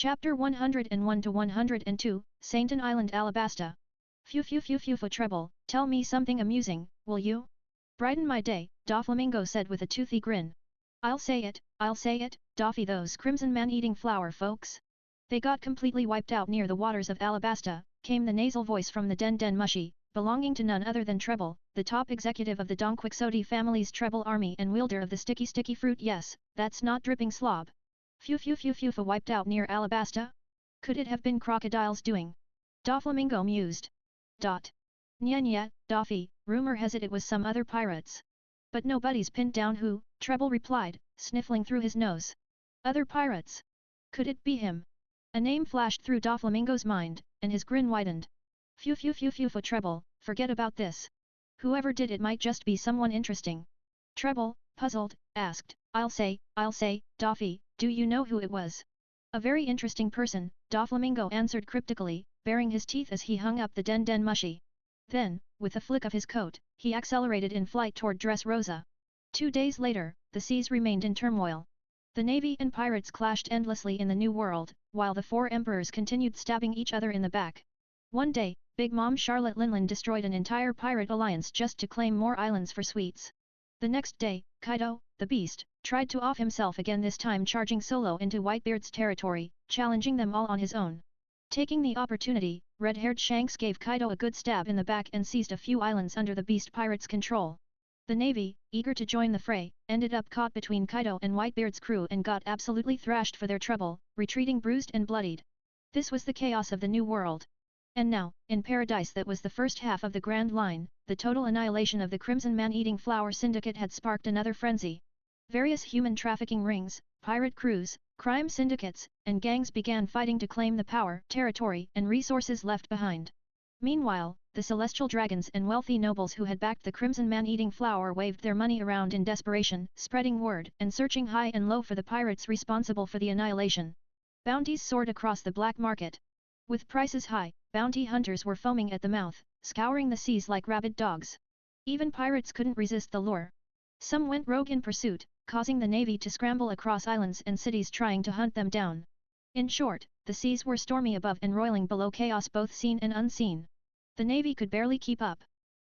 Chapter 101 to 102, Sainton Island Alabasta. Phew for treble, tell me something amusing, will you? Brighten my day, Doflamingo said with a toothy grin. I'll say it, Doffy, those crimson man-eating flower folks. They got completely wiped out near the waters of Alabasta, came the nasal voice from the Den Mushi, belonging to none other than Treble, the top executive of the Donquixote family's Treble army and wielder of the sticky fruit. Yes, that's not dripping slob. Phew for wiped out near Alabasta? Could it have been crocodiles doing? Doflamingo mused. Nya, Doffy, rumor has it was some other pirates. But nobody's pinned down who, Treble replied, sniffling through his nose. Other pirates? Could it be him? A name flashed through Doflamingo's mind, and his grin widened. Phew for Treble, forget about this. Whoever did it might just be someone interesting. Treble, puzzled, asked, I'll say, Doffy, do you know who it was? A very interesting person, Doflamingo answered cryptically, baring his teeth as he hung up the Den Mushi. Then, with a flick of his coat, he accelerated in flight toward Dressrosa. 2 days later, the seas remained in turmoil. The navy and pirates clashed endlessly in the New World, while the 4 emperors continued stabbing each other in the back. One day, Big Mom Charlotte Linlin destroyed an entire pirate alliance just to claim more islands for sweets. The next day, Kaido, the beast, tried to off himself again, this time charging solo into Whitebeard's territory, challenging them all on his own. Taking the opportunity, red-haired Shanks gave Kaido a good stab in the back and seized a few islands under the beast pirate's control. The navy, eager to join the fray, ended up caught between Kaido and Whitebeard's crew and got absolutely thrashed for their trouble, retreating bruised and bloodied. This was the chaos of the New World. And now, in Paradise, that was the first half of the Grand Line, the total annihilation of the Crimson Man-Eating Flower Syndicate had sparked another frenzy. Various human trafficking rings, pirate crews, crime syndicates, and gangs began fighting to claim the power, territory, and resources left behind. Meanwhile, the celestial dragons and wealthy nobles who had backed the Crimson Man-Eating Flower waved their money around in desperation, spreading word and searching high and low for the pirates responsible for the annihilation. Bounties soared across the black market. With prices high, bounty hunters were foaming at the mouth, scouring the seas like rabid dogs. Even pirates couldn't resist the lure. Some went rogue in pursuit, causing the navy to scramble across islands and cities trying to hunt them down. In short, the seas were stormy above and roiling below, chaos both seen and unseen. The navy could barely keep up.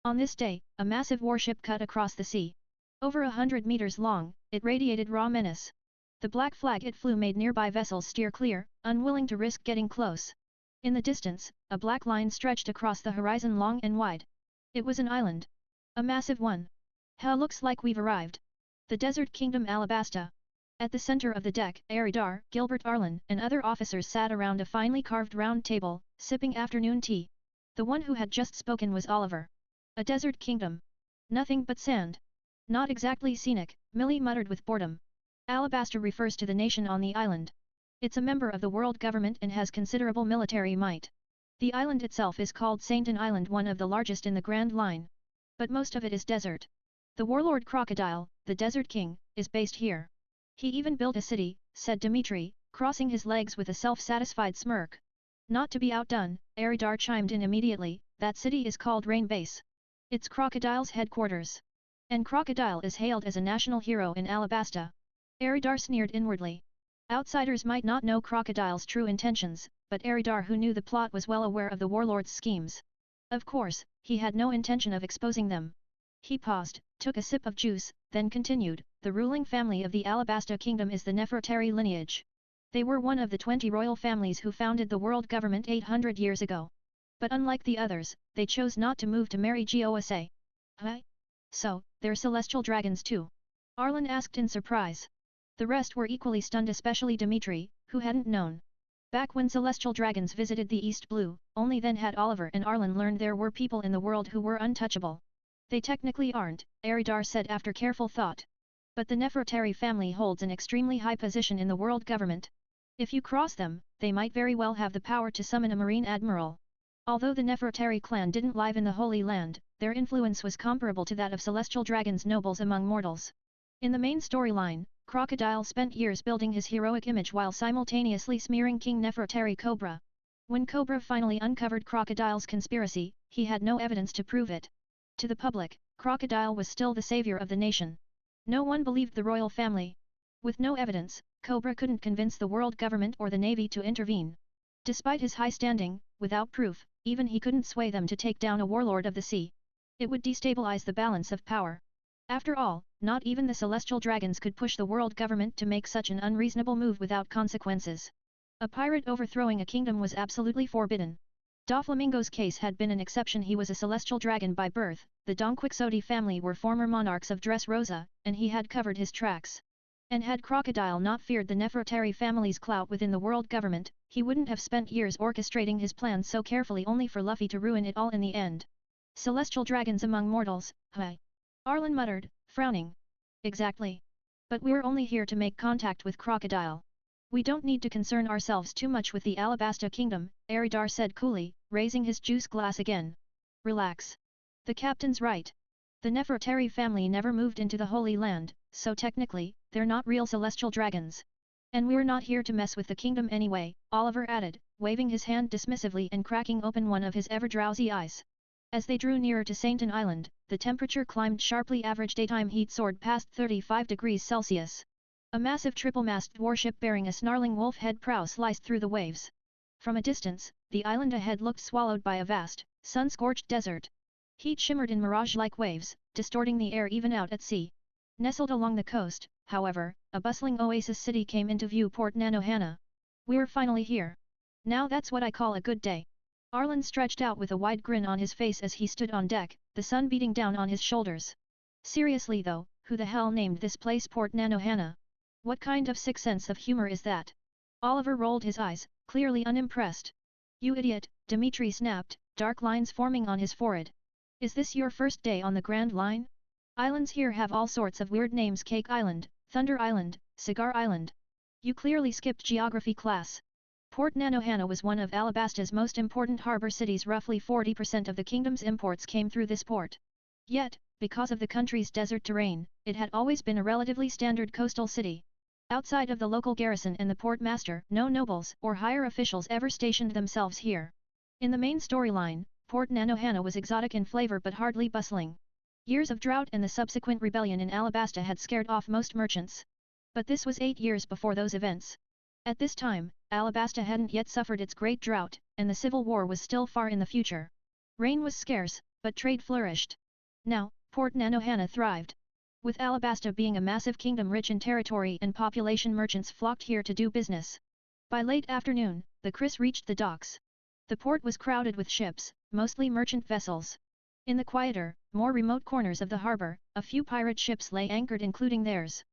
On this day, a massive warship cut across the sea. Over 100 meters long, it radiated raw menace. The black flag it flew made nearby vessels steer clear, unwilling to risk getting close. In the distance, a black line stretched across the horizon long and wide. It was an island. A massive one. Hell, looks like we've arrived. The Desert Kingdom Alabasta. At the center of the deck, Aridar, Gilbert Arlen, and other officers sat around a finely carved round table, sipping afternoon tea. The one who had just spoken was Oliver. A desert kingdom. Nothing but sand. Not exactly scenic, Millie muttered with boredom. Alabasta refers to the nation on the island. It's a member of the world government and has considerable military might. The island itself is called Sainton Island, one of the largest in the Grand Line. But most of it is desert. The warlord Crocodile, the Desert King, is based here. He even built a city, said Dimitri, crossing his legs with a self-satisfied smirk. Not to be outdone, Aridar chimed in immediately, that city is called Rain Base. It's Crocodile's headquarters. And Crocodile is hailed as a national hero in Alabasta. Aridar sneered inwardly. Outsiders might not know Crocodile's true intentions, but Aridar, who knew the plot, was well aware of the warlord's schemes. Of course, he had no intention of exposing them. He paused, took a sip of juice, then continued, the ruling family of the Alabasta Kingdom is the Nefertari lineage. They were one of the 20 royal families who founded the world government 800 years ago. But unlike the others, they chose not to move to marry Gosa. Huh? So, they're celestial dragons too? Arlen asked in surprise. The rest were equally stunned, especially Dimitri, who hadn't known. Back when celestial dragons visited the East Blue, only then had Oliver and Arlen learned there were people in the world who were untouchable. They technically aren't, Aridar said after careful thought. But the Nefertari family holds an extremely high position in the world government. If you cross them, they might very well have the power to summon a marine admiral. Although the Nefertari clan didn't live in the Holy Land, their influence was comparable to that of celestial dragons' nobles among mortals. In the main storyline, Crocodile spent years building his heroic image while simultaneously smearing King Nefertari Cobra. When Cobra finally uncovered Crocodile's conspiracy, he had no evidence to prove it. To the public, Crocodile was still the savior of the nation. No one believed the royal family. With no evidence, Cobra couldn't convince the world government or the navy to intervene. Despite his high standing, without proof, even he couldn't sway them to take down a warlord of the sea. It would destabilize the balance of power. After all, not even the celestial dragons could push the world government to make such an unreasonable move without consequences. A pirate overthrowing a kingdom was absolutely forbidden. Doflamingo's case had been an exception. He was a celestial dragon by birth, the Donquixote family were former monarchs of Dressrosa, and he had covered his tracks. And had Crocodile not feared the Nefertari family's clout within the world government, he wouldn't have spent years orchestrating his plans so carefully only for Luffy to ruin it all in the end. Celestial dragons among mortals, huh? Arlen muttered, frowning. Exactly. But we're only here to make contact with Crocodile. We don't need to concern ourselves too much with the Alabasta kingdom, Eridar said coolly, raising his juice glass again. Relax. The captain's right. The Nefertari family never moved into the Holy Land, so technically, they're not real celestial dragons. And we're not here to mess with the kingdom anyway, Oliver added, waving his hand dismissively and cracking open one of his ever-drowsy eyes. As they drew nearer to Sainton Island, the temperature climbed sharply. Average daytime heat soared past 35 degrees Celsius. A massive triple-masted warship bearing a snarling wolf-head prow sliced through the waves. From a distance, the island ahead looked swallowed by a vast, sun-scorched desert. Heat shimmered in mirage-like waves, distorting the air even out at sea. Nestled along the coast, however, a bustling oasis city came into view. Port Nanohana. We're finally here. Now that's what I call a good day. Arlen stretched out with a wide grin on his face as he stood on deck, the sun beating down on his shoulders. Seriously though, who the hell named this place Port Nanohana? What kind of sick sense of humor is that? Oliver rolled his eyes, clearly unimpressed. You idiot, Dimitri snapped, dark lines forming on his forehead. Is this your first day on the Grand Line? Islands here have all sorts of weird names: Cake Island, Thunder Island, Cigar Island. You clearly skipped geography class. Port Nanohana was one of Alabasta's most important harbor cities. Roughly 40% of the kingdom's imports came through this port. Yet, because of the country's desert terrain, it had always been a relatively standard coastal city. Outside of the local garrison and the port master, no nobles or higher officials ever stationed themselves here. In the main storyline, Port Nanohana was exotic in flavor but hardly bustling. Years of drought and the subsequent rebellion in Alabasta had scared off most merchants. But this was 8 years before those events. At this time, Alabasta hadn't yet suffered its great drought, and the Civil War was still far in the future. Rain was scarce, but trade flourished. Now, Port Nanohana thrived. With Alabasta being a massive kingdom rich in territory and population, merchants flocked here to do business. By late afternoon, the Chris reached the docks. The port was crowded with ships, mostly merchant vessels. In the quieter, more remote corners of the harbor, a few pirate ships lay anchored, including theirs.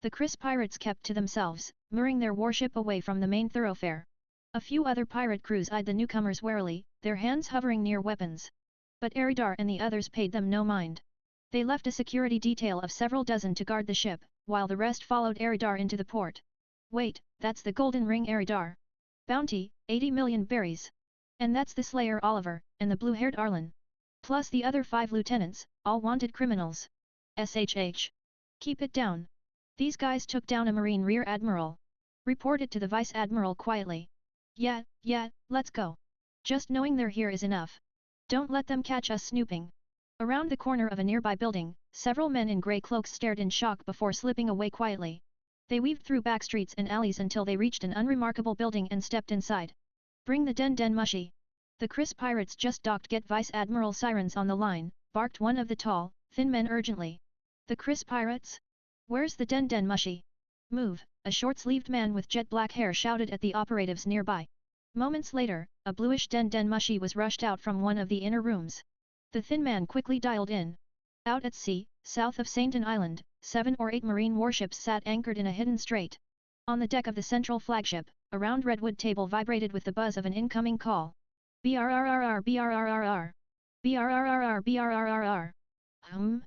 The Chris pirates kept to themselves, mooring their warship away from the main thoroughfare. A few other pirate crews eyed the newcomers warily, their hands hovering near weapons. But Eridar and the others paid them no mind. They left a security detail of several dozen to guard the ship, while the rest followed Eridar into the port. Wait, that's the golden ring, Eridar. Bounty, 80 million berries. And that's the Slayer Oliver, and the blue-haired Arlen. Plus the other 5 lieutenants, all wanted criminals. SHH. Keep it down. These guys took down a Marine Rear Admiral. Report it to the Vice Admiral quietly. Yeah, let's go. Just knowing they're here is enough. Don't let them catch us snooping. Around the corner of a nearby building, several men in grey cloaks stared in shock before slipping away quietly. They weaved through back streets and alleys until they reached an unremarkable building and stepped inside. Bring the den mushi. The Chris pirates just docked. Get Vice Admiral Sirens on the line, barked one of the tall, thin men urgently. The Chris pirates? Where's the den mushi? Move, a short-sleeved man with jet black hair shouted at the operatives nearby. Moments later, a bluish den mushi was rushed out from one of the inner rooms. The thin man quickly dialed in. Out at sea, south of Sainton Island, 7 or 8 marine warships sat anchored in a hidden strait. On the deck of the central flagship, a round redwood table vibrated with the buzz of an incoming call. BRRRR BRRRR. BRRRR BRRRR.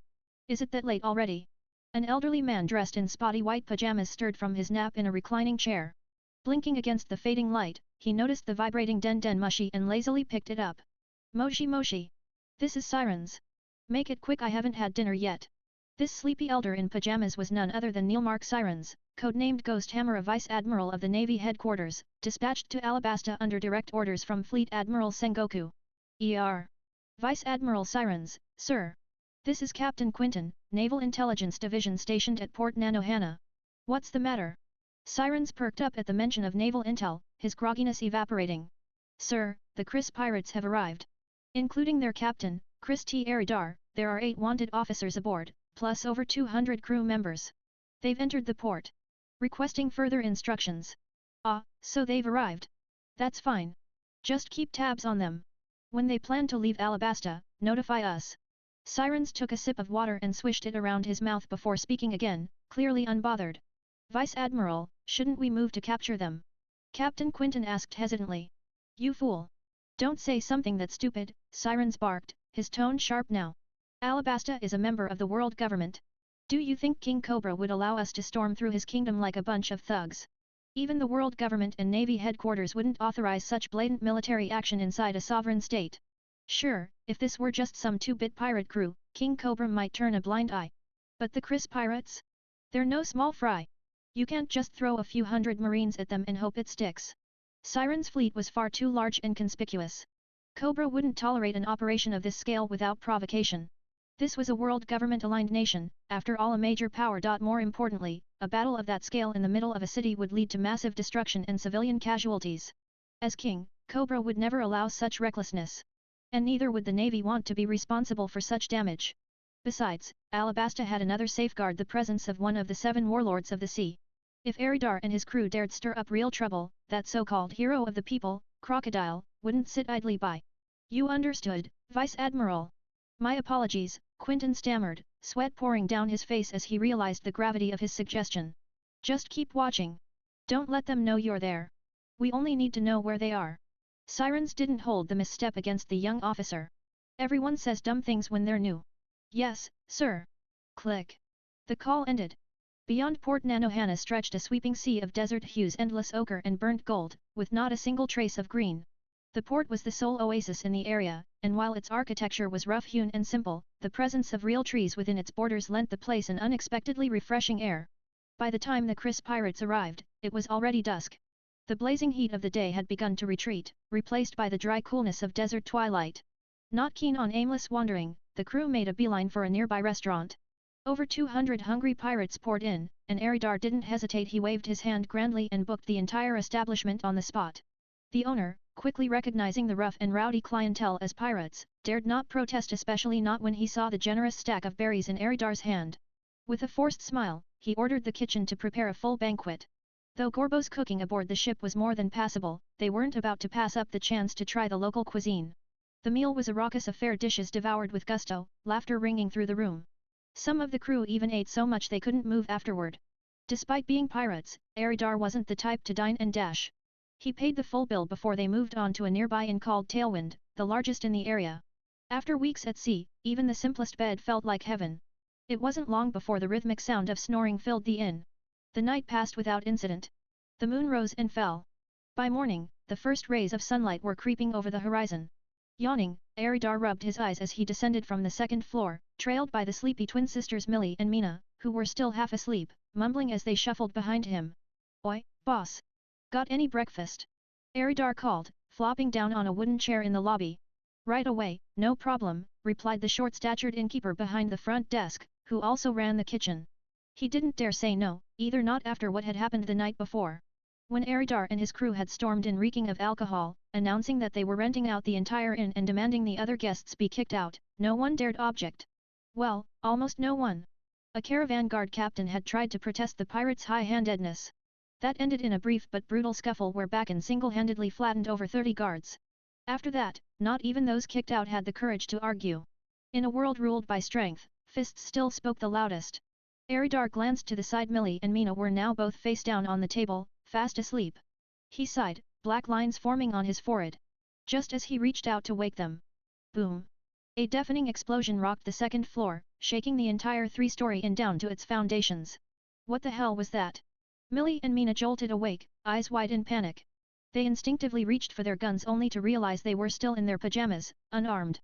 Is it that late already? An elderly man dressed in spotty white pajamas stirred from his nap in a reclining chair. Blinking against the fading light, he noticed the vibrating den mushi and lazily picked it up. Moshi. This is Sirens. Make it quick, I haven't had dinner yet. This sleepy elder in pajamas was none other than Neilmark Sirens, codenamed Ghost Hammer, a Vice Admiral of the Navy Headquarters, dispatched to Alabasta under direct orders from Fleet Admiral Sengoku. Vice Admiral Sirens, sir. This is Captain Quinton, Naval Intelligence Division stationed at Port Nanohana. What's the matter? Sirens perked up at the mention of naval intel, his grogginess evaporating. Sir, the Chris pirates have arrived. Including their captain, Chris T. Aridar, there are 8 wanted officers aboard, plus over 200 crew members. They've entered the port. Requesting further instructions. Ah, so they've arrived. That's fine. Just keep tabs on them. When they plan to leave Alabasta, notify us. Sirens took a sip of water and swished it around his mouth before speaking again, clearly unbothered. Vice Admiral, shouldn't we move to capture them? Captain Quinton asked hesitantly. You fool. Don't say something that's stupid, Sirens barked, his tone sharp now. Alabasta is a member of the world government. Do you think King Cobra would allow us to storm through his kingdom like a bunch of thugs? Even the world government and navy headquarters wouldn't authorize such blatant military action inside a sovereign state. Sure, if this were just some 2-bit pirate crew, King Cobra might turn a blind eye. But the Chris pirates? They're no small fry. You can't just throw a few hundred marines at them and hope it sticks. Siren's fleet was far too large and conspicuous. Cobra wouldn't tolerate an operation of this scale without provocation. This was a world government-aligned nation, after all a major power. More importantly, a battle of that scale in the middle of a city would lead to massive destruction and civilian casualties. As king, Cobra would never allow such recklessness. And neither would the Navy want to be responsible for such damage. Besides, Alabasta had another safeguard: the presence of one of the 7 warlords of the sea. If Aridar and his crew dared stir up real trouble, that so-called hero of the people, Crocodile, wouldn't sit idly by. You understood, Vice Admiral. My apologies, Quinton stammered, sweat pouring down his face as he realized the gravity of his suggestion. Just keep watching. Don't let them know you're there. We only need to know where they are. Sirens didn't hold the misstep against the young officer. Everyone says dumb things when they're new. Yes, sir. Click. The call ended. Beyond Port Nanohana stretched a sweeping sea of desert hues, endless ochre and burnt gold, with not a single trace of green. The port was the sole oasis in the area, and while its architecture was rough-hewn and simple, the presence of real trees within its borders lent the place an unexpectedly refreshing air. By the time the Chris pirates arrived, it was already dusk. The blazing heat of the day had begun to retreat, replaced by the dry coolness of desert twilight. Not keen on aimless wandering, the crew made a beeline for a nearby restaurant. Over 200 hungry pirates poured in, and Aridar didn't hesitate. He waved his hand grandly and booked the entire establishment on the spot. The owner, quickly recognizing the rough and rowdy clientele as pirates, dared not protest, especially not when he saw the generous stack of berries in Aridar's hand. With a forced smile, he ordered the kitchen to prepare a full banquet. Though Gorbo's cooking aboard the ship was more than passable, they weren't about to pass up the chance to try the local cuisine. The meal was a raucous affair, dishes devoured with gusto, laughter ringing through the room. Some of the crew even ate so much they couldn't move afterward. Despite being pirates, Aridar wasn't the type to dine and dash. He paid the full bill before they moved on to a nearby inn called Tailwind, the largest in the area. After weeks at sea, even the simplest bed felt like heaven. It wasn't long before the rhythmic sound of snoring filled the inn. The night passed without incident. The moon rose and fell. By morning, the first rays of sunlight were creeping over the horizon. Yawning, Aridar rubbed his eyes as he descended from the second floor, trailed by the sleepy twin sisters Millie and Mina, who were still half asleep, mumbling as they shuffled behind him. Oi, boss! Got any breakfast? Aridar called, flopping down on a wooden chair in the lobby. Right away, no problem, replied the short-statured innkeeper behind the front desk, who also ran the kitchen. He didn't dare say no, either not after what had happened the night before. When Aridar and his crew had stormed in reeking of alcohol, announcing that they were renting out the entire inn and demanding the other guests be kicked out, no one dared object. Well, almost no one. A caravan guard captain had tried to protest the pirates' high-handedness. That ended in a brief but brutal scuffle where Bakken single-handedly flattened over 30 guards. After that, not even those kicked out had the courage to argue. In a world ruled by strength, fists still spoke the loudest. Aridar glanced to the side. Millie and Mina were now both face down on the table, fast asleep. He sighed, black lines forming on his forehead. Just as he reached out to wake them. Boom! A deafening explosion rocked the second floor, shaking the entire 3-story inn down to its foundations. What the hell was that? Millie and Mina jolted awake, eyes wide in panic. They instinctively reached for their guns only to realize they were still in their pajamas, unarmed.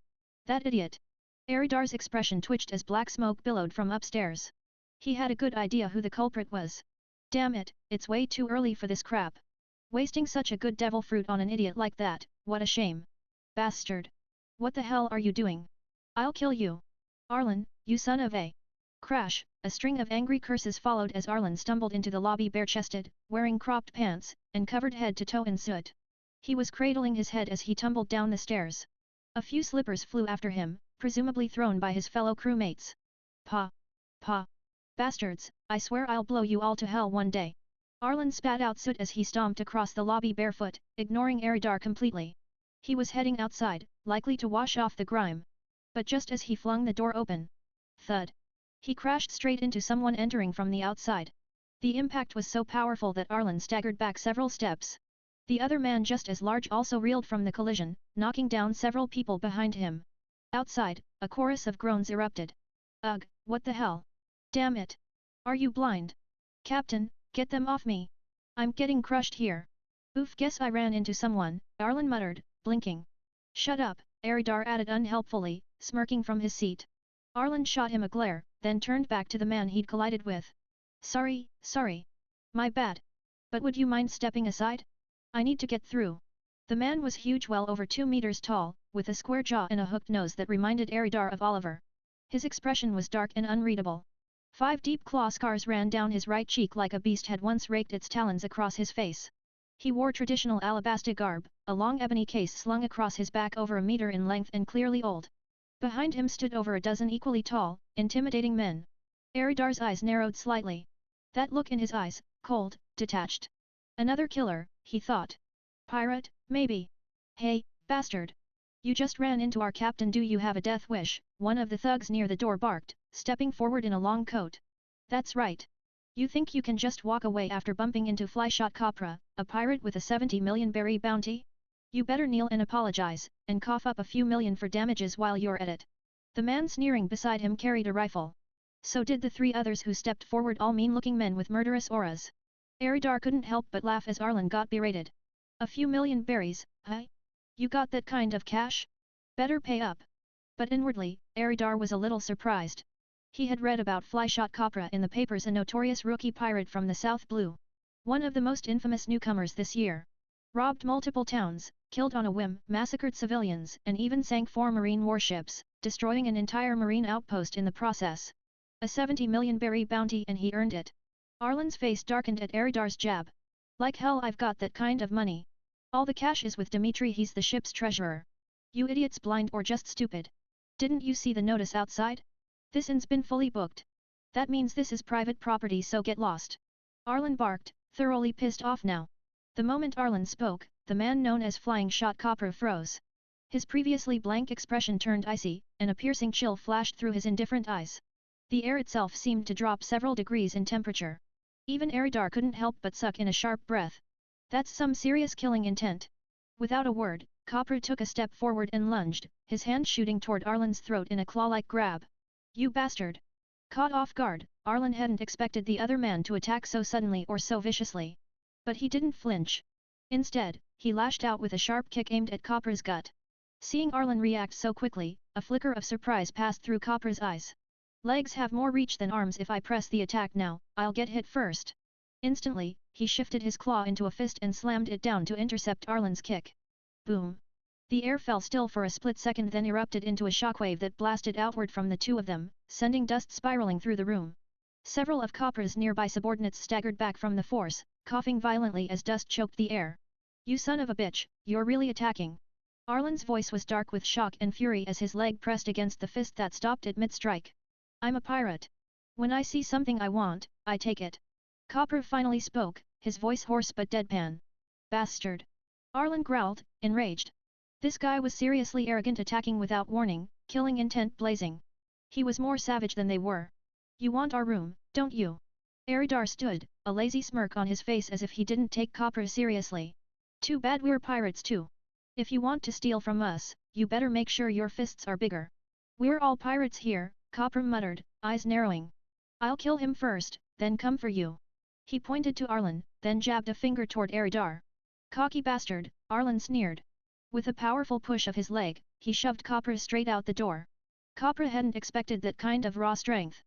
That idiot! Aridar's expression twitched as black smoke billowed from upstairs. He had a good idea who the culprit was. Damn it, it's way too early for this crap. Wasting such a good devil fruit on an idiot like that, what a shame. Bastard! What the hell are you doing? I'll kill you. Arlen, you son of a... Crash, A string of angry curses followed as Arlen stumbled into the lobby bare-chested, wearing cropped pants, and covered head to toe in soot. He was cradling his head as he tumbled down the stairs. A few slippers flew after him, presumably thrown by his fellow crewmates. Pa! Pa! Bastards, I swear I'll blow you all to hell one day. Arlen spat out soot as he stomped across the lobby barefoot, ignoring Eridar completely. He was heading outside, likely to wash off the grime. But just as he flung the door open, thud! He crashed straight into someone entering from the outside. The impact was so powerful that Arlen staggered back several steps. The other man just as large also reeled from the collision, knocking down several people behind him. Outside, a chorus of groans erupted. Ugh, what the hell? Damn it! Are you blind? Captain, get them off me! I'm getting crushed here. Oof, guess I ran into someone, Arlen muttered, blinking. Shut up, Eridar added unhelpfully, smirking from his seat. Arlen shot him a glare, then turned back to the man he'd collided with. Sorry. My bad. But would you mind stepping aside? I need to get through. The man was huge, well over 2 meters tall, with a square jaw and a hooked nose that reminded Eridar of Oliver. His expression was dark and unreadable. 5 deep claw scars ran down his right cheek like a beast had once raked its talons across his face. He wore traditional Alabasta garb, a long ebony case slung across his back over a meter in length and clearly old. Behind him stood over a dozen equally tall, intimidating men. Eridar's eyes narrowed slightly. That look in his eyes, cold, detached. Another killer, he thought. Pirate, maybe. Hey, bastard! You just ran into our captain. Do you have a death wish? One of the thugs near the door barked, stepping forward in a long coat. That's right. You think you can just walk away after bumping into Flyshot Copra, a pirate with a 70 million berry bounty? You better kneel and apologize, and cough up a few million for damages while you're at it. The man sneering beside him carried a rifle. So did the 3 others who stepped forward, all mean-looking men with murderous auras. Eridar couldn't help but laugh as Arlen got berated. A few million berries, huh? You got that kind of cash? Better pay up. But inwardly, Eridar was a little surprised. He had read about Flyshot Copra in the papers, a notorious rookie pirate from the South Blue. One of the most infamous newcomers this year. Robbed multiple towns, killed on a whim, massacred civilians, and even sank 4 marine warships, destroying an entire marine outpost in the process. A 70 million berry bounty, and he earned it. Arlen's face darkened at Eridar's jab. Like hell I've got that kind of money. All the cash is with Dimitri, he's the ship's treasurer. You idiots, blind or just stupid? Didn't you see the notice outside? This inn's been fully booked. That means this is private property, so get lost. Arlen barked, thoroughly pissed off now. The moment Arlen spoke, the man known as Flying Shot Copra froze. His previously blank expression turned icy, and a piercing chill flashed through his indifferent eyes. The air itself seemed to drop several degrees in temperature. Even Eridar couldn't help but suck in a sharp breath. That's some serious killing intent. Without a word, Copra took a step forward and lunged, his hand shooting toward Arlen's throat in a claw-like grab. You bastard! Caught off guard, Arlen hadn't expected the other man to attack so suddenly or so viciously. But he didn't flinch. Instead, he lashed out with a sharp kick aimed at Copra's gut. Seeing Arlen react so quickly, a flicker of surprise passed through Copra's eyes. Legs have more reach than arms. If I press the attack now, I'll get hit first. Instantly, he shifted his claw into a fist and slammed it down to intercept Arlen's kick. Boom! The air fell still for a split second, then erupted into a shockwave that blasted outward from the 2 of them, sending dust spiraling through the room. Several of Copra's nearby subordinates staggered back from the force, coughing violently as dust choked the air. You son of a bitch, you're really attacking. Arlen's voice was dark with shock and fury as his leg pressed against the fist that stopped it mid-strike. I'm a pirate. When I see something I want, I take it. Copra finally spoke, his voice hoarse but deadpan. Bastard! Arlen growled, enraged. This guy was seriously arrogant, attacking without warning, killing intent blazing. He was more savage than they were. You want our room, don't you? Eridar stood, a lazy smirk on his face as if he didn't take Copra seriously. Too bad we're pirates too. If you want to steal from us, you better make sure your fists are bigger. We're all pirates here, Copra muttered, eyes narrowing. I'll kill him first, then come for you. He pointed to Arlen, then jabbed a finger toward Eridar. Cocky bastard, Arlen sneered. With a powerful push of his leg, he shoved Copra straight out the door. Copra hadn't expected that kind of raw strength.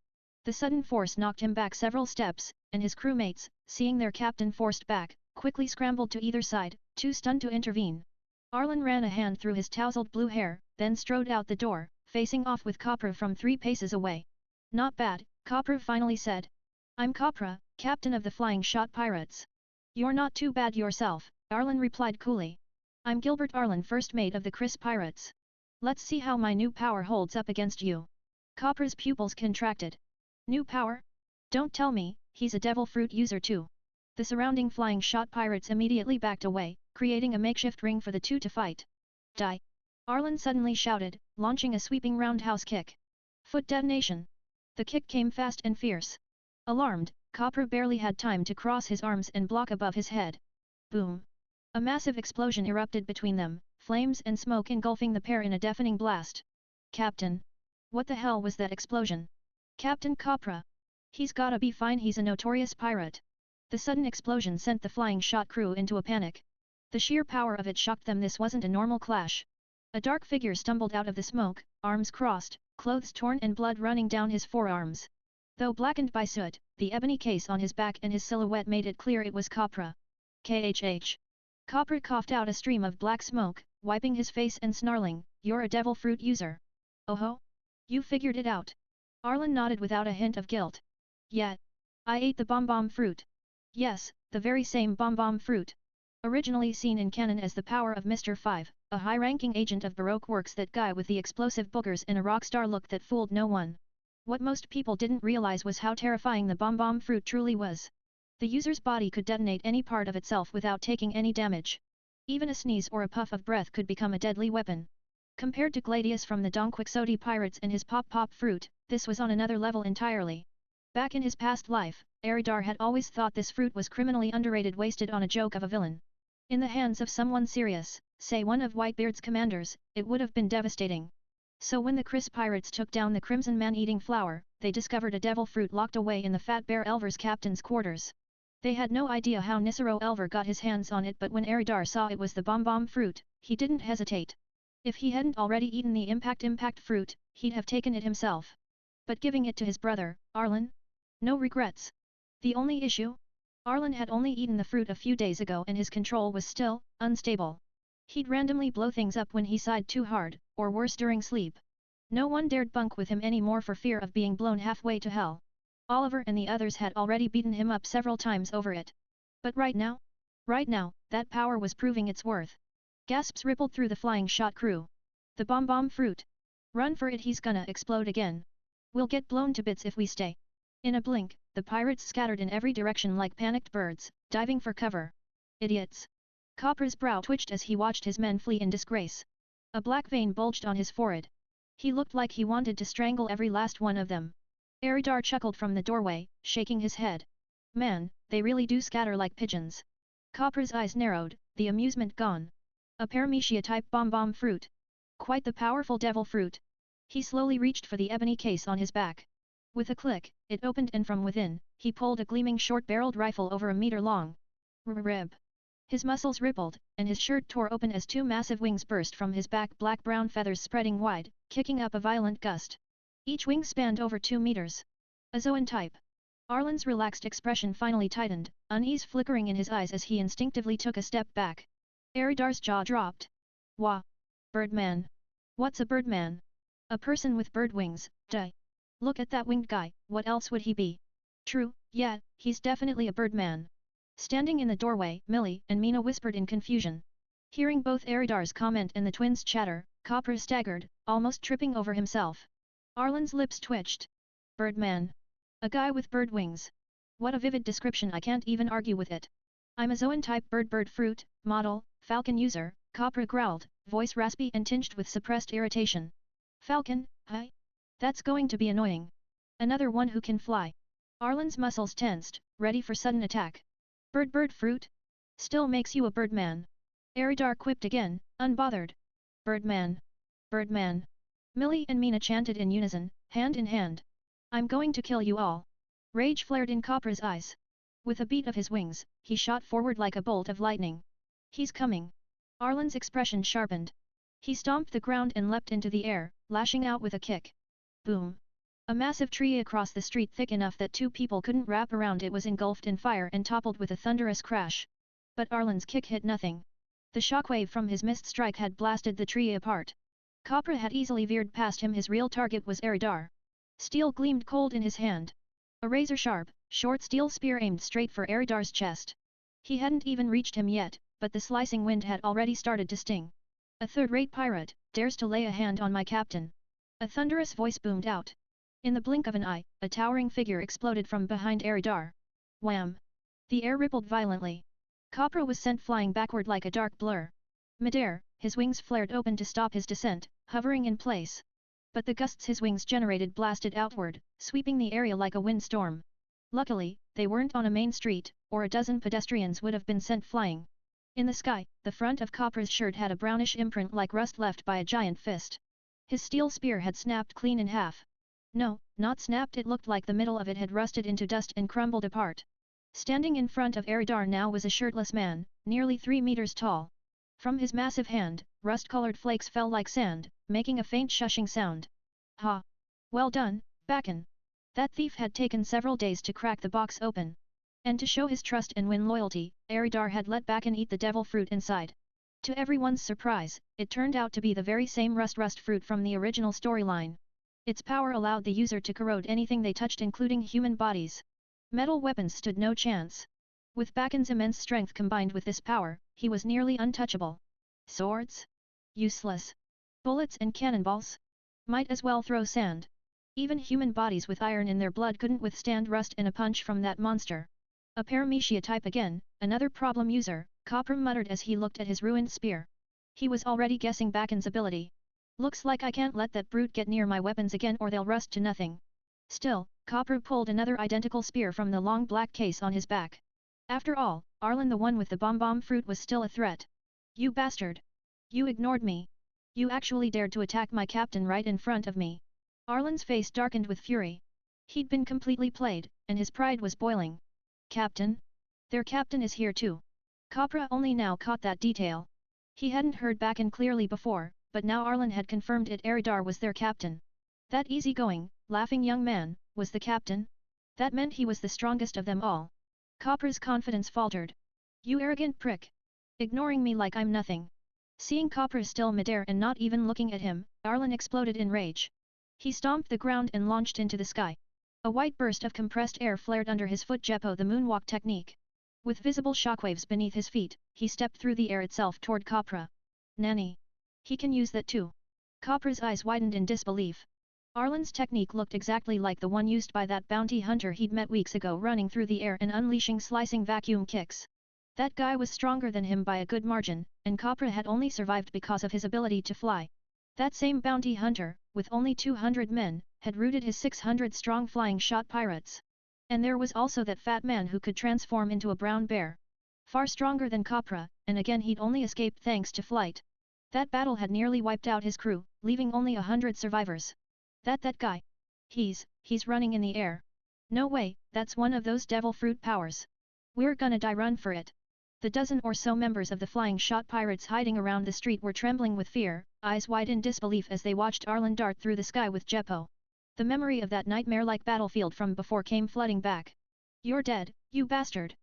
The sudden force knocked him back several steps, and his crewmates, seeing their captain forced back, quickly scrambled to either side, too stunned to intervene. Arlen ran a hand through his tousled blue hair, then strode out the door, facing off with Copra from 3 paces away. Not bad, Copra finally said. I'm Copra, captain of the Flying Shot Pirates. You're not too bad yourself, Arlen replied coolly. I'm Gilbert Arlen, first mate of the Chris Pirates. Let's see how my new power holds up against you. Copra's pupils contracted. New power? Don't tell me, he's a devil fruit user too. The surrounding Flying Shot Pirates immediately backed away, creating a makeshift ring for the two to fight. Die! Arlen suddenly shouted, launching a sweeping roundhouse kick. Foot detonation. The kick came fast and fierce. Alarmed, Copra barely had time to cross his arms and block above his head. Boom! A massive explosion erupted between them, flames and smoke engulfing the pair in a deafening blast. Captain! What the hell was that explosion? Captain Copra! He's gotta be fine, he's a notorious pirate. The sudden explosion sent the Flying Shot crew into a panic. The sheer power of it shocked them. This wasn't a normal clash. A dark figure stumbled out of the smoke, arms crossed, clothes torn and blood running down his forearms. Though blackened by soot, the ebony case on his back and his silhouette made it clear it was Copra. KHH. Copra coughed out a stream of black smoke, wiping his face and snarling, "You're a devil fruit user. Oh-ho? You figured it out." Arlen nodded without a hint of guilt. "Yeah. I ate the bomb fruit." "Yes, the very same bomb fruit. Originally seen in canon as the power of Mr. Five, a high-ranking agent of Baroque works, that guy with the explosive boogers and a rock star look that fooled no one. What most people didn't realize was how terrifying the bomb fruit truly was. The user's body could detonate any part of itself without taking any damage. Even a sneeze or a puff of breath could become a deadly weapon. Compared to Gladius from the Don Quixote pirates and his pop fruit, this was on another level entirely. Back in his past life, Eridar had always thought this fruit was criminally underrated, wasted on a joke of a villain. In the hands of someone serious, say one of Whitebeard's commanders, it would have been devastating. So when the Chris pirates took down the Crimson Man-eating flower, they discovered a devil fruit locked away in the Fat Bear Elver's captain's quarters. They had no idea how Nisero Elver got his hands on it, but when Eridar saw it was the bomb fruit, he didn't hesitate. If he hadn't already eaten the impact fruit, he'd have taken it himself. But giving it to his brother, Arlen? No regrets. The only issue? Arlen had only eaten the fruit a few days ago and his control was still unstable. He'd randomly blow things up when he sighed too hard, or worse during sleep. No one dared bunk with him anymore for fear of being blown halfway to hell. Oliver and the others had already beaten him up several times over it. But right now, that power was proving its worth. Gasps rippled through the Flying Shot crew. The bomb fruit. Run for it, he's gonna explode again. We'll get blown to bits if we stay. In a blink, the pirates scattered in every direction like panicked birds, diving for cover. Idiots. Copra's brow twitched as he watched his men flee in disgrace. A black vein bulged on his forehead. He looked like he wanted to strangle every last one of them. Eridar chuckled from the doorway, shaking his head. Man, they really do scatter like pigeons. Copra's eyes narrowed, the amusement gone. A paramecia-type bomb fruit. Quite the powerful devil fruit. He slowly reached for the ebony case on his back. With a click, it opened and from within, he pulled a gleaming short-barreled rifle over a meter long. Rib. His muscles rippled, and his shirt tore open as two massive wings burst from his back, black-brown feathers spreading wide, kicking up a violent gust. Each wing spanned over 2 meters. A Zoan type. Arlen's relaxed expression finally tightened, unease flickering in his eyes as he instinctively took a step back. Eridar's jaw dropped. Wah! Birdman. What's a birdman? A person with bird wings, duh. Look at that winged guy, what else would he be? True, yeah, he's definitely a birdman. Standing in the doorway, Millie and Mina whispered in confusion. Hearing both Eridar's comment and the twins' chatter, Copra staggered, almost tripping over himself. Arlen's lips twitched. Birdman. A guy with bird wings. What a vivid description, I can't even argue with it. I'm a Zoan-type bird fruit, model, falcon user, Copra growled, voice raspy and tinged with suppressed irritation. Falcon, huh? That's going to be annoying. Another one who can fly. Arlen's muscles tensed, ready for sudden attack. Bird fruit? Still makes you a birdman. Eridar quipped again, unbothered. Birdman. Birdman. Millie and Mina chanted in unison, hand in hand. I'm going to kill you all. Rage flared in Copra's eyes. With a beat of his wings, he shot forward like a bolt of lightning. He's coming. Arlen's expression sharpened. He stomped the ground and leapt into the air, lashing out with a kick. Boom. A massive tree across the street, thick enough that 2 people couldn't wrap around it, was engulfed in fire and toppled with a thunderous crash. But Arlen's kick hit nothing. The shockwave from his missed strike had blasted the tree apart. Copra had easily veered past him. His real target was Eridar. Steel gleamed cold in his hand. A razor-sharp, short steel spear aimed straight for Eridar's chest. He hadn't even reached him yet, but the slicing wind had already started to sting. A third-rate pirate, dares to lay a hand on my captain. A thunderous voice boomed out. In the blink of an eye, a towering figure exploded from behind Eridar. Wham! The air rippled violently. Copra was sent flying backward like a dark blur. Midair, his wings flared open to stop his descent, hovering in place. But the gusts his wings generated blasted outward, sweeping the area like a windstorm. Luckily, they weren't on a main street, or a dozen pedestrians would have been sent flying. In the sky, the front of Copra's shirt had a brownish imprint like rust left by a giant fist. His steel spear had snapped clean in half. No, not snapped, it looked like the middle of it had rusted into dust and crumbled apart. Standing in front of Eridar now was a shirtless man, nearly 3 meters tall. From his massive hand, rust-colored flakes fell like sand, making a faint shushing sound. Ha! Well done, Bakken. That thief had taken several days to crack the box open. And to show his trust and win loyalty, Eridar had let Bakken eat the devil fruit inside. To everyone's surprise, it turned out to be the very same rust fruit from the original storyline. Its power allowed the user to corrode anything they touched, including human bodies. Metal weapons stood no chance. With Bakken's immense strength combined with this power, he was nearly untouchable. Swords? Useless. Bullets and cannonballs? Might as well throw sand. Even human bodies with iron in their blood couldn't withstand rust and a punch from that monster. A paramecia type again, another problem user, Copra muttered as he looked at his ruined spear. He was already guessing Bakken's ability. Looks like I can't let that brute get near my weapons again or they'll rust to nothing. Still, Copra pulled another identical spear from the long black case on his back. After all, Arlen, the one with the bomb fruit, was still a threat. You bastard! You ignored me! You actually dared to attack my captain right in front of me! Arlen's face darkened with fury. He'd been completely played, and his pride was boiling. Captain? Their captain is here too. Copra only now caught that detail. He hadn't heard Bakken clearly before, but now Arlen had confirmed it. Eridar was their captain. That easygoing, laughing young man, was the captain? That meant he was the strongest of them all. Copra's confidence faltered. You arrogant prick! Ignoring me like I'm nothing. Seeing Copra still midair and not even looking at him, Arlen exploded in rage. He stomped the ground and launched into the sky. A white burst of compressed air flared under his foot, Jeppo the moonwalk technique. With visible shockwaves beneath his feet, he stepped through the air itself toward Copra. Nanny! He can use that too. Copra's eyes widened in disbelief. Arlen's technique looked exactly like the one used by that bounty hunter he'd met weeks ago, running through the air and unleashing slicing vacuum kicks. That guy was stronger than him by a good margin, and Copra had only survived because of his ability to fly. That same bounty hunter, with only 200 men, had routed his 600-strong flying shot pirates. And there was also that fat man who could transform into a brown bear. Far stronger than Copra, and again he'd only escaped thanks to flight. That battle had nearly wiped out his crew, leaving only 100 survivors. That guy. He's running in the air. No way, that's one of those devil fruit powers. We're gonna die, run for it. The dozen or so members of the flying shot pirates hiding around the street were trembling with fear, eyes wide in disbelief as they watched Arlen dart through the sky with Jeppo. The memory of that nightmare-like battlefield from before came flooding back. You're dead, you bastard!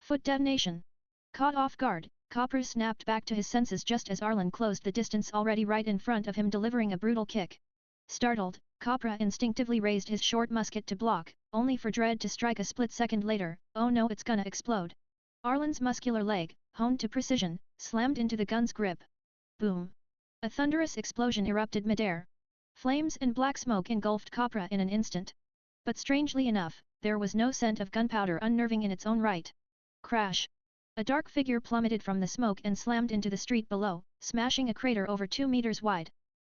Foot detonation! Caught off guard, Copra snapped back to his senses just as Arlen closed the distance already right in front of him, delivering a brutal kick. Startled, Copra instinctively raised his short musket to block, only for dread to strike a split second later. Oh no, it's gonna explode. Arlen's muscular leg, honed to precision, slammed into the gun's grip. Boom! A thunderous explosion erupted midair. Flames and black smoke engulfed Copra in an instant. But strangely enough, there was no scent of gunpowder, unnerving in its own right. Crash! A dark figure plummeted from the smoke and slammed into the street below, smashing a crater over 2 meters wide.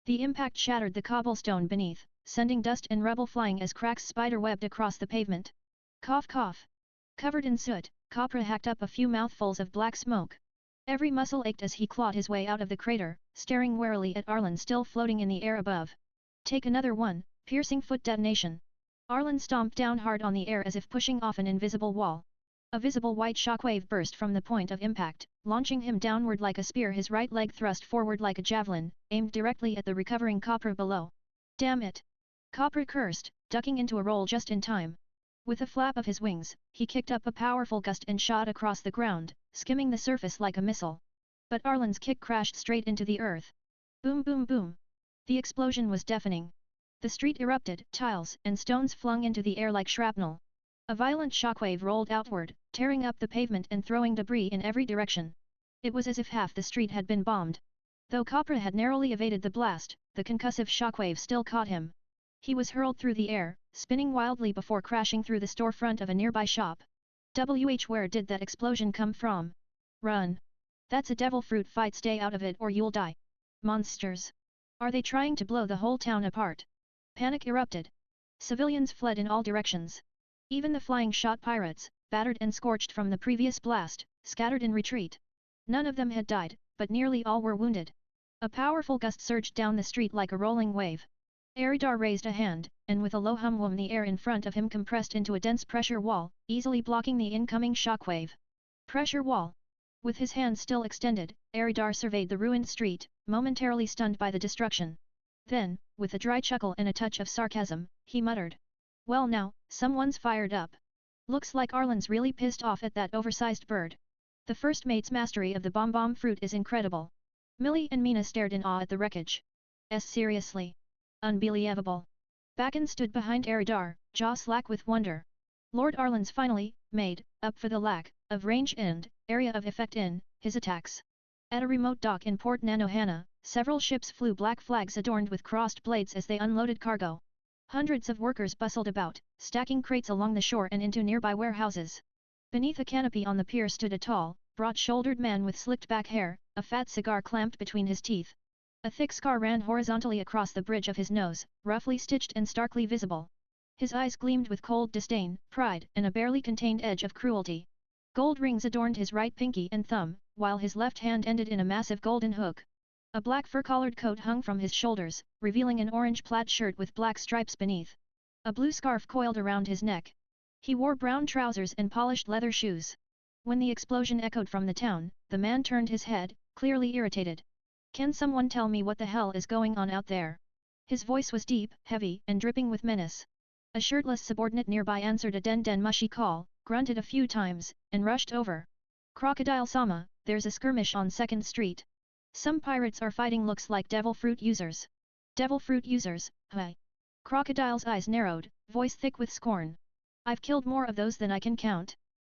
The impact shattered the cobblestone beneath, sending dust and rubble flying as cracks spider-webbed across the pavement. Cough cough! Covered in soot, Copra hacked up a few mouthfuls of black smoke. Every muscle ached as he clawed his way out of the crater, staring warily at Arlen still floating in the air above. Take another one, piercing foot detonation. Arlen stomped down hard on the air as if pushing off an invisible wall. A visible white shockwave burst from the point of impact, launching him downward like a spear, his right leg thrust forward like a javelin, aimed directly at the recovering Copra below. Damn it! Copra cursed, ducking into a roll just in time. With a flap of his wings, he kicked up a powerful gust and shot across the ground, skimming the surface like a missile. But Arlen's kick crashed straight into the earth. Boom boom boom! The explosion was deafening. The street erupted, tiles and stones flung into the air like shrapnel. A violent shockwave rolled outward, tearing up the pavement and throwing debris in every direction. It was as if half the street had been bombed. Though Capra had narrowly evaded the blast, the concussive shockwave still caught him. He was hurled through the air, spinning wildly before crashing through the storefront of a nearby shop. Where did that explosion come from? Run! That's a devil fruit fight, stay out of it or you'll die. Monsters! Are they trying to blow the whole town apart? Panic erupted. Civilians fled in all directions. Even the flying shot pirates, battered and scorched from the previous blast, scattered in retreat. None of them had died, but nearly all were wounded. A powerful gust surged down the street like a rolling wave. Eridar raised a hand, and with a low hum the air in front of him compressed into a dense pressure wall, easily blocking the incoming shockwave. Pressure wall. With his hand still extended, Eridar surveyed the ruined street, momentarily stunned by the destruction. Then, with a dry chuckle and a touch of sarcasm, he muttered. Well now, someone's fired up. Looks like Arlen's really pissed off at that oversized bird. The first mate's mastery of the bomb fruit is incredible. Millie and Mina stared in awe at the wreckage. Seriously? Unbelievable. Bakken stood behind Eridar, jaw slack with wonder. Lord Arlen's finally made up for the lack of range and area of effect in his attacks. At a remote dock in Port Nanohana, several ships flew black flags adorned with crossed blades as they unloaded cargo. Hundreds of workers bustled about, stacking crates along the shore and into nearby warehouses. Beneath a canopy on the pier stood a tall, broad-shouldered man with slicked back hair, a fat cigar clamped between his teeth. A thick scar ran horizontally across the bridge of his nose, roughly stitched and starkly visible. His eyes gleamed with cold disdain, pride, and a barely contained edge of cruelty. Gold rings adorned his right pinky and thumb, while his left hand ended in a massive golden hook. A black fur-collared coat hung from his shoulders, revealing an orange plaid shirt with black stripes beneath. A blue scarf coiled around his neck. He wore brown trousers and polished leather shoes. When the explosion echoed from the town, the man turned his head, clearly irritated. Can someone tell me what the hell is going on out there? His voice was deep, heavy, and dripping with menace. A shirtless subordinate nearby answered a den mushy call, grunted a few times, and rushed over. Crocodile-sama, there's a skirmish on 2nd Street. Some pirates are fighting, looks like devil fruit users. Devil fruit users, huh? Crocodile's eyes narrowed, voice thick with scorn. I've killed more of those than I can count.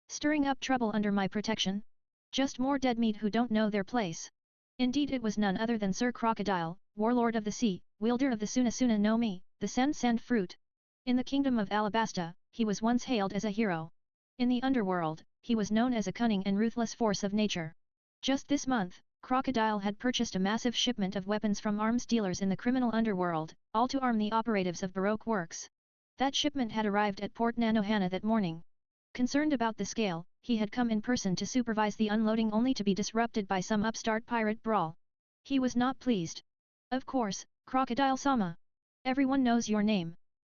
Stirring up trouble under my protection? Just more dead meat who don't know their place. Indeed, it was none other than Sir Crocodile, warlord of the sea, wielder of the Sunasuna no Mi, the sand fruit. In the kingdom of Alabasta, he was once hailed as a hero. In the underworld, he was known as a cunning and ruthless force of nature. Just this month, Crocodile had purchased a massive shipment of weapons from arms dealers in the criminal underworld, all to arm the operatives of Baroque works. That shipment had arrived at Port Nanohana that morning. Concerned about the scale, he had come in person to supervise the unloading only to be disrupted by some upstart pirate brawl. He was not pleased. Of course, Crocodile-sama. Everyone knows your name.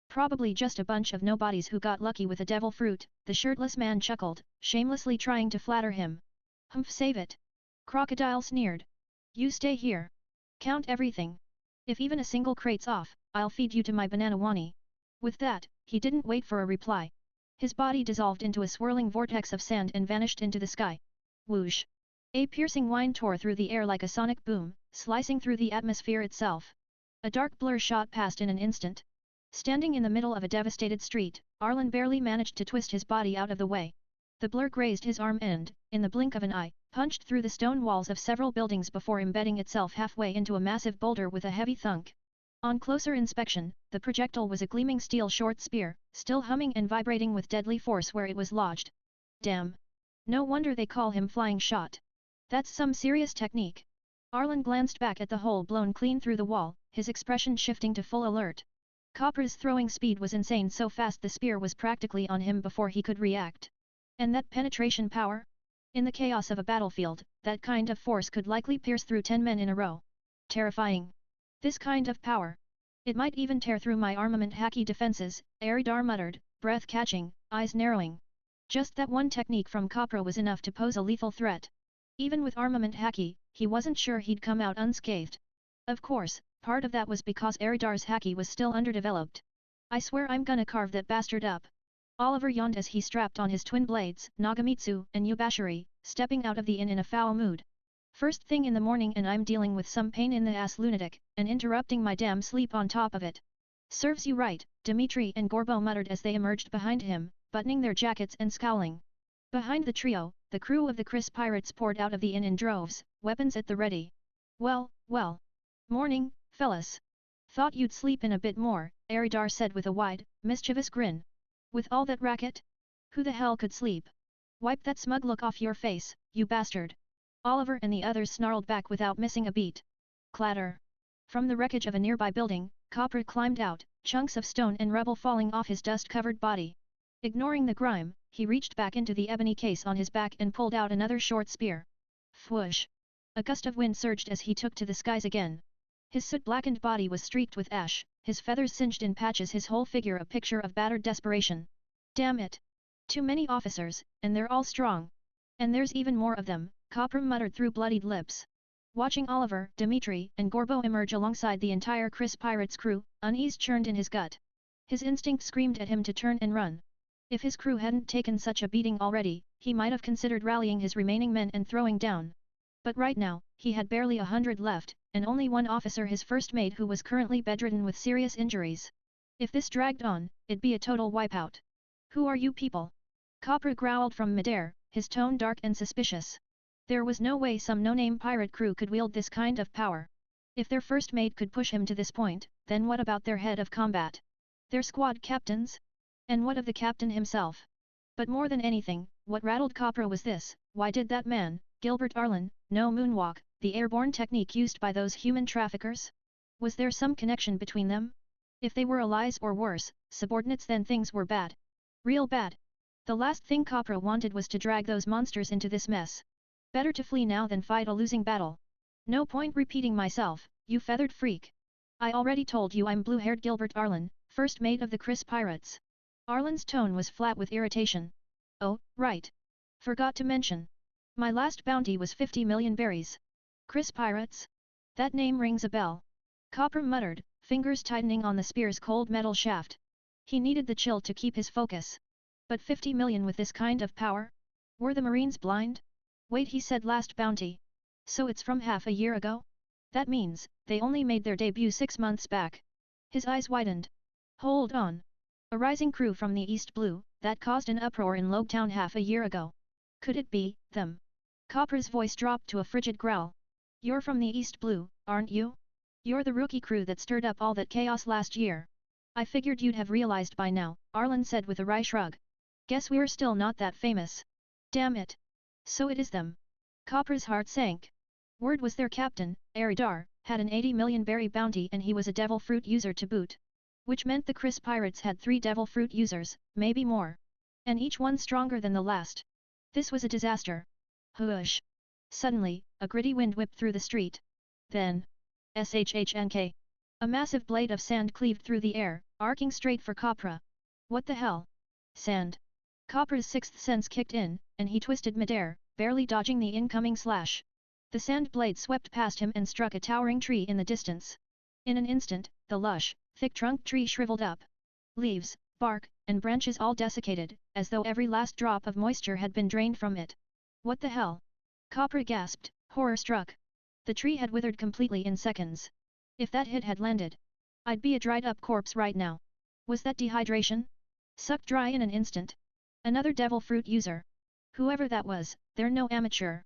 Probably just a bunch of nobodies who got lucky with a devil fruit, the shirtless man chuckled, shamelessly trying to flatter him. Humph, save it. Crocodile sneered. You stay here. Count everything. If even a single crate's off, I'll feed you to my banana wani. With that, he didn't wait for a reply. His body dissolved into a swirling vortex of sand and vanished into the sky. Whoosh! A piercing whine tore through the air like a sonic boom, slicing through the atmosphere itself. A dark blur shot past in an instant. Standing in the middle of a devastated street, Arlen barely managed to twist his body out of the way. The blur grazed his arm and, in the blink of an eye, punched through the stone walls of several buildings before embedding itself halfway into a massive boulder with a heavy thunk. On closer inspection, the projectile was a gleaming steel short spear, still humming and vibrating with deadly force where it was lodged. Damn! No wonder they call him Flying Shot. That's some serious technique. Arlen glanced back at the hole blown clean through the wall, his expression shifting to full alert. Capra's throwing speed was insane, so fast the spear was practically on him before he could react. And that penetration power? In the chaos of a battlefield, that kind of force could likely pierce through 10 men in a row. Terrifying. This kind of power. It might even tear through my armament hacky defenses, Eridar muttered, breath catching, eyes narrowing. Just that one technique from Capra was enough to pose a lethal threat. Even with armament hacky, he wasn't sure he'd come out unscathed. Of course, part of that was because Eridar's hacky was still underdeveloped. I swear I'm gonna carve that bastard up. Oliver yawned as he strapped on his twin blades, Nagamitsu and Yubashiri, stepping out of the inn in a foul mood. First thing in the morning and I'm dealing with some pain-in-the-ass lunatic, and interrupting my damn sleep on top of it. Serves you right, Dimitri and Gorbo muttered as they emerged behind him, buttoning their jackets and scowling. Behind the trio, the crew of the Chris pirates poured out of the inn in droves, weapons at the ready. Well, well. Morning, fellas. Thought you'd sleep in a bit more, Aridar said with a wide, mischievous grin. With all that racket? Who the hell could sleep? Wipe that smug look off your face, you bastard. Oliver and the others snarled back without missing a beat. Clatter. From the wreckage of a nearby building, Copper climbed out, chunks of stone and rubble falling off his dust-covered body. Ignoring the grime, he reached back into the ebony case on his back and pulled out another short spear. Whoosh! A gust of wind surged as he took to the skies again. His soot-blackened body was streaked with ash, his feathers singed in patches, his whole figure a picture of battered desperation. Damn it! Too many officers, and they're all strong. And there's even more of them, Copper muttered through bloodied lips. Watching Oliver, Dimitri, and Gorbo emerge alongside the entire Chris pirates crew, unease churned in his gut. His instinct screamed at him to turn and run. If his crew hadn't taken such a beating already, he might have considered rallying his remaining men and throwing down. But right now, he had barely 100 left, and only one officer, his first mate, who was currently bedridden with serious injuries. If this dragged on, it'd be a total wipeout. Who are you people? Copper growled from midair, his tone dark and suspicious. There was no way some no-name pirate crew could wield this kind of power. If their first mate could push him to this point, then what about their head of combat? Their squad captains? And what of the captain himself? But more than anything, what rattled Copper was this: why did that man, Gilbert Arlen, know moonwalk, the airborne technique used by those human traffickers? Was there some connection between them? If they were allies or worse, subordinates, then things were bad. Real bad. The last thing Copper wanted was to drag those monsters into this mess. Better to flee now than fight a losing battle. No point repeating myself, you feathered freak. I already told you I'm blue-haired Gilbert Arlen, first mate of the Chris pirates. Arlen's tone was flat with irritation. Oh, right. Forgot to mention. My last bounty was 50 million berries. Chris pirates? That name rings a bell. Copper muttered, fingers tightening on the spear's cold metal shaft. He needed the chill to keep his focus. But 50 million with this kind of power? Were the Marines blind? Wait, he said last bounty. So it's from half a year ago? That means, they only made their debut 6 months back. His eyes widened. Hold on. A rising crew from the East Blue, that caused an uproar in Logtown half a year ago. Could it be them? Copper's voice dropped to a frigid growl. You're from the East Blue, aren't you? You're the rookie crew that stirred up all that chaos last year. I figured you'd have realized by now, Arlen said with a wry shrug. Guess we're still not that famous. Damn it. So it is them. Copper's heart sank. Word was their captain, Aridar, had an 80 million berry bounty, and he was a devil fruit user to boot. Which meant the Chris pirates had 3 devil fruit users, maybe more. And each one stronger than the last. This was a disaster. Whoosh! Suddenly, a gritty wind whipped through the street. Then, shhnk. A massive blade of sand cleaved through the air, arcing straight for Copra. What the hell? Sand. Copper's sixth sense kicked in, and he twisted midair, barely dodging the incoming slash. The sand blade swept past him and struck a towering tree in the distance. In an instant, the lush, thick-trunked tree shriveled up. Leaves, bark, and branches all desiccated, as though every last drop of moisture had been drained from it. What the hell? Copper gasped, horror-struck. The tree had withered completely in seconds. If that hit had landed, I'd be a dried-up corpse right now. Was that dehydration? Sucked dry in an instant? Another devil fruit user. Whoever that was, they're no amateur.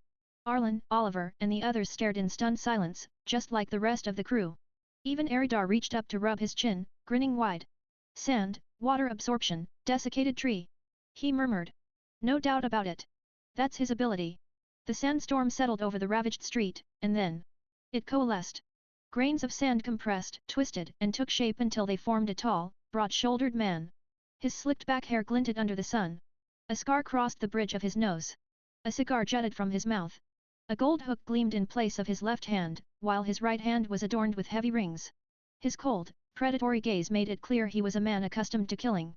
Arlen, Oliver, and the others stared in stunned silence, just like the rest of the crew. Even Aridar reached up to rub his chin, grinning wide. Sand, water absorption, desiccated tree. He murmured. No doubt about it. That's his ability. The sandstorm settled over the ravaged street, and then it coalesced. Grains of sand compressed, twisted, and took shape until they formed a tall, broad-shouldered man. His slicked back hair glinted under the sun. A scar crossed the bridge of his nose. A cigar jutted from his mouth. A gold hook gleamed in place of his left hand, while his right hand was adorned with heavy rings. His cold, predatory gaze made it clear he was a man accustomed to killing.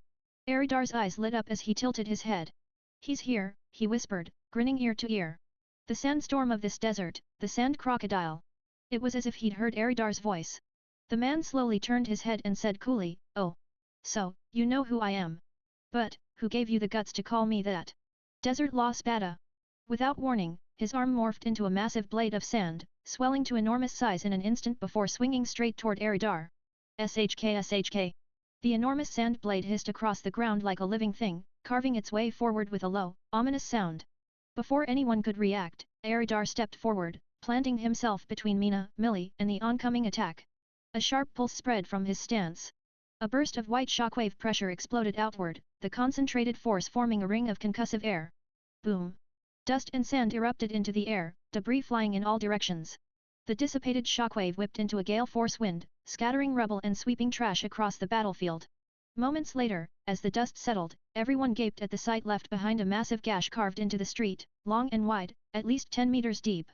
Aridar's eyes lit up as he tilted his head. He's here, he whispered, grinning ear to ear. The sandstorm of this desert, the sand crocodile. It was as if he'd heard Aridar's voice. The man slowly turned his head and said coolly, "Oh. So, you know who I am. But, who gave you the guts to call me that?" Desert Law Spada. Without warning, his arm morphed into a massive blade of sand, swelling to enormous size in an instant before swinging straight toward Aridar. SHK. The enormous sand blade hissed across the ground like a living thing, carving its way forward with a low, ominous sound. Before anyone could react, Aridar stepped forward, planting himself between Mina, Millie, and the oncoming attack. A sharp pulse spread from his stance. A burst of white shockwave pressure exploded outward, the concentrated force forming a ring of concussive air. Boom! Dust and sand erupted into the air, debris flying in all directions. The dissipated shockwave whipped into a gale force wind, scattering rubble and sweeping trash across the battlefield. Moments later, as the dust settled, everyone gaped at the sight left behind a massive gash carved into the street, long and wide, at least 10 meters deep.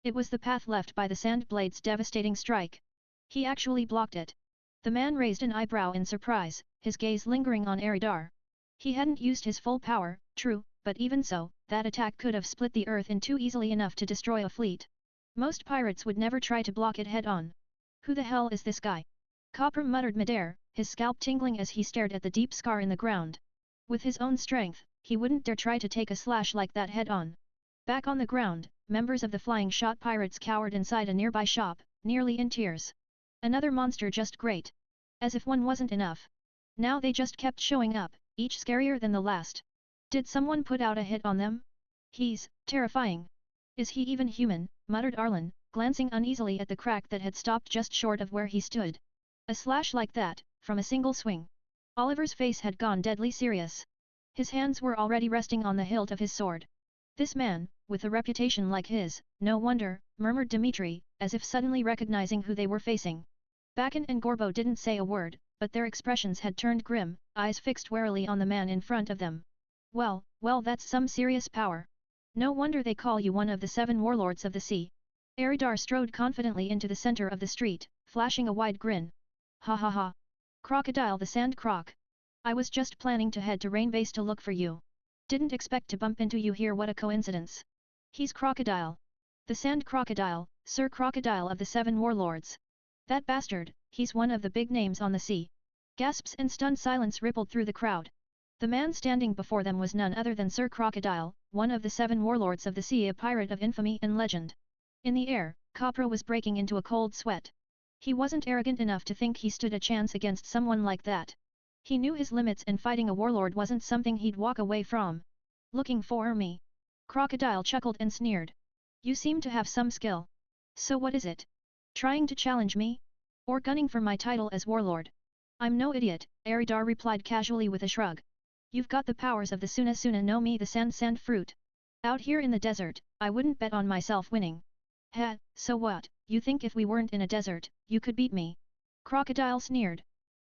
It was the path left by the sand blade's devastating strike. He actually blocked it. The man raised an eyebrow in surprise, his gaze lingering on Aridar. He hadn't used his full power, true, but even so, that attack could have split the earth in two easily enough to destroy a fleet. Most pirates would never try to block it head-on. Who the hell is this guy? Copper muttered midair, his scalp tingling as he stared at the deep scar in the ground. With his own strength, he wouldn't dare try to take a slash like that head-on. Back on the ground, members of the Flying Shot Pirates cowered inside a nearby shop, nearly in tears. Another monster just great. As if one wasn't enough. Now they just kept showing up, each scarier than the last. Did someone put out a hit on them? He's terrifying. Is he even human? Muttered Arlen, glancing uneasily at the crack that had stopped just short of where he stood. A slash like that, from a single swing. Oliver's face had gone deadly serious. His hands were already resting on the hilt of his sword. This man, with a reputation like his, no wonder, murmured Dmitri, as if suddenly recognizing who they were facing. Bakan and Gorbo didn't say a word, but their expressions had turned grim, eyes fixed warily on the man in front of them. Well, that's some serious power. No wonder they call you one of the 7 warlords of the sea. Aridar strode confidently into the center of the street, flashing a wide grin. Ha ha ha. Crocodile the Sand Croc. I was just planning to head to Rainbase to look for you. Didn't expect to bump into you here, what a coincidence. He's Crocodile. The Sand Crocodile, Sir Crocodile of the 7 warlords. That bastard, he's one of the big names on the sea. Gasps and stunned silence rippled through the crowd. The man standing before them was none other than Sir Crocodile, one of the 7 warlords of the sea, a pirate of infamy and legend. In the air, Copra was breaking into a cold sweat. He wasn't arrogant enough to think he stood a chance against someone like that. He knew his limits and fighting a warlord wasn't something he'd walk away from. Looking for me? Crocodile chuckled and sneered. You seem to have some skill. So what is it? Trying to challenge me? Or gunning for my title as warlord? I'm no idiot, Aridar replied casually with a shrug. You've got the powers of the Suna no Mi, the sand fruit. Out here in the desert, I wouldn't bet on myself winning. Heh, so what, you think if we weren't in a desert, you could beat me? Crocodile sneered.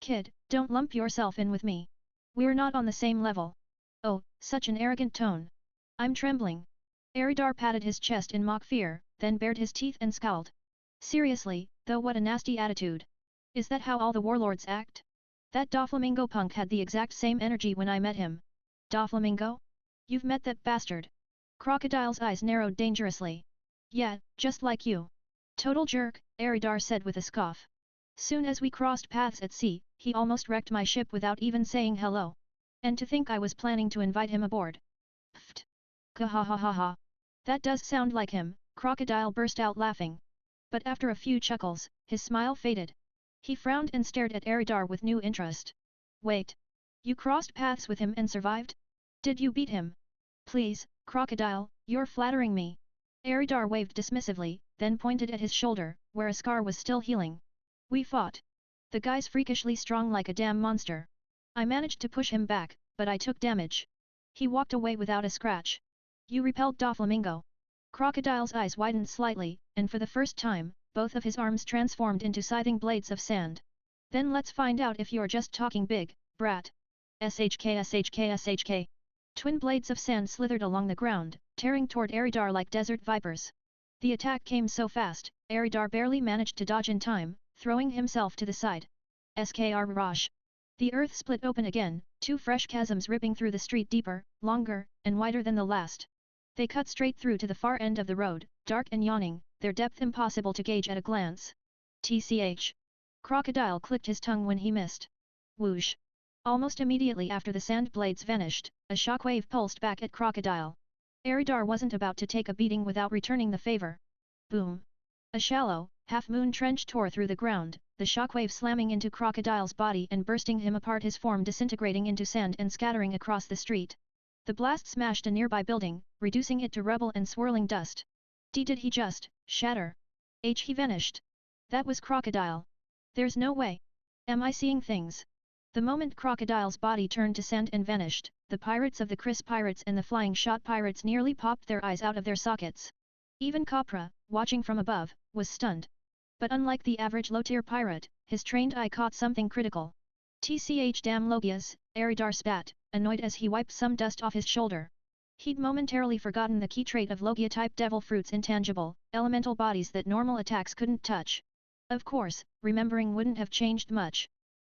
Kid, don't lump yourself in with me. We're not on the same level. Oh, such an arrogant tone. I'm trembling. Aridar patted his chest in mock fear, then bared his teeth and scowled. Seriously, though, what a nasty attitude. Is that how all the warlords act? That Doflamingo punk had the exact same energy when I met him. Doflamingo? You've met that bastard? Crocodile's eyes narrowed dangerously. Yeah, just like you. Total jerk, Aridar said with a scoff. Soon as we crossed paths at sea, he almost wrecked my ship without even saying hello. And to think I was planning to invite him aboard. Pfft. Ka-ha-ha-ha-ha. That does sound like him, Crocodile burst out laughing. But after a few chuckles, his smile faded. He frowned and stared at Aridar with new interest. Wait. You crossed paths with him and survived? Did you beat him? Please, Crocodile, you're flattering me. Aridar waved dismissively, then pointed at his shoulder, where a scar was still healing. We fought. The guy's freakishly strong like a damn monster. I managed to push him back, but I took damage. He walked away without a scratch. You repelled Doflamingo. Crocodile's eyes widened slightly, and for the first time, both of his arms transformed into scything blades of sand. Then let's find out if you're just talking big, brat. SHK. Twin blades of sand slithered along the ground, tearing toward Aridar like desert vipers. The attack came so fast, Aridar barely managed to dodge in time, throwing himself to the side. Skr Raj. The earth split open again, two fresh chasms ripping through the street, deeper, longer, and wider than the last. They cut straight through to the far end of the road, dark and yawning, their depth impossible to gauge at a glance. TCH. Crocodile clicked his tongue when he missed. Whoosh. Almost immediately after the sand blades vanished, a shockwave pulsed back at Crocodile. Aridar wasn't about to take a beating without returning the favor. Boom. A shallow, half-moon trench tore through the ground, the shockwave slamming into Crocodile's body and bursting him apart, his form disintegrating into sand and scattering across the street. The blast smashed a nearby building, reducing it to rubble and swirling dust. Did he just shatter? He vanished. That was Crocodile. There's no way. Am I seeing things? The moment Crocodile's body turned to sand and vanished, the pirates of the Chris Pirates and the Flying Shot Pirates nearly popped their eyes out of their sockets. Even Capra, watching from above, was stunned. But unlike the average low-tier pirate, his trained eye caught something critical. Tch damn Logias, Aridar spat, annoyed as he wiped some dust off his shoulder. He'd momentarily forgotten the key trait of Logia-type devil fruit's intangible, elemental bodies that normal attacks couldn't touch. Of course, remembering wouldn't have changed much.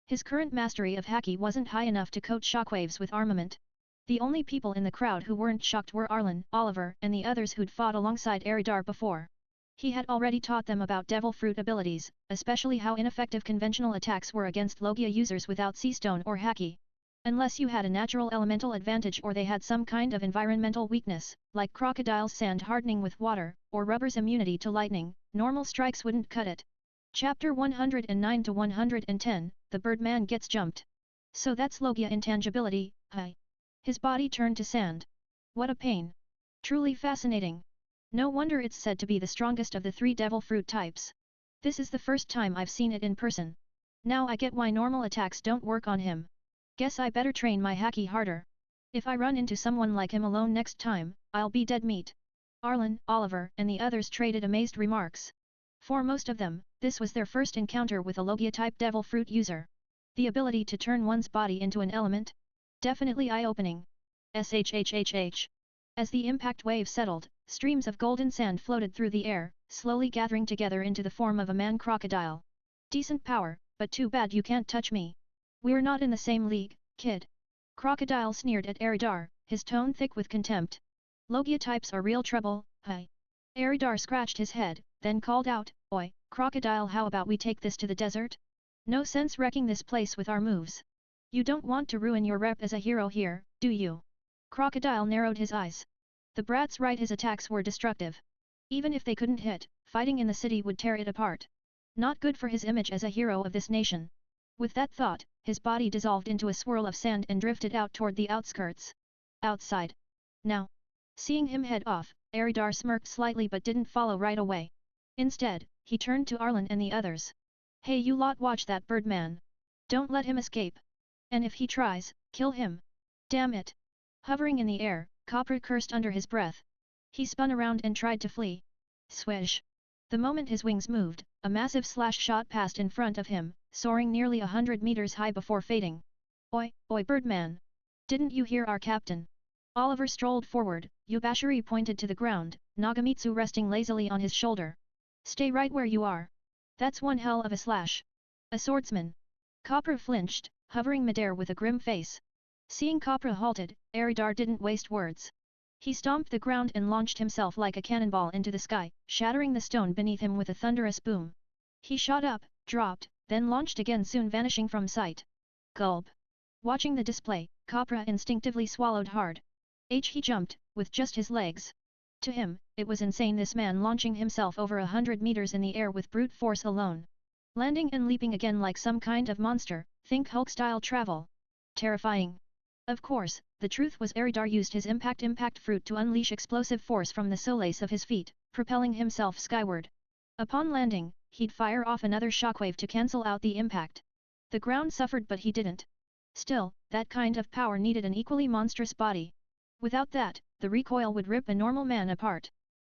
His current mastery of Haki wasn't high enough to coat shockwaves with armament. The only people in the crowd who weren't shocked were Arlen, Oliver, and the others who'd fought alongside Aridar before. He had already taught them about devil fruit abilities, especially how ineffective conventional attacks were against Logia users without Seastone or Haki. Unless you had a natural elemental advantage or they had some kind of environmental weakness, like Crocodile's sand hardening with water, or Rubber's immunity to lightning, normal strikes wouldn't cut it. Chapter 109 to 110, The Birdman Gets Jumped. So that's Logia intangibility, huh? His body turned to sand. What a pain. Truly fascinating. No wonder it's said to be the strongest of the 3 devil fruit types. This is the first time I've seen it in person. Now I get why normal attacks don't work on him. Guess I better train my Haki harder. If I run into someone like him alone next time, I'll be dead meat. Arlen, Oliver, and the others traded amazed remarks. For most of them, this was their first encounter with a Logia-type devil fruit user. The ability to turn one's body into an element? Definitely eye-opening. Shhhh. As the impact wave settled, streams of golden sand floated through the air, slowly gathering together into the form of a man-crocodile. Decent power, but too bad you can't touch me. We're not in the same league, kid. Crocodile sneered at Aridar, his tone thick with contempt. Logia types are real trouble, huh? Aridar scratched his head, then called out, Oi, Crocodile, how about we take this to the desert? No sense wrecking this place with our moves. You don't want to ruin your rep as a hero here, do you? Crocodile narrowed his eyes. The brat's right, his attacks were destructive. Even if they couldn't hit, fighting in the city would tear it apart. Not good for his image as a hero of this nation. With that thought, his body dissolved into a swirl of sand and drifted out toward the outskirts. Outside. Now. Seeing him head off, Aridar smirked slightly but didn't follow right away. Instead, he turned to Arlen and the others. Hey, you lot, watch that birdman. Don't let him escape. And if he tries, kill him. Damn it. Hovering in the air, Capra cursed under his breath. He spun around and tried to flee. Swish. The moment his wings moved, a massive slash shot passed in front of him, soaring nearly 100 meters high before fading. Oi, oi birdman! Didn't you hear our captain? Oliver strolled forward, Yubashiri pointed to the ground, Nagamitsu resting lazily on his shoulder. Stay right where you are. That's one hell of a slash. A swordsman. Capra flinched, hovering midair with a grim face. Seeing Capra halted, Aridar didn't waste words. He stomped the ground and launched himself like a cannonball into the sky, shattering the stone beneath him with a thunderous boom. He shot up, dropped, then launched again, soon vanishing from sight. Gulp. Watching the display, Capra instinctively swallowed hard. He jumped, with just his legs. To him, it was insane, this man launching himself over 100 meters in the air with brute force alone. Landing and leaping again like some kind of monster, think Hulk-style travel. Terrifying. Of course, the truth was Aridar used his impact fruit to unleash explosive force from the solace of his feet, propelling himself skyward. Upon landing, he'd fire off another shockwave to cancel out the impact. The ground suffered but he didn't. Still, that kind of power needed an equally monstrous body. Without that, the recoil would rip a normal man apart.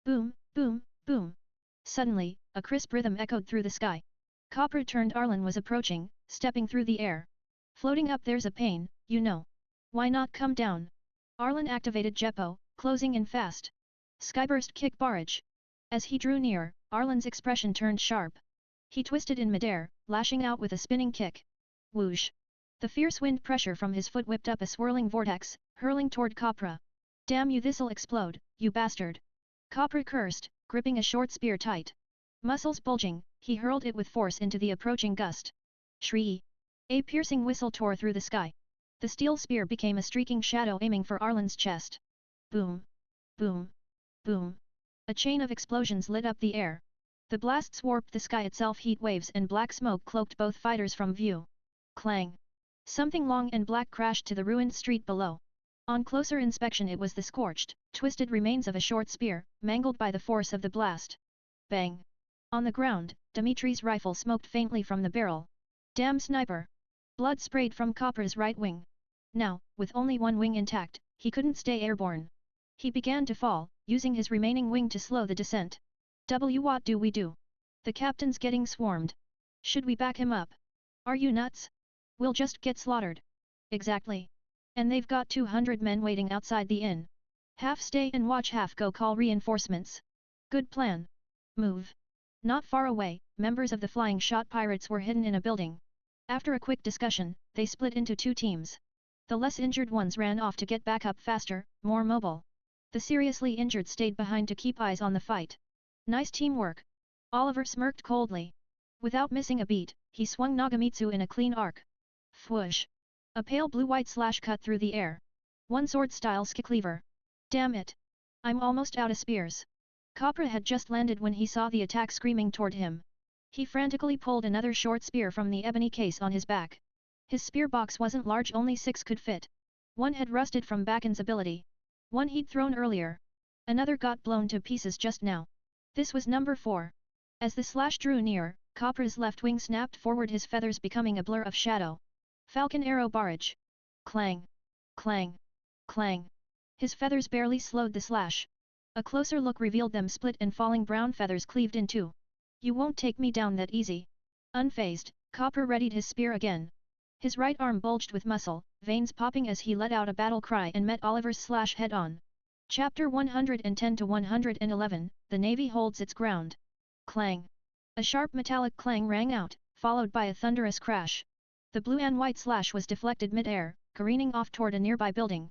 Boom, boom, boom. Suddenly, a crisp rhythm echoed through the sky. Capra turned. Arlen was approaching, stepping through the air. Floating up there's a pain, you know. Why not come down? Arlen activated Jeppo, closing in fast. Skyburst kick barrage. As he drew near, Arlen's expression turned sharp. He twisted in midair, lashing out with a spinning kick. Whoosh. The fierce wind pressure from his foot whipped up a swirling vortex, hurling toward Capra. Damn you, this'll explode, you bastard. Capra cursed, gripping a short spear tight. Muscles bulging, he hurled it with force into the approaching gust. Shrii! A piercing whistle tore through the sky. The steel spear became a streaking shadow aiming for Arlen's chest. Boom! Boom! Boom! A chain of explosions lit up the air. The blasts warped the sky itself. Heat waves and black smoke cloaked both fighters from view. Clang! Something long and black crashed to the ruined street below. On closer inspection it was the scorched, twisted remains of a short spear, mangled by the force of the blast. Bang! On the ground, Dimitri's rifle smoked faintly from the barrel. Damn sniper! Blood sprayed from Copra's right wing. Now, with only one wing intact, he couldn't stay airborne. He began to fall, using his remaining wing to slow the descent. What do we do? The captain's getting swarmed. Should we back him up? Are you nuts? We'll just get slaughtered. Exactly. And they've got 200 men waiting outside the inn. Half stay and watch, half go call reinforcements. Good plan. Move. Not far away, members of the Flying Shot Pirates were hidden in a building. After a quick discussion, they split into two teams. The less injured ones ran off to get back up faster, more mobile. The seriously injured stayed behind to keep eyes on the fight. Nice teamwork. Oliver smirked coldly. Without missing a beat, he swung Nagamitsu in a clean arc. Whoosh! A pale blue-white slash cut through the air. One sword-style skicleaver. Damn it! I'm almost out of spears. Copra had just landed when he saw the attack screaming toward him. He frantically pulled another short spear from the ebony case on his back. His spear box wasn't large, only 6 could fit. One had rusted from Bacon's ability. One he'd thrown earlier. Another got blown to pieces just now. This was number 4. As the slash drew near, Copra's left wing snapped forward, his feathers becoming a blur of shadow. Falcon arrow barrage. Clang! Clang! Clang! His feathers barely slowed the slash. A closer look revealed them split and falling brown feathers cleaved in two. You won't take me down that easy. Unfazed, Copra readied his spear again. His right arm bulged with muscle, veins popping as he let out a battle cry and met Oliver's slash head-on. Chapter 110-111, The Navy Holds Its Ground. Clang! A sharp metallic clang rang out, followed by a thunderous crash. The blue and white slash was deflected mid-air, careening off toward a nearby building.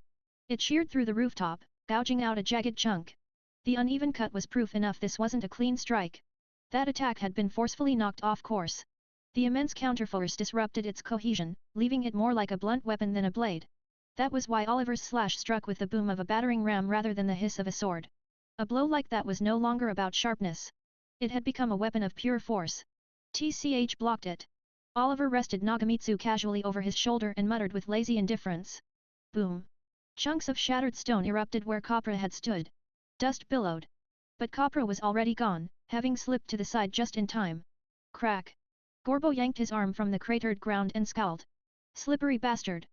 It sheared through the rooftop, gouging out a jagged chunk. The uneven cut was proof enough this wasn't a clean strike. That attack had been forcefully knocked off course. The immense counterforce disrupted its cohesion, leaving it more like a blunt weapon than a blade. That was why Oliver's slash struck with the boom of a battering ram rather than the hiss of a sword. A blow like that was no longer about sharpness. It had become a weapon of pure force. TCH blocked it. Oliver rested Nagamitsu casually over his shoulder and muttered with lazy indifference. Boom! Chunks of shattered stone erupted where Copra had stood. Dust billowed. But Copra was already gone, having slipped to the side just in time. Crack! Gorbo yanked his arm from the cratered ground and scowled. Slippery bastard!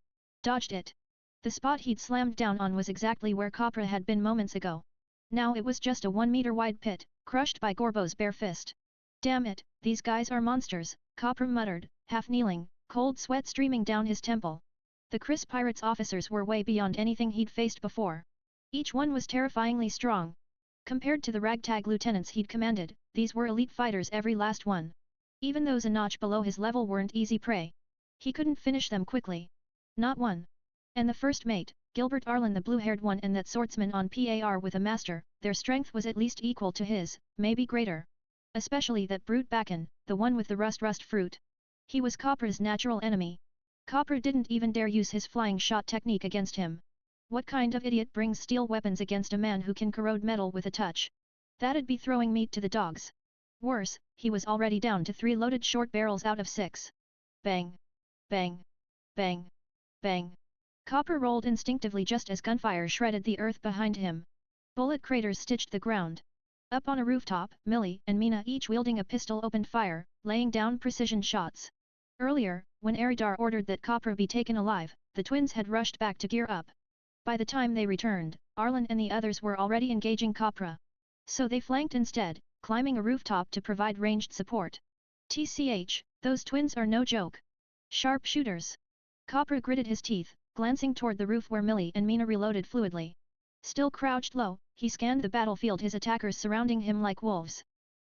Dodged it. The spot he'd slammed down on was exactly where Copra had been moments ago. Now it was just a 1-meter-wide pit, crushed by Gorbo's bare fist. Damn it, these guys are monsters, Copra muttered, half-kneeling, cold sweat streaming down his temple. The Chris Pirates officers were way beyond anything he'd faced before. Each one was terrifyingly strong. Compared to the ragtag lieutenants he'd commanded, these were elite fighters, every last one. Even those a notch below his level weren't easy prey. He couldn't finish them quickly. Not one. And the first mate, Gilbert Arlen, the blue-haired one, and that swordsman on par with a master, their strength was at least equal to his, maybe greater. Especially that brute Bacon, the one with the rust fruit. He was Copra's natural enemy. Copra didn't even dare use his flying shot technique against him. What kind of idiot brings steel weapons against a man who can corrode metal with a touch? That'd be throwing meat to the dogs. Worse, he was already down to 3 loaded short barrels out of 6. Bang! Bang! Bang! Bang! Copra rolled instinctively just as gunfire shredded the earth behind him. Bullet craters stitched the ground. Up on a rooftop, Millie and Mina, each wielding a pistol, opened fire, laying down precision shots. Earlier, when Eridar ordered that Copra be taken alive, the twins had rushed back to gear up. By the time they returned, Arlen and the others were already engaging Copra. So they flanked instead, climbing a rooftop to provide ranged support. TCH, those twins are no joke. Sharp shooters. Copra gritted his teeth, glancing toward the roof where Millie and Mina reloaded fluidly. Still crouched low, he scanned the battlefield, his attackers surrounding him like wolves.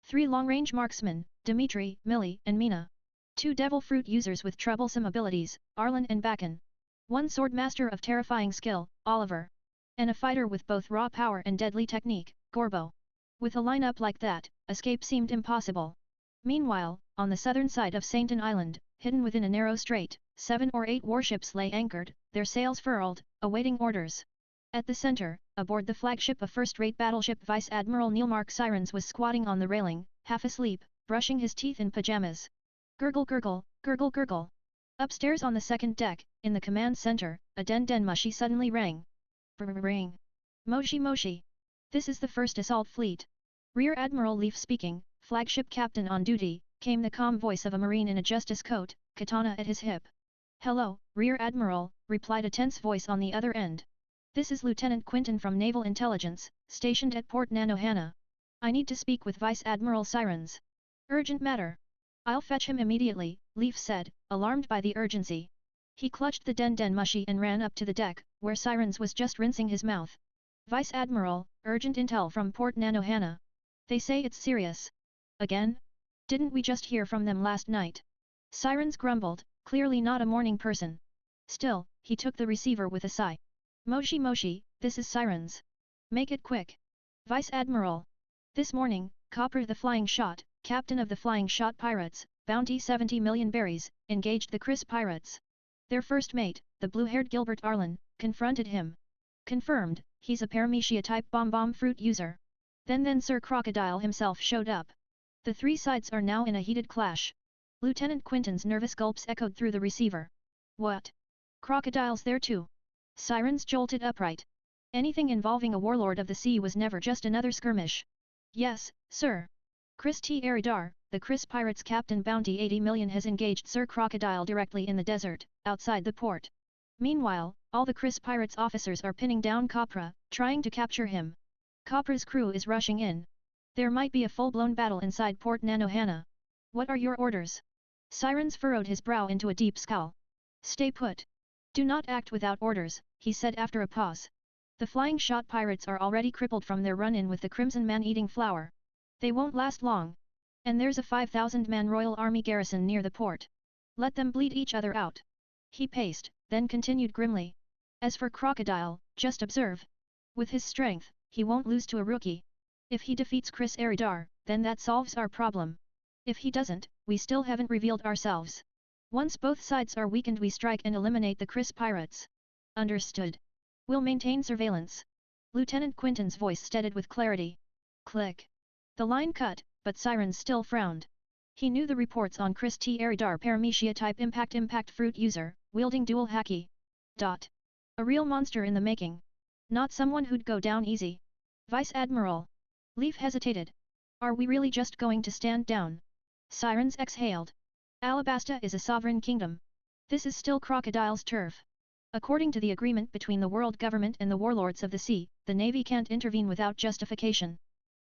3 long-range marksmen, Dimitri, Millie, and Mina. 2 devil fruit users with troublesome abilities, Arlen and Bacon. 1 sword master of terrifying skill, Oliver. And a fighter with both raw power and deadly technique, Gorbo. With a lineup like that, escape seemed impossible. Meanwhile, on the southern side of Sainton Island, hidden within a narrow strait, 7 or 8 warships lay anchored, their sails furled, awaiting orders. At the center, aboard the flagship, a first-rate battleship, Vice Admiral Neil Mark Sirens was squatting on the railing, half asleep, brushing his teeth in pajamas. Gurgle gurgle, gurgle gurgle. Upstairs on the second deck, in the command center, a den mushi suddenly rang. Brrrring. Moshi moshi. This is the first assault fleet. Rear Admiral Leaf speaking, flagship captain on duty, came the calm voice of a marine in a justice coat, katana at his hip. Hello, Rear Admiral, replied a tense voice on the other end. This is Lieutenant Quinton from Naval Intelligence, stationed at Port Nanohana. I need to speak with Vice Admiral Sirens. Urgent matter. I'll fetch him immediately, Leaf said, alarmed by the urgency. He clutched the den mushi and ran up to the deck, where Sirens was just rinsing his mouth. Vice Admiral, urgent intel from Port Nanohana. They say it's serious. Again? Didn't we just hear from them last night? Sirens grumbled, clearly not a morning person. Still, he took the receiver with a sigh. Moshi moshi, this is Sirens. Make it quick. Vice Admiral. This morning, Copper the Flying Shot, captain of the Flying Shot Pirates, bounty 70 million berries, engaged the Chris Pirates. Their first mate, the blue-haired Gilbert Arlen, confronted him. Confirmed, he's a paramecia-type bomb fruit user. Then Sir Crocodile himself showed up. The three sides are now in a heated clash. Lieutenant Quinton's nervous gulps echoed through the receiver. What? Crocodile's there too? Sirens jolted upright. Anything involving a warlord of the sea was never just another skirmish. Yes, sir. Chris T. Eridar, the Chris Pirates captain bounty 80 million has engaged Sir Crocodile directly in the desert, outside the port. Meanwhile, all the Chris Pirates officers are pinning down Copra, trying to capture him. Copra's crew is rushing in. There might be a full-blown battle inside Port Nanohana. What are your orders? Sirens furrowed his brow into a deep scowl. Stay put. Do not act without orders, he said after a pause. The Flying Shot Pirates are already crippled from their run-in with the Crimson Man-eating flower. They won't last long. And there's a 5,000-man Royal Army garrison near the port. Let them bleed each other out. He paced, then continued grimly. As for Crocodile, just observe. With his strength, he won't lose to a rookie. If he defeats Chris Eridar, then that solves our problem. If he doesn't, we still haven't revealed ourselves. Once both sides are weakened we strike and eliminate the Chris Pirates. Understood. We'll maintain surveillance. Lieutenant Quinton's voice steadied with clarity. Click. The line cut, but Sirens still frowned. He knew the reports on Chris T. Eridar paramecia-type impact fruit user, wielding dual haki. A real monster in the making. Not someone who'd go down easy. Vice Admiral. Leaf hesitated. Are we really just going to stand down? Sirens exhaled. Alabasta is a sovereign kingdom. This is still Crocodile's turf. According to the agreement between the world government and the warlords of the sea, the navy can't intervene without justification.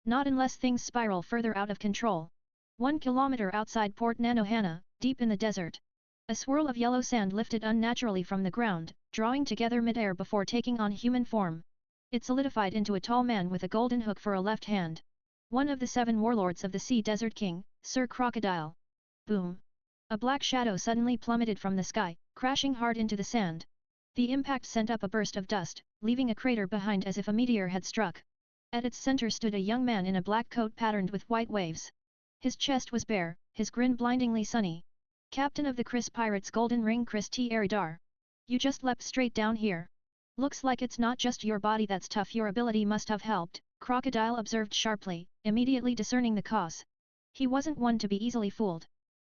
Not unless things spiral further out of control. 1 kilometer outside Port Nanohana, deep in the desert. A swirl of yellow sand lifted unnaturally from the ground, drawing together mid-air before taking on human form. It solidified into a tall man with a golden hook for a left hand. One of the 7 warlords of the Sea Desert King, Sir Crocodile. Boom! A black shadow suddenly plummeted from the sky, crashing hard into the sand. The impact sent up a burst of dust, leaving a crater behind as if a meteor had struck. At its center stood a young man in a black coat patterned with white waves. His chest was bare, his grin blindingly sunny. Captain of the Chris Pirates Golden Ring Chris T. Eridar. You just leapt straight down here. Looks like it's not just your body that's tough, your ability must have helped, Crocodile observed sharply, immediately discerning the cause. He wasn't one to be easily fooled.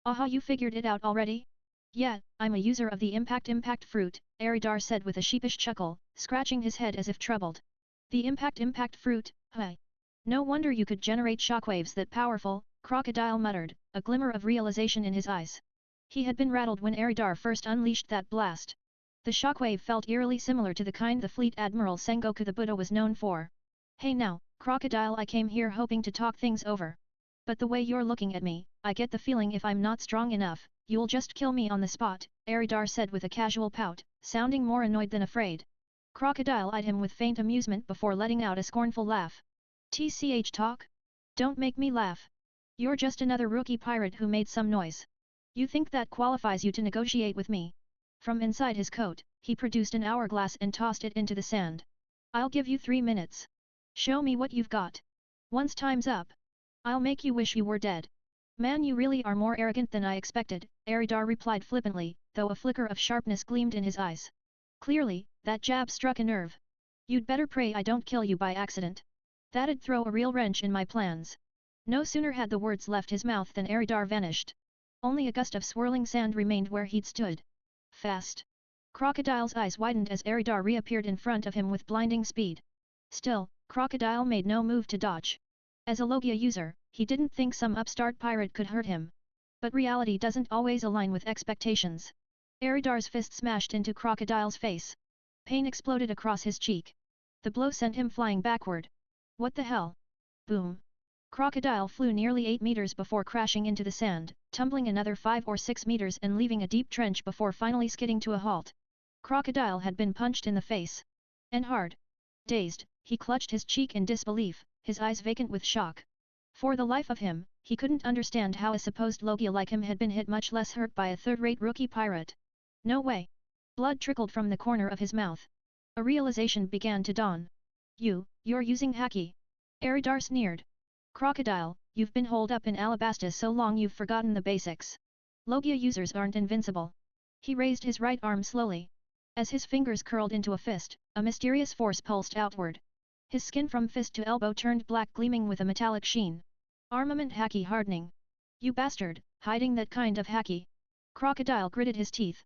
Aha, you figured it out already? Yeah, I'm a user of the impact fruit, Eridar said with a sheepish chuckle, scratching his head as if troubled. The impact fruit, huh? No wonder you could generate shockwaves that powerful, Crocodile muttered, a glimmer of realization in his eyes. He had been rattled when Eridar first unleashed that blast. The shockwave felt eerily similar to the kind the fleet Admiral Sengoku the Buddha was known for. Hey now, Crocodile, I came here hoping to talk things over. But the way you're looking at me, I get the feeling if I'm not strong enough, you'll just kill me on the spot, Eridar said with a casual pout, sounding more annoyed than afraid. Crocodile eyed him with faint amusement before letting out a scornful laugh. TCH talk? Don't make me laugh. You're just another rookie pirate who made some noise. You think that qualifies you to negotiate with me? From inside his coat, he produced an hourglass and tossed it into the sand. I'll give you 3 minutes. Show me what you've got. Once time's up, I'll make you wish you were dead. Man, you really are more arrogant than I expected, Eridar replied flippantly, though a flicker of sharpness gleamed in his eyes. Clearly, that jab struck a nerve. You'd better pray I don't kill you by accident. That'd throw a real wrench in my plans. No sooner had the words left his mouth than Eridar vanished. Only a gust of swirling sand remained where he'd stood. Fast. Crocodile's eyes widened as Eridar reappeared in front of him with blinding speed. Still, Crocodile made no move to dodge. As a Logia user, he didn't think some upstart pirate could hurt him. But reality doesn't always align with expectations. Eridar's fist smashed into Crocodile's face. Pain exploded across his cheek. The blow sent him flying backward. What the hell? Boom. Crocodile flew nearly 8 meters before crashing into the sand, tumbling another 5 or 6 meters and leaving a deep trench before finally skidding to a halt. Crocodile had been punched in the face. And hard. Dazed, he clutched his cheek in disbelief, his eyes vacant with shock. For the life of him, he couldn't understand how a supposed Logia like him had been hit much less hurt by a third-rate rookie pirate. No way. Blood trickled from the corner of his mouth. A realization began to dawn. You're using haki. Eridar sneered. Crocodile, you've been holed up in Alabasta so long you've forgotten the basics. Logia users aren't invincible. He raised his right arm slowly. As his fingers curled into a fist, a mysterious force pulsed outward. His skin from fist to elbow turned black, gleaming with a metallic sheen. Armament haki hardening. You bastard, hiding that kind of haki. Crocodile gritted his teeth.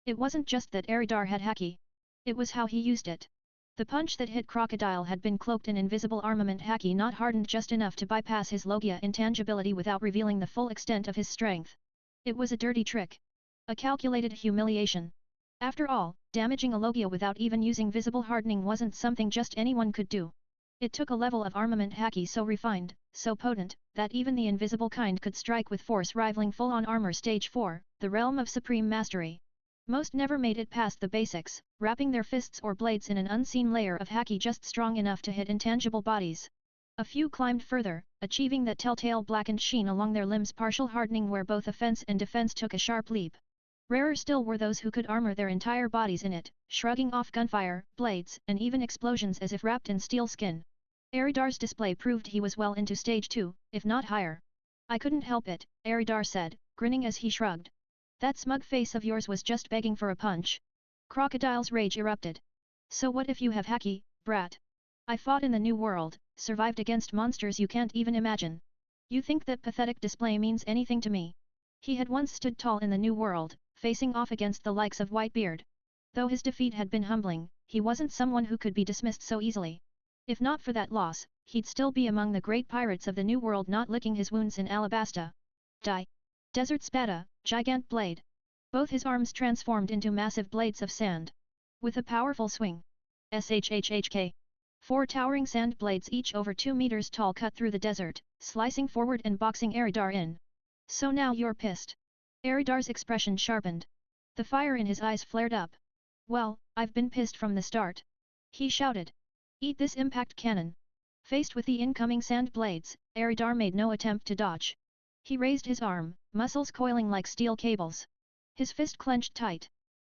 It wasn't just that Eridar had haki. It was how he used it. The punch that hit Crocodile had been cloaked in invisible armament haki, not hardened just enough to bypass his Logia intangibility without revealing the full extent of his strength. It was a dirty trick. A calculated humiliation. After all, damaging a Logia without even using visible hardening wasn't something just anyone could do. It took a level of armament haki so refined, so potent, that even the invisible kind could strike with force rivaling full-on armor stage 4, the realm of supreme mastery. Most never made it past the basics, wrapping their fists or blades in an unseen layer of haki just strong enough to hit intangible bodies. A few climbed further, achieving that telltale blackened sheen along their limbs, partial hardening where both offense and defense took a sharp leap. Rarer still were those who could armor their entire bodies in it, shrugging off gunfire, blades, and even explosions as if wrapped in steel skin. Eridar's display proved he was well into stage 2, if not higher. I couldn't help it, Eridar said, grinning as he shrugged. That smug face of yours was just begging for a punch. Crocodile's rage erupted. So what if you have haki, brat? I fought in the New World, survived against monsters you can't even imagine. You think that pathetic display means anything to me? He had once stood tall in the New World, facing off against the likes of Whitebeard. Though his defeat had been humbling, he wasn't someone who could be dismissed so easily. If not for that loss, he'd still be among the great pirates of the New World, not licking his wounds in Alabasta. Die. Desert Spada, Gigant Blade. Both his arms transformed into massive blades of sand. With a powerful swing. SHHHK. 4 towering sand blades, each over 2 meters tall, cut through the desert, slicing forward and boxing Eridar in. So now you're pissed. Eridar's expression sharpened. The fire in his eyes flared up. Well, I've been pissed from the start. He shouted. Eat this impact cannon. Faced with the incoming sand blades, Eridar made no attempt to dodge. He raised his arm, muscles coiling like steel cables. His fist clenched tight.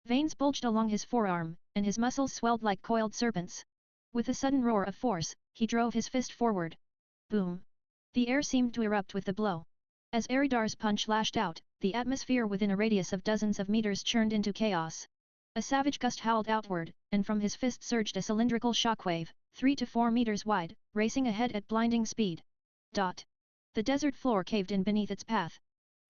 Veins bulged along his forearm, and his muscles swelled like coiled serpents. With a sudden roar of force, he drove his fist forward. Boom! The air seemed to erupt with the blow. As Eridar's punch lashed out, the atmosphere within a radius of dozens of meters churned into chaos. A savage gust howled outward, and from his fist surged a cylindrical shockwave, 3 to 4 meters wide, racing ahead at blinding speed. The desert floor caved in beneath its path.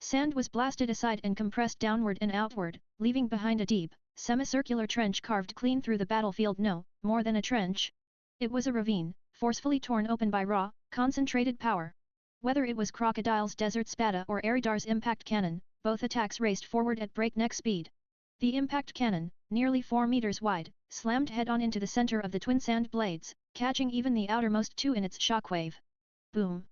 Sand was blasted aside and compressed downward and outward, leaving behind a deep, semicircular trench carved clean through the battlefield. No, more than a trench. It was a ravine, forcefully torn open by raw, concentrated power. Whether it was Crocodile's Desert Spada or Eridar's impact cannon, both attacks raced forward at breakneck speed. The impact cannon, nearly 4 meters wide, slammed head-on into the center of the twin sand blades, catching even the outermost 2 in its shockwave. Boom!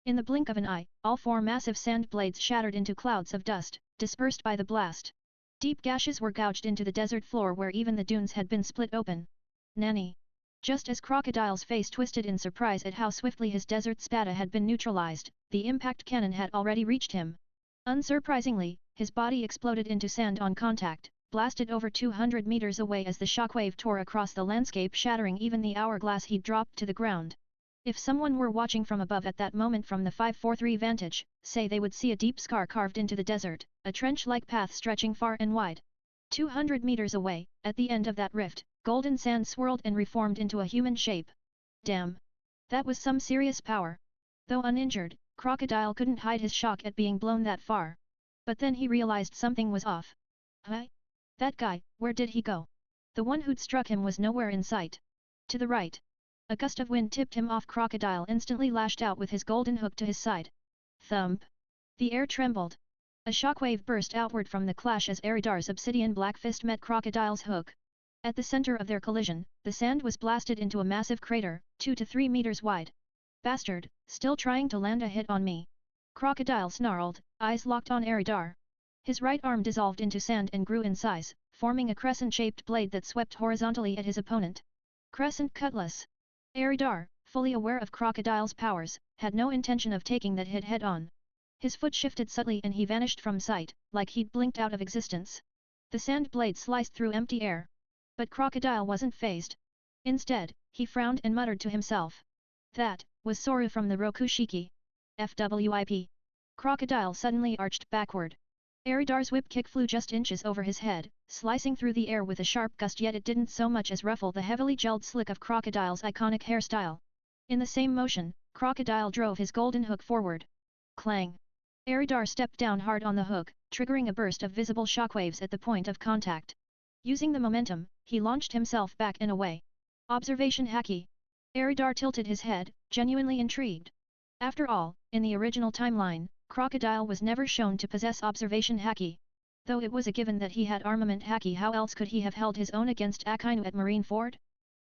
In the blink of an eye, all 4 massive sand blades shattered into clouds of dust, dispersed by the blast. Deep gashes were gouged into the desert floor where even the dunes had been split open. Nanny! Just as Crocodile's face twisted in surprise at how swiftly his Desert Spada had been neutralized, the impact cannon had already reached him. Unsurprisingly, his body exploded into sand on contact, blasted over 200 meters away as the shockwave tore across the landscape, shattering even the hourglass he'd dropped to the ground. If someone were watching from above at that moment from the 543 vantage, say, they would see a deep scar carved into the desert, a trench-like path stretching far and wide. 200 meters away, at the end of that rift, golden sand swirled and reformed into a human shape. Damn! That was some serious power. Though uninjured, Crocodile couldn't hide his shock at being blown that far. But then he realized something was off. Huh? That guy, where did he go? The one who'd struck him was nowhere in sight. To the right. A gust of wind tipped him off. Crocodile instantly lashed out with his golden hook to his side. Thump! The air trembled. A shockwave burst outward from the clash as Eridar's obsidian black fist met Crocodile's hook. At the center of their collision, the sand was blasted into a massive crater, 2 to 3 meters wide. Bastard, still trying to land a hit on me. Crocodile snarled, eyes locked on Eridar. His right arm dissolved into sand and grew in size, forming a crescent-shaped blade that swept horizontally at his opponent. Crescent Cutlass. Eridar, fully aware of Crocodile's powers, had no intention of taking that hit head-on. His foot shifted subtly and he vanished from sight, like he'd blinked out of existence. The sand blade sliced through empty air. But Crocodile wasn't fazed. Instead, he frowned and muttered to himself. That was Soru from the Rokushiki. FWIP. Crocodile suddenly arched backward. Eridar's whip kick flew just inches over his head, slicing through the air with a sharp gust, yet it didn't so much as ruffle the heavily gelled slick of Crocodile's iconic hairstyle. In the same motion, Crocodile drove his golden hook forward. Clang! Eridar stepped down hard on the hook, triggering a burst of visible shockwaves at the point of contact. Using the momentum, he launched himself back and away. Observation Haki. Eridar tilted his head, genuinely intrigued. After all, in the original timeline, Crocodile was never shown to possess observation Haki. Though it was a given that he had armament Haki, how else could he have held his own against Akainu at Marineford?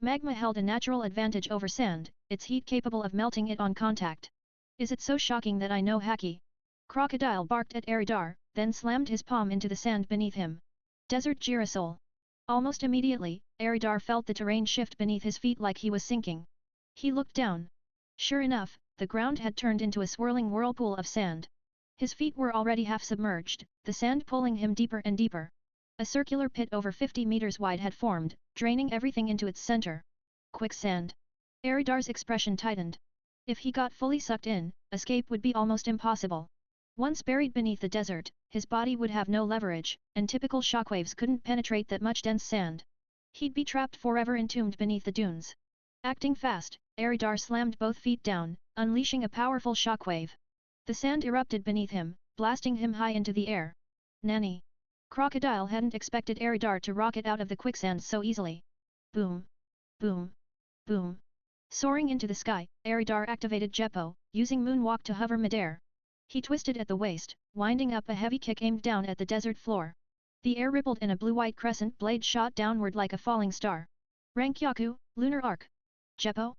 Magma held a natural advantage over sand, its heat capable of melting it on contact. Is it so shocking that I know Haki? Crocodile barked at Eridar, then slammed his palm into the sand beneath him. Desert Girasol. Almost immediately, Eridar felt the terrain shift beneath his feet like he was sinking. He looked down. Sure enough, the ground had turned into a swirling whirlpool of sand. His feet were already half submerged, the sand pulling him deeper and deeper. A circular pit over 50 meters wide had formed, draining everything into its center. Quicksand. Eridar's expression tightened. If he got fully sucked in, escape would be almost impossible. Once buried beneath the desert, his body would have no leverage, and typical shockwaves couldn't penetrate that much dense sand. He'd be trapped forever entombed beneath the dunes. Acting fast, Eridar slammed both feet down, unleashing a powerful shockwave. The sand erupted beneath him, blasting him high into the air. Nanny! Crocodile hadn't expected Eridar to rocket out of the quicksand so easily. Boom! Boom! Boom! Soaring into the sky, Eridar activated Jeppo, using moonwalk to hover midair. He twisted at the waist, winding up a heavy kick aimed down at the desert floor. The air rippled and a blue-white crescent blade shot downward like a falling star. Rankyaku, Lunar Arc. Jeppo?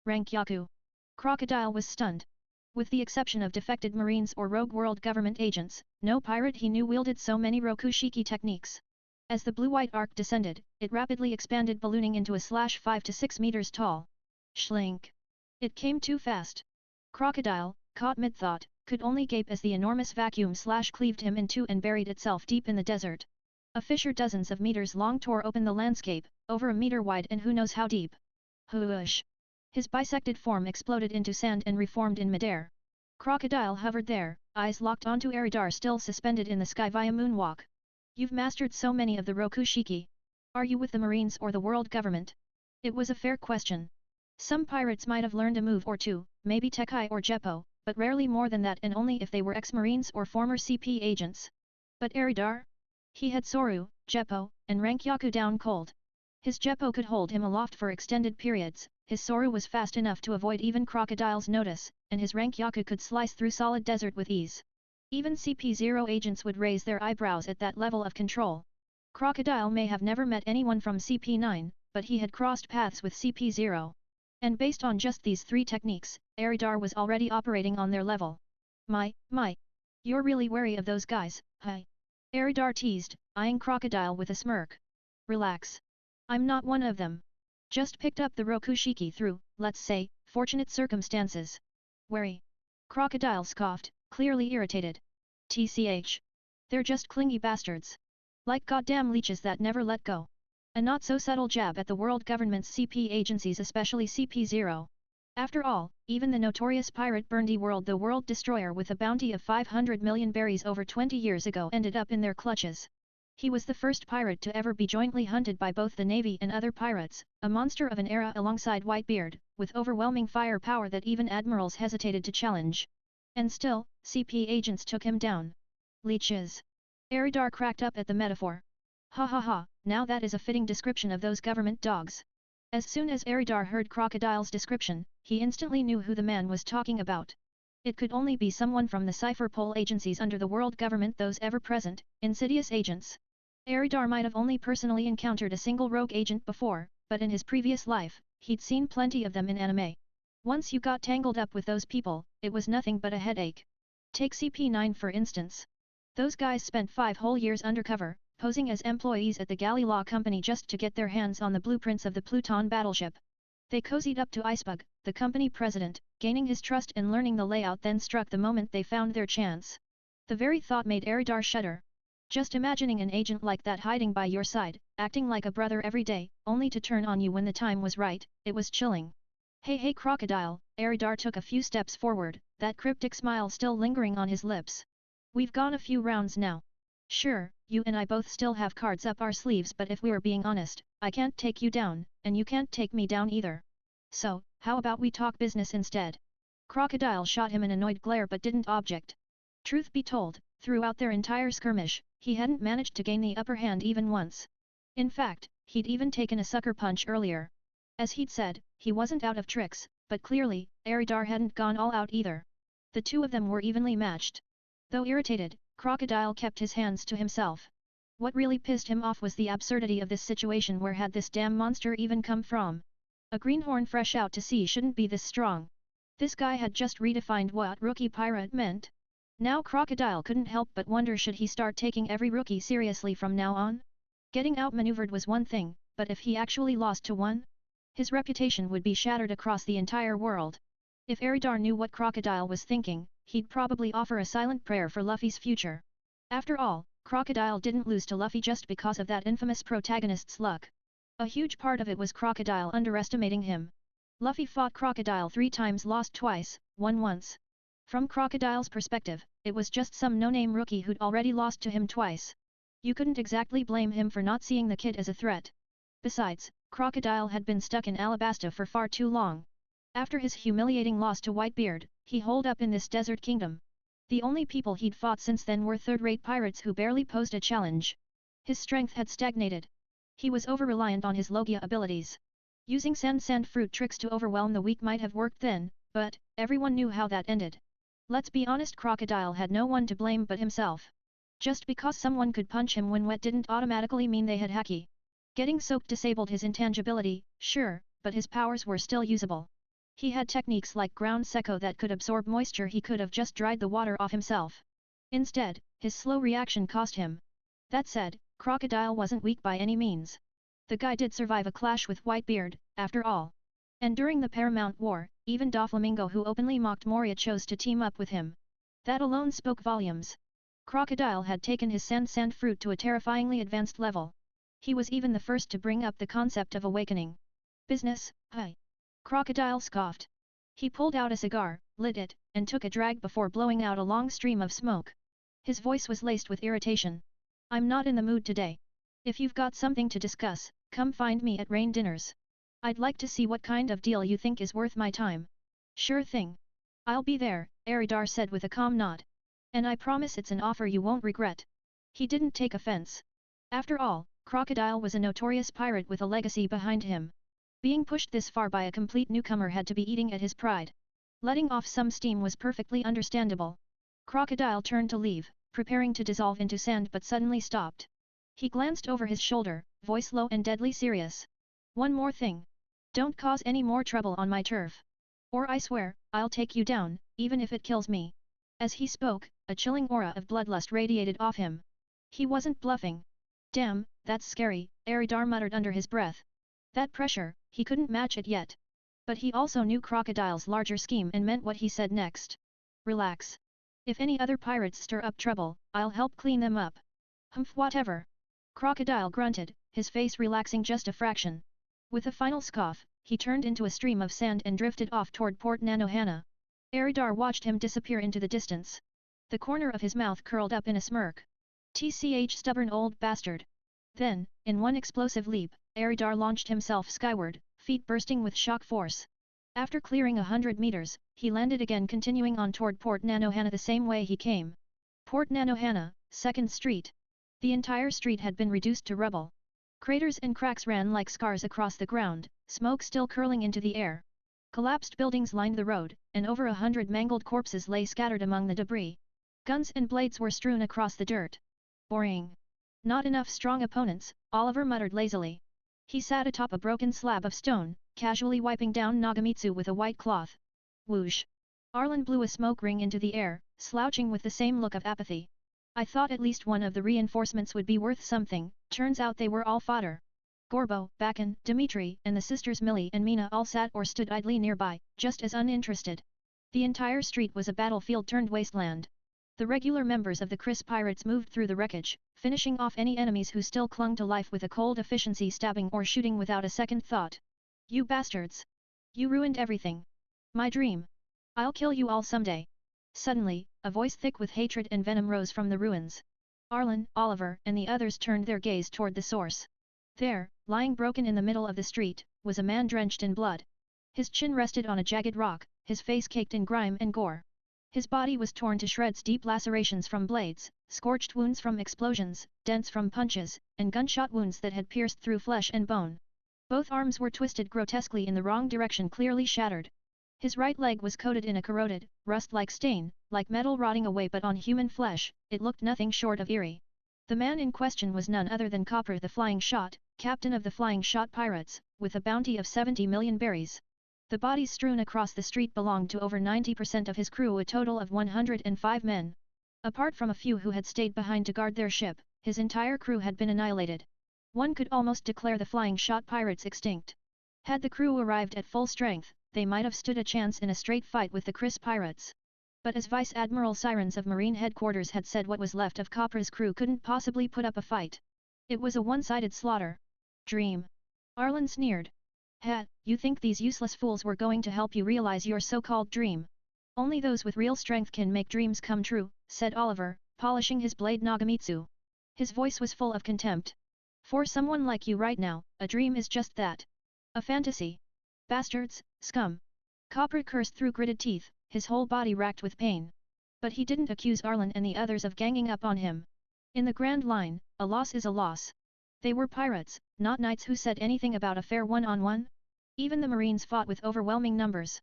Rankyaku. Crocodile was stunned. With the exception of defected marines or rogue world government agents, no pirate he knew wielded so many Rokushiki techniques. As the blue-white arc descended, it rapidly expanded, ballooning into a slash 5 to 6 meters tall. Schlink! It came too fast. Crocodile, caught mid-thought, could only gape as the enormous vacuum slash cleaved him in two and buried itself deep in the desert. A fissure dozens of meters long tore open the landscape, over a meter wide and who knows how deep. Whoosh! His bisected form exploded into sand and reformed in midair. Crocodile hovered there, eyes locked onto Eridar still suspended in the sky via moonwalk. You've mastered so many of the Rokushiki. Are you with the Marines or the world government? It was a fair question. Some pirates might have learned a move or two, maybe Tekai or Jeppo, but rarely more than that, and only if they were ex-Marines or former CP agents. But Eridar? He had Soru, Jeppo, and Rankyaku down cold. His Jeppo could hold him aloft for extended periods, his Soru was fast enough to avoid even Crocodile's notice, and his Rankyaku could slice through solid desert with ease. Even CP0 agents would raise their eyebrows at that level of control. Crocodile may have never met anyone from CP9, but he had crossed paths with CP0. And based on just these three techniques, Eridar was already operating on their level. My, you're really wary of those guys, huh? Eridar teased, eyeing Crocodile with a smirk. Relax. I'm not one of them. Just picked up the Rokushiki through, let's say, fortunate circumstances. Wary. Crocodile scoffed, clearly irritated. TCH. They're just clingy bastards. Like goddamn leeches that never let go. A not-so-subtle jab at the world government's CP agencies, especially CP0. After all, even the notorious pirate Burndy World, the world destroyer with a bounty of 500 million berries over 20 years ago, ended up in their clutches. He was the first pirate to ever be jointly hunted by both the Navy and other pirates, a monster of an era alongside Whitebeard, with overwhelming firepower that even Admirals hesitated to challenge. And still, CP agents took him down. Leeches. Aridar cracked up at the metaphor. Ha ha ha, now that is a fitting description of those government dogs. As soon as Aridar heard Crocodile's description, he instantly knew who the man was talking about. It could only be someone from the cipher pole agencies under the world government, those ever-present, insidious agents. Aridar might have only personally encountered a single rogue agent before, but in his previous life, he'd seen plenty of them in anime. Once you got tangled up with those people, it was nothing but a headache. Take CP9 for instance. Those guys spent 5 whole years undercover, posing as employees at the Galley Law Company just to get their hands on the blueprints of the Pluton battleship. They cozied up to Icebug, the company president, gaining his trust and learning the layout, then struck the moment they found their chance. The very thought made Aridar shudder. Just imagining an agent like that hiding by your side, acting like a brother every day, only to turn on you when the time was right, it was chilling. Hey Crocodile, Aridar took a few steps forward, that cryptic smile still lingering on his lips. We've gone a few rounds now. Sure, you and I both still have cards up our sleeves, but if we're being honest, I can't take you down, and you can't take me down either. So, how about we talk business instead? Crocodile shot him an annoyed glare but didn't object. Truth be told, throughout their entire skirmish, he hadn't managed to gain the upper hand even once. In fact, he'd even taken a sucker punch earlier. As he'd said, he wasn't out of tricks, but clearly, Aridar hadn't gone all out either. The two of them were evenly matched. Though irritated, Crocodile kept his hands to himself. What really pissed him off was the absurdity of this situation. Where had this damn monster even come from? A greenhorn fresh out to sea shouldn't be this strong. This guy had just redefined what rookie pirate meant. Now Crocodile couldn't help but wonder, should he start taking every rookie seriously from now on? Getting outmaneuvered was one thing, but if he actually lost to one? His reputation would be shattered across the entire world. If Aridar knew what Crocodile was thinking, he'd probably offer a silent prayer for Luffy's future. After all, Crocodile didn't lose to Luffy just because of that infamous protagonist's luck. A huge part of it was Crocodile underestimating him. Luffy fought Crocodile 3 times, lost twice, won once. From Crocodile's perspective, it was just some no-name rookie who'd already lost to him twice. You couldn't exactly blame him for not seeing the kid as a threat. Besides, Crocodile had been stuck in Alabasta for far too long. After his humiliating loss to Whitebeard, he holed up in this desert kingdom. The only people he'd fought since then were third-rate pirates who barely posed a challenge. His strength had stagnated. He was over-reliant on his Logia abilities. Using sand fruit tricks to overwhelm the weak might have worked then, but everyone knew how that ended. Let's be honest, Crocodile had no one to blame but himself. Just because someone could punch him when wet didn't automatically mean they had haki. Getting soaked disabled his intangibility, sure, but his powers were still usable. He had techniques like ground secco that could absorb moisture. He could have just dried the water off himself. Instead, his slow reaction cost him. That said, Crocodile wasn't weak by any means. The guy did survive a clash with Whitebeard, after all. And during the Paramount War, even Doflamingo, who openly mocked Moria, chose to team up with him. That alone spoke volumes. Crocodile had taken his sand fruit to a terrifyingly advanced level. He was even the first to bring up the concept of awakening. Business, huh? Crocodile scoffed. He pulled out a cigar, lit it, and took a drag before blowing out a long stream of smoke. His voice was laced with irritation. I'm not in the mood today. If you've got something to discuss, come find me at Rain Dinners. I'd like to see what kind of deal you think is worth my time. Sure thing. I'll be there, Aridar said with a calm nod. And I promise it's an offer you won't regret. He didn't take offense. After all, Crocodile was a notorious pirate with a legacy behind him. Being pushed this far by a complete newcomer had to be eating at his pride. Letting off some steam was perfectly understandable. Crocodile turned to leave, preparing to dissolve into sand, but suddenly stopped. He glanced over his shoulder, voice low and deadly serious. One more thing. Don't cause any more trouble on my turf. Or I swear, I'll take you down, even if it kills me. As he spoke, a chilling aura of bloodlust radiated off him. He wasn't bluffing. Damn, that's scary, Aridar muttered under his breath. That pressure, he couldn't match it yet. But he also knew Crocodile's larger scheme and meant what he said next. Relax. If any other pirates stir up trouble, I'll help clean them up. Humph, whatever. Crocodile grunted, his face relaxing just a fraction. With a final scoff, he turned into a stream of sand and drifted off toward Port Nanohana. Aridar watched him disappear into the distance. The corner of his mouth curled up in a smirk. TCH, stubborn old bastard. Then, in one explosive leap, Aridar launched himself skyward, feet bursting with shock force. After clearing 100 meters, he landed again continuing on toward Port Nanohana the same way he came. Port Nanohana, 2nd Street. The entire street had been reduced to rubble. Craters and cracks ran like scars across the ground, smoke still curling into the air. Collapsed buildings lined the road, and over 100 mangled corpses lay scattered among the debris. Guns and blades were strewn across the dirt. Boring. Not enough strong opponents, Oliver muttered lazily. He sat atop a broken slab of stone, casually wiping down Nagamitsu with a white cloth. Whoosh! Arlen blew a smoke ring into the air, slouching with the same look of apathy. I thought at least one of the reinforcements would be worth something, turns out they were all fodder. Gorbo, Bakan, Dmitri, and the sisters Millie and Mina all sat or stood idly nearby, just as uninterested. The entire street was a battlefield turned wasteland. The regular members of the Chris Pirates moved through the wreckage, finishing off any enemies who still clung to life with a cold efficiency, stabbing or shooting without a second thought. You bastards! You ruined everything! My dream! I'll kill you all someday! Suddenly, a voice thick with hatred and venom rose from the ruins. Arlen, Oliver, and the others turned their gaze toward the source. There, lying broken in the middle of the street, was a man drenched in blood. His chin rested on a jagged rock, his face caked in grime and gore. His body was torn to shreds, deep lacerations from blades, scorched wounds from explosions, dents from punches, and gunshot wounds that had pierced through flesh and bone. Both arms were twisted grotesquely in the wrong direction, clearly shattered. His right leg was coated in a corroded, rust-like stain, like metal rotting away, but on human flesh, it looked nothing short of eerie. The man in question was none other than Copper the Flying Shot, captain of the Flying Shot Pirates, with a bounty of 70 million berries. The bodies strewn across the street belonged to over 90% of his crew, a total of 105 men. Apart from a few who had stayed behind to guard their ship, his entire crew had been annihilated. One could almost declare the Flying Shot Pirates extinct. Had the crew arrived at full strength, they might have stood a chance in a straight fight with the Chris Pirates. But as Vice Admiral Sirens of Marine Headquarters had said, what was left of Copra's crew couldn't possibly put up a fight. It was a one-sided slaughter. Dream. Arlen sneered. Ha, you think these useless fools were going to help you realize your so-called dream? Only those with real strength can make dreams come true, said Oliver, polishing his blade. Nagamitsu. His voice was full of contempt. For someone like you right now, a dream is just that. A fantasy. Bastards, scum. Copra cursed through gritted teeth, his whole body racked with pain. But he didn't accuse Arlen and the others of ganging up on him. In the grand line, a loss is a loss. They were pirates, not knights who said anything about a fair one-on-one. Even the Marines fought with overwhelming numbers.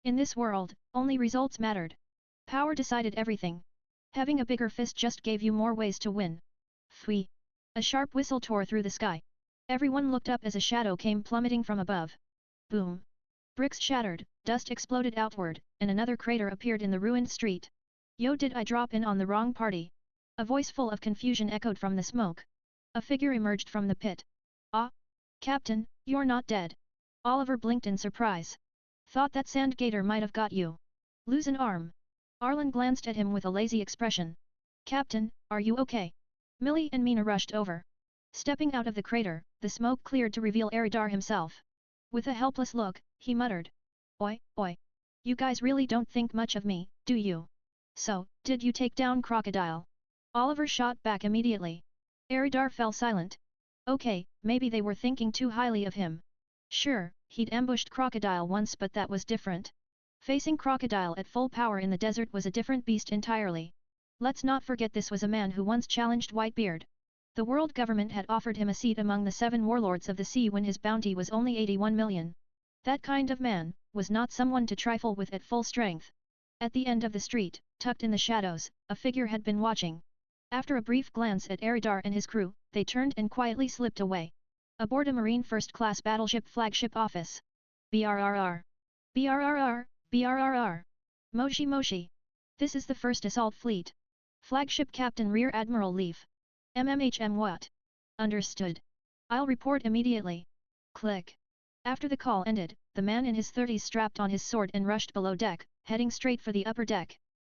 In this world, only results mattered. Power decided everything. Having a bigger fist just gave you more ways to win. Pfui! A sharp whistle tore through the sky. Everyone looked up as a shadow came plummeting from above. Boom! Bricks shattered, dust exploded outward, and another crater appeared in the ruined street. Yo, did I drop in on the wrong party? A voice full of confusion echoed from the smoke. A figure emerged from the pit. Ah! Captain, you're not dead. Oliver blinked in surprise. Thought that sand gator might have got you. Lose an arm. Arlen glanced at him with a lazy expression. Captain, are you okay? Millie and Mina rushed over. Stepping out of the crater, the smoke cleared to reveal Eridar himself. With a helpless look, he muttered. Oi, oi. You guys really don't think much of me, do you? So, did you take down Crocodile? Oliver shot back immediately. Eridar fell silent. Okay, maybe they were thinking too highly of him. Sure, he'd ambushed Crocodile once, but that was different. Facing Crocodile at full power in the desert was a different beast entirely. Let's not forget this was a man who once challenged Whitebeard. The world government had offered him a seat among the 7 warlords of the sea when his bounty was only 81 million. That kind of man was not someone to trifle with at full strength. At the end of the street, tucked in the shadows, a figure had been watching. After a brief glance at Eridar and his crew, they turned and quietly slipped away. Aboard a Marine first-class battleship flagship office. BRRR. BRRR, BRRR. Moshi Moshi. This is the first assault fleet. Flagship Captain Rear Admiral Leaf. MMHM what? Understood. I'll report immediately. Click. After the call ended, the man in his 30s strapped on his sword and rushed below deck, heading straight for the upper deck.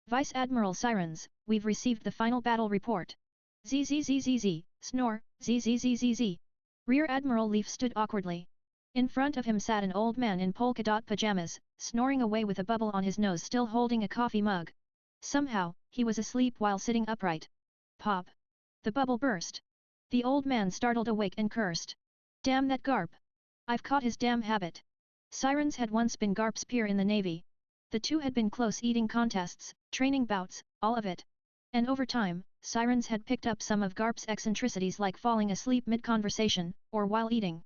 Vice Admiral Sirens, we've received the final battle report. ZZZZZ, snore, ZZZZZ. Rear Admiral Leaf stood awkwardly. In front of him sat an old man in polka dot pajamas, snoring away with a bubble on his nose, still holding a coffee mug. Somehow, he was asleep while sitting upright. Pop! The bubble burst. The old man startled awake and cursed. Damn that garp! I've caught his damn habit. Sirens had once been Garp's peer in the navy. The two had been close eating contests, training bouts, all of it. And over time, Sirens had picked up some of Garp's eccentricities like falling asleep mid-conversation, or while eating.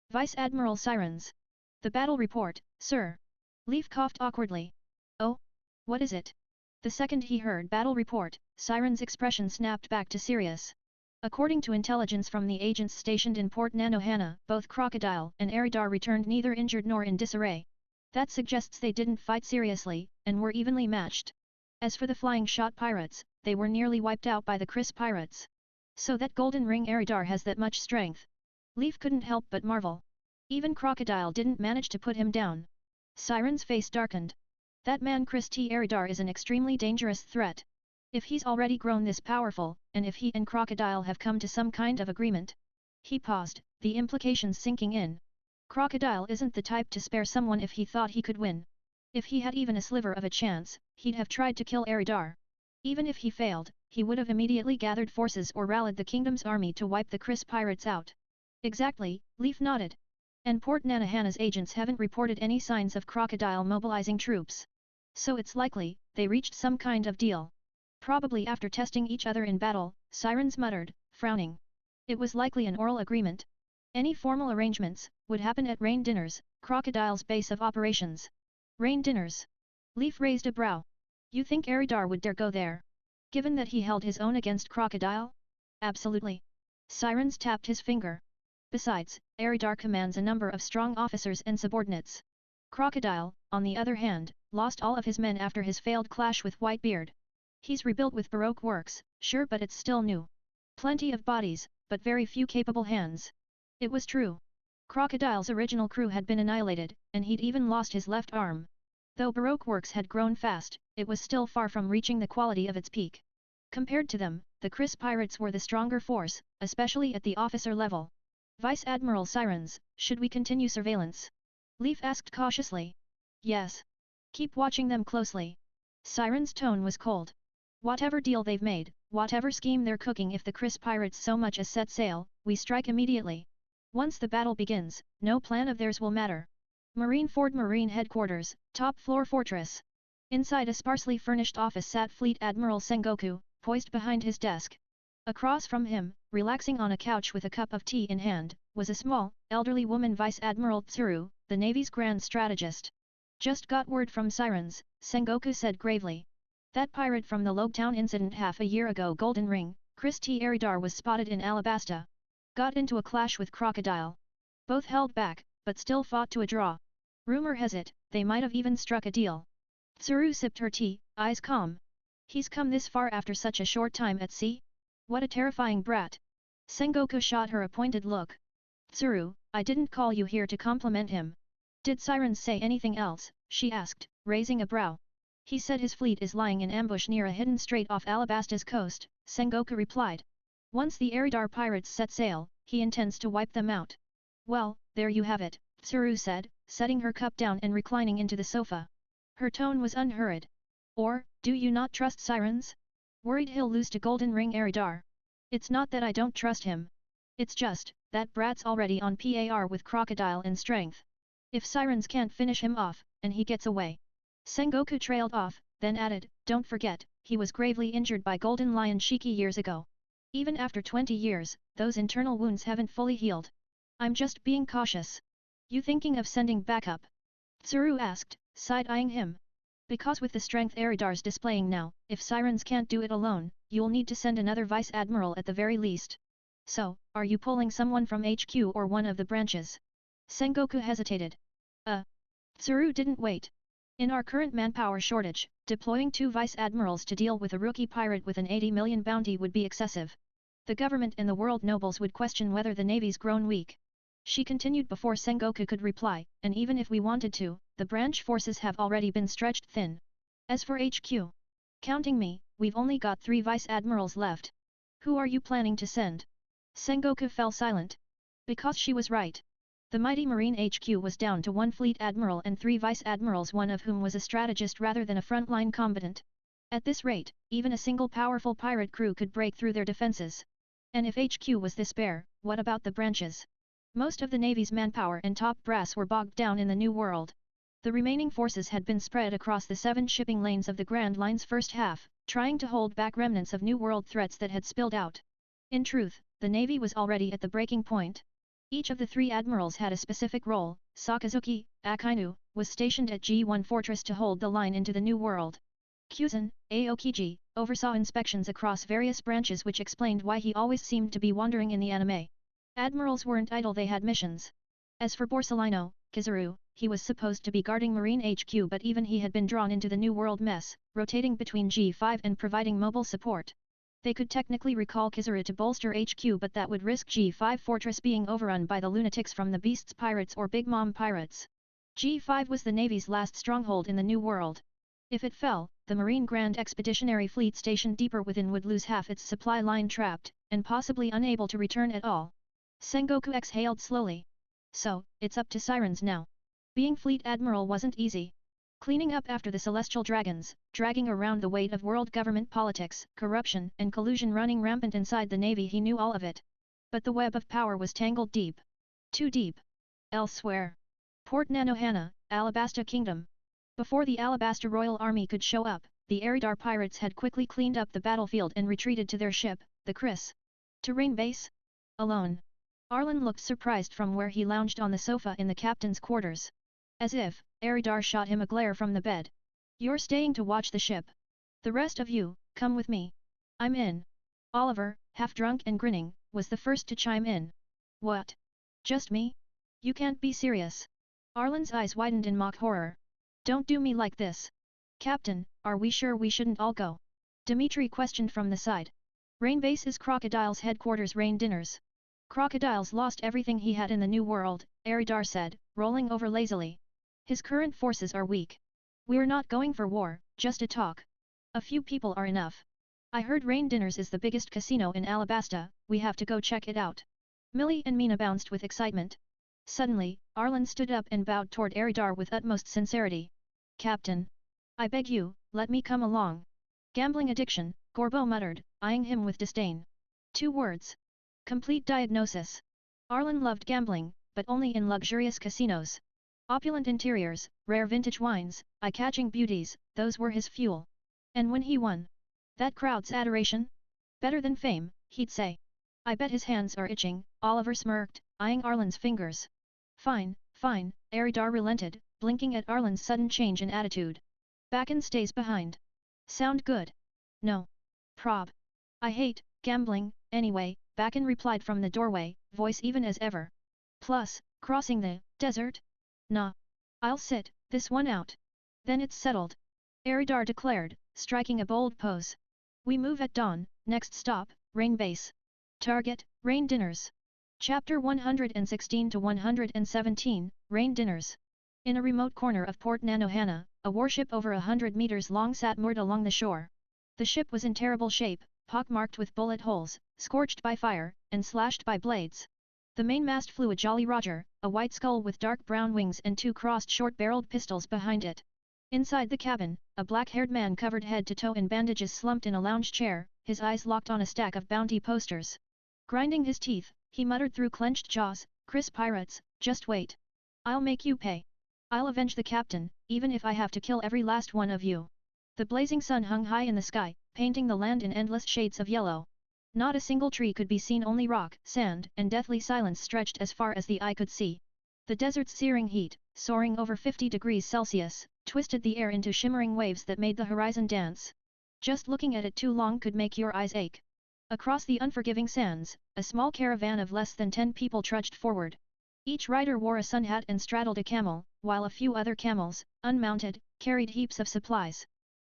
Vice Admiral Sirens. The battle report, sir. Leaf coughed awkwardly. Oh? What is it? The second he heard battle report, Sirens' expression snapped back to serious. According to intelligence from the agents stationed in Port Nanohana, both Crocodile and Eridar returned neither injured nor in disarray. That suggests they didn't fight seriously, and were evenly matched. As for the flying shot pirates, they were nearly wiped out by the Chris pirates. So that Golden Ring Eridar has that much strength. Leaf couldn't help but marvel. Even Crocodile didn't manage to put him down. Siren's face darkened. That man Chris Eridar is an extremely dangerous threat. If he's already grown this powerful, and if he and Crocodile have come to some kind of agreement. He paused, the implications sinking in. Crocodile isn't the type to spare someone if he thought he could win. If he had even a sliver of a chance, he'd have tried to kill Eridar. Even if he failed, he would have immediately gathered forces or rallied the kingdom's army to wipe the Chris pirates out. Exactly, Leaf nodded. And Port Nanohana's agents haven't reported any signs of Crocodile mobilizing troops. So it's likely, they reached some kind of deal. Probably after testing each other in battle, Sirens muttered, frowning. It was likely an oral agreement. Any formal arrangements would happen at Rain Dinners, Crocodile's base of operations. Rain Dinners. Leaf raised a brow. You think Eridar would dare go there? Given that he held his own against Crocodile? Absolutely. Sirens tapped his finger. Besides, Eridar commands a number of strong officers and subordinates. Crocodile, on the other hand, lost all of his men after his failed clash with Whitebeard. He's rebuilt with Baroque works, sure, but it's still new. Plenty of bodies, but very few capable hands. It was true. Crocodile's original crew had been annihilated, and he'd even lost his left arm. Though Baroque works had grown fast, it was still far from reaching the quality of its peak. Compared to them, the Chris pirates were the stronger force, especially at the officer level. Vice Admiral Sirens, should we continue surveillance? Leaf asked cautiously. Yes. Keep watching them closely. Sirens' tone was cold. Whatever deal they've made, whatever scheme they're cooking, if the Chris pirates so much as set sail, we strike immediately. Once the battle begins, no plan of theirs will matter. Marineford Marine Headquarters, top floor fortress. Inside a sparsely furnished office sat Fleet Admiral Sengoku, poised behind his desk. Across from him, relaxing on a couch with a cup of tea in hand, was a small, elderly woman, Vice Admiral Tsuru, the Navy's grand strategist. Just got word from Sirens, Sengoku said gravely. That pirate from the Logetown incident half a year ago, Golden Ring, Chris Eridar, was spotted in Alabasta. Got into a clash with Crocodile. Both held back, but still fought to a draw. Rumor has it, they might have even struck a deal. Tsuru sipped her tea, eyes calm. He's come this far after such a short time at sea? What a terrifying brat. Sengoku shot her a pointed look. Tsuru, I didn't call you here to compliment him. Did Sirens say anything else? She asked, raising a brow. He said his fleet is lying in ambush near a hidden strait off Alabasta's coast, Sengoku replied. Once the Eridar pirates set sail, he intends to wipe them out. Well, there you have it, Tsuru said, setting her cup down and reclining into the sofa. Her tone was unhurried. Or, do you not trust Sirens? Worried he'll lose to Golden Ring Eridar. It's not that I don't trust him. It's just, that brat's already on par with Crocodile in strength. If Sirens can't finish him off, and he gets away. Sengoku trailed off, then added, don't forget, he was gravely injured by Golden Lion Shiki years ago. Even after 20 years, those internal wounds haven't fully healed. I'm just being cautious. You thinking of sending backup? Tsuru asked, side-eyeing him. Because with the strength Eridar's displaying now, if Sirens can't do it alone, you'll need to send another Vice Admiral at the very least. So, are you pulling someone from HQ or one of the branches? Sengoku hesitated. Tsuru didn't wait. In our current manpower shortage, deploying 2 Vice Admirals to deal with a rookie pirate with an 80 million bounty would be excessive. The government and the world nobles would question whether the Navy's grown weak. She continued before Sengoku could reply, and even if we wanted to, the branch forces have already been stretched thin. As for HQ, counting me, we've only got 3 Vice Admirals left. Who are you planning to send? Sengoku fell silent. Because she was right. The mighty Marine HQ was down to 1 Fleet Admiral and 3 Vice Admirals, one of whom was a strategist rather than a frontline combatant. At this rate, even a single powerful pirate crew could break through their defenses. And if HQ was this bare, what about the branches? Most of the Navy's manpower and top brass were bogged down in the New World. The remaining forces had been spread across the 7 shipping lanes of the Grand Line's first half, trying to hold back remnants of New World threats that had spilled out. In truth, the Navy was already at the breaking point. Each of the 3 admirals had a specific role. Sakazuki, Akainu, was stationed at G1 Fortress to hold the line into the New World. Kyuzan, Aokiji, oversaw inspections across various branches, which explained why he always seemed to be wandering in the anime. Admirals weren't idle, they had missions. As for Borsellino, Kizaru, he was supposed to be guarding Marine HQ, but even he had been drawn into the New World mess, rotating between G5 and providing mobile support. They could technically recall Kizaru to bolster HQ, but that would risk G5 Fortress being overrun by the lunatics from the Beasts Pirates or Big Mom Pirates. G5 was the Navy's last stronghold in the New World. If it fell, the Marine Grand Expeditionary Fleet stationed deeper within would lose half its supply line, trapped, and possibly unable to return at all. Sengoku exhaled slowly. So, it's up to Sirens now. Being Fleet Admiral wasn't easy. Cleaning up after the Celestial Dragons, dragging around the weight of world government politics, corruption and collusion running rampant inside the Navy, he knew all of it. But the web of power was tangled deep. Too deep. Elsewhere. Port Nanohana, Alabasta Kingdom. Before the Alabasta Royal Army could show up, the Eridar pirates had quickly cleaned up the battlefield and retreated to their ship, the Chris. To Rain Base? Alone. Arlen looked surprised from where he lounged on the sofa in the captain's quarters. As if, Eridar shot him a glare from the bed. You're staying to watch the ship. The rest of you, come with me. I'm in. Oliver, half drunk and grinning, was the first to chime in. What? Just me? You can't be serious. Arlen's eyes widened in mock horror. Don't do me like this. Captain, are we sure we shouldn't all go? Dimitri questioned from the side. Rain Base is Crocodile's headquarters. Rain Dinners. Crocodile's lost everything he had in the New World, Eridar said, rolling over lazily. His current forces are weak. We're not going for war, just a talk. A few people are enough. I heard Rain Dinners is the biggest casino in Alabasta, we have to go check it out. Millie and Mina bounced with excitement. Suddenly, Arlen stood up and bowed toward Eridar with utmost sincerity. Captain. I beg you, let me come along. Gambling addiction, Gorbo muttered, eyeing him with disdain. 2 words. Complete diagnosis. Arlen loved gambling, but only in luxurious casinos. Opulent interiors, rare vintage wines, eye-catching beauties, those were his fuel. And when he won, that crowd's adoration? Better than fame, he'd say. I bet his hands are itching, Oliver smirked, eyeing Arlen's fingers. Fine, fine, Eridar relented, blinking at Arlen's sudden change in attitude. Bakken stays behind. Sound good? No. Prob. I hate gambling, anyway, Bakken replied from the doorway, voice even as ever. Plus, crossing the desert? Nah. I'll sit this one out. Then it's settled. Eridar declared, striking a bold pose. We move at dawn, next stop, Rain Base. Target, Rain Dinners. Chapter 116 to 117, Rain Dinners. In a remote corner of Port Nanohana, a warship over 100 meters long sat moored along the shore. The ship was in terrible shape, pockmarked with bullet holes, scorched by fire, and slashed by blades. The mainmast flew a Jolly Roger, a white skull with dark brown wings and 2 crossed short-barreled pistols behind it. Inside the cabin, a black-haired man covered head to toe in bandages slumped in a lounge chair, his eyes locked on a stack of bounty posters. Grinding his teeth, he muttered through clenched jaws, Chris pirates, just wait. I'll make you pay. I'll avenge the captain, even if I have to kill every last one of you. The blazing sun hung high in the sky, painting the land in endless shades of yellow. Not a single tree could be seen, only rock, sand, and deathly silence stretched as far as the eye could see. The desert's searing heat, soaring over 50 degrees Celsius, twisted the air into shimmering waves that made the horizon dance. Just looking at it too long could make your eyes ache. Across the unforgiving sands, a small caravan of less than 10 people trudged forward. Each rider wore a sun hat and straddled a camel, while a few other camels, unmounted, carried heaps of supplies.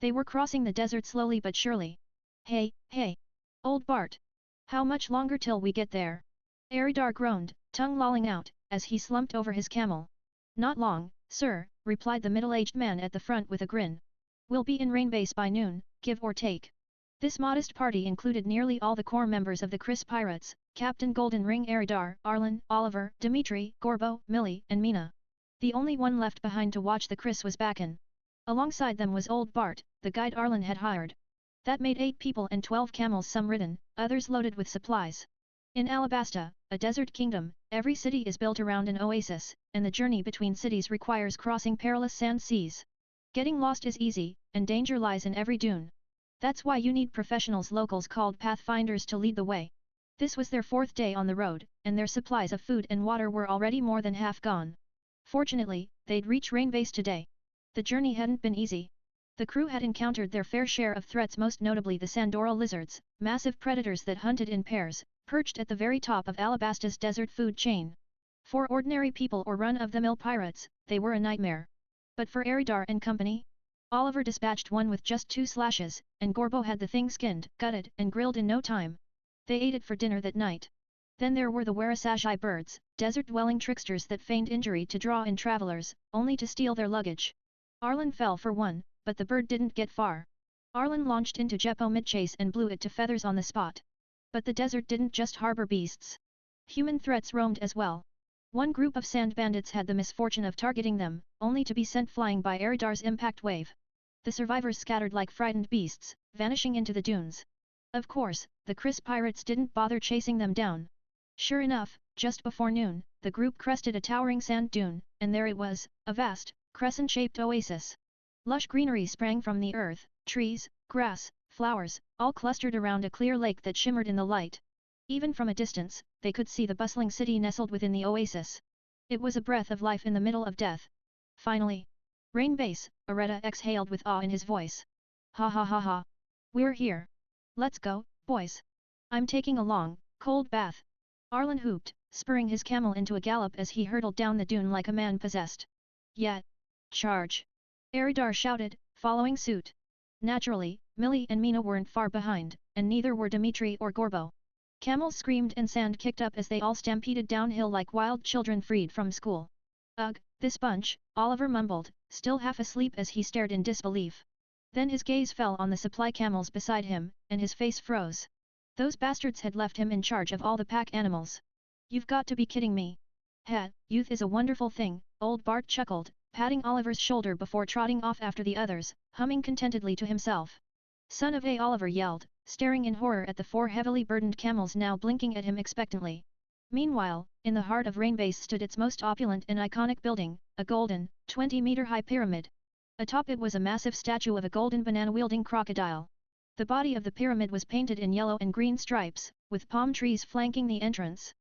They were crossing the desert slowly but surely. Hey, hey! Old Bart! How much longer till we get there? Eridar groaned, tongue lolling out, as he slumped over his camel. Not long, sir, replied the middle-aged man at the front with a grin. We'll be in Rain Base by noon, give or take. This modest party included nearly all the core members of the Chris Pirates, Captain Golden Ring Eridar, Arlen, Oliver, Dimitri, Gorbo, Millie, and Mina. The only one left behind to watch the Chris was Bakken. Alongside them was Old Bart, the guide Arlen had hired. That made 8 people and 12 camels, some ridden, others loaded with supplies. In Alabasta, a desert kingdom, every city is built around an oasis, and the journey between cities requires crossing perilous sand seas. Getting lost is easy, and danger lies in every dune. That's why you need professionals locals called pathfinders to lead the way. This was their 4th day on the road, and their supplies of food and water were already more than half gone. Fortunately, they'd reach Rainbase today. The journey hadn't been easy. The crew had encountered their fair share of threats, most notably the Sandora lizards, massive predators that hunted in pairs, perched at the very top of Alabasta's desert food chain. For ordinary people or run-of-the-mill pirates, they were a nightmare. But for Eridar and company? Oliver dispatched one with just 2 slashes, and Gorbo had the thing skinned, gutted, and grilled in no time. They ate it for dinner that night. Then there were the Warasashai birds, desert-dwelling tricksters that feigned injury to draw in travelers, only to steal their luggage. Arlen fell for one, but the bird didn't get far. Arlen launched into Jeppo mid-chase and blew it to feathers on the spot. But the desert didn't just harbor beasts. Human threats roamed as well. One group of sand bandits had the misfortune of targeting them, only to be sent flying by Eridar's impact wave. The survivors scattered like frightened beasts, vanishing into the dunes. Of course, the Chris pirates didn't bother chasing them down. Sure enough, just before noon, the group crested a towering sand dune, and there it was, a vast, crescent-shaped oasis. Lush greenery sprang from the earth, trees, grass, flowers, all clustered around a clear lake that shimmered in the light. Even from a distance, they could see the bustling city nestled within the oasis. It was a breath of life in the middle of death. Finally. Rainbase, Areta exhaled with awe in his voice. Ha ha ha ha. We're here. Let's go, boys. I'm taking a long, cold bath. Arlen whooped, spurring his camel into a gallop as he hurtled down the dune like a man possessed. Yeah. Charge. Eridar shouted, following suit. Naturally, Millie and Mina weren't far behind, and neither were Dimitri or Gorbo. Camels screamed and sand kicked up as they all stampeded downhill like wild children freed from school. Ugh, this bunch, Oliver mumbled, still half asleep as he stared in disbelief. Then his gaze fell on the supply camels beside him, and his face froze. Those bastards had left him in charge of all the pack animals. You've got to be kidding me. Heh, youth is a wonderful thing, old Bart chuckled, patting Oliver's shoulder before trotting off after the others, humming contentedly to himself. Son of a, Oliver yelled, staring in horror at the 4 heavily burdened camels now blinking at him expectantly. Meanwhile, in the heart of Rainbase stood its most opulent and iconic building, a golden, 20-meter-high pyramid. Atop it was a massive statue of a golden banana-wielding crocodile. The body of the pyramid was painted in yellow and green stripes, with palm trees flanking the entrance.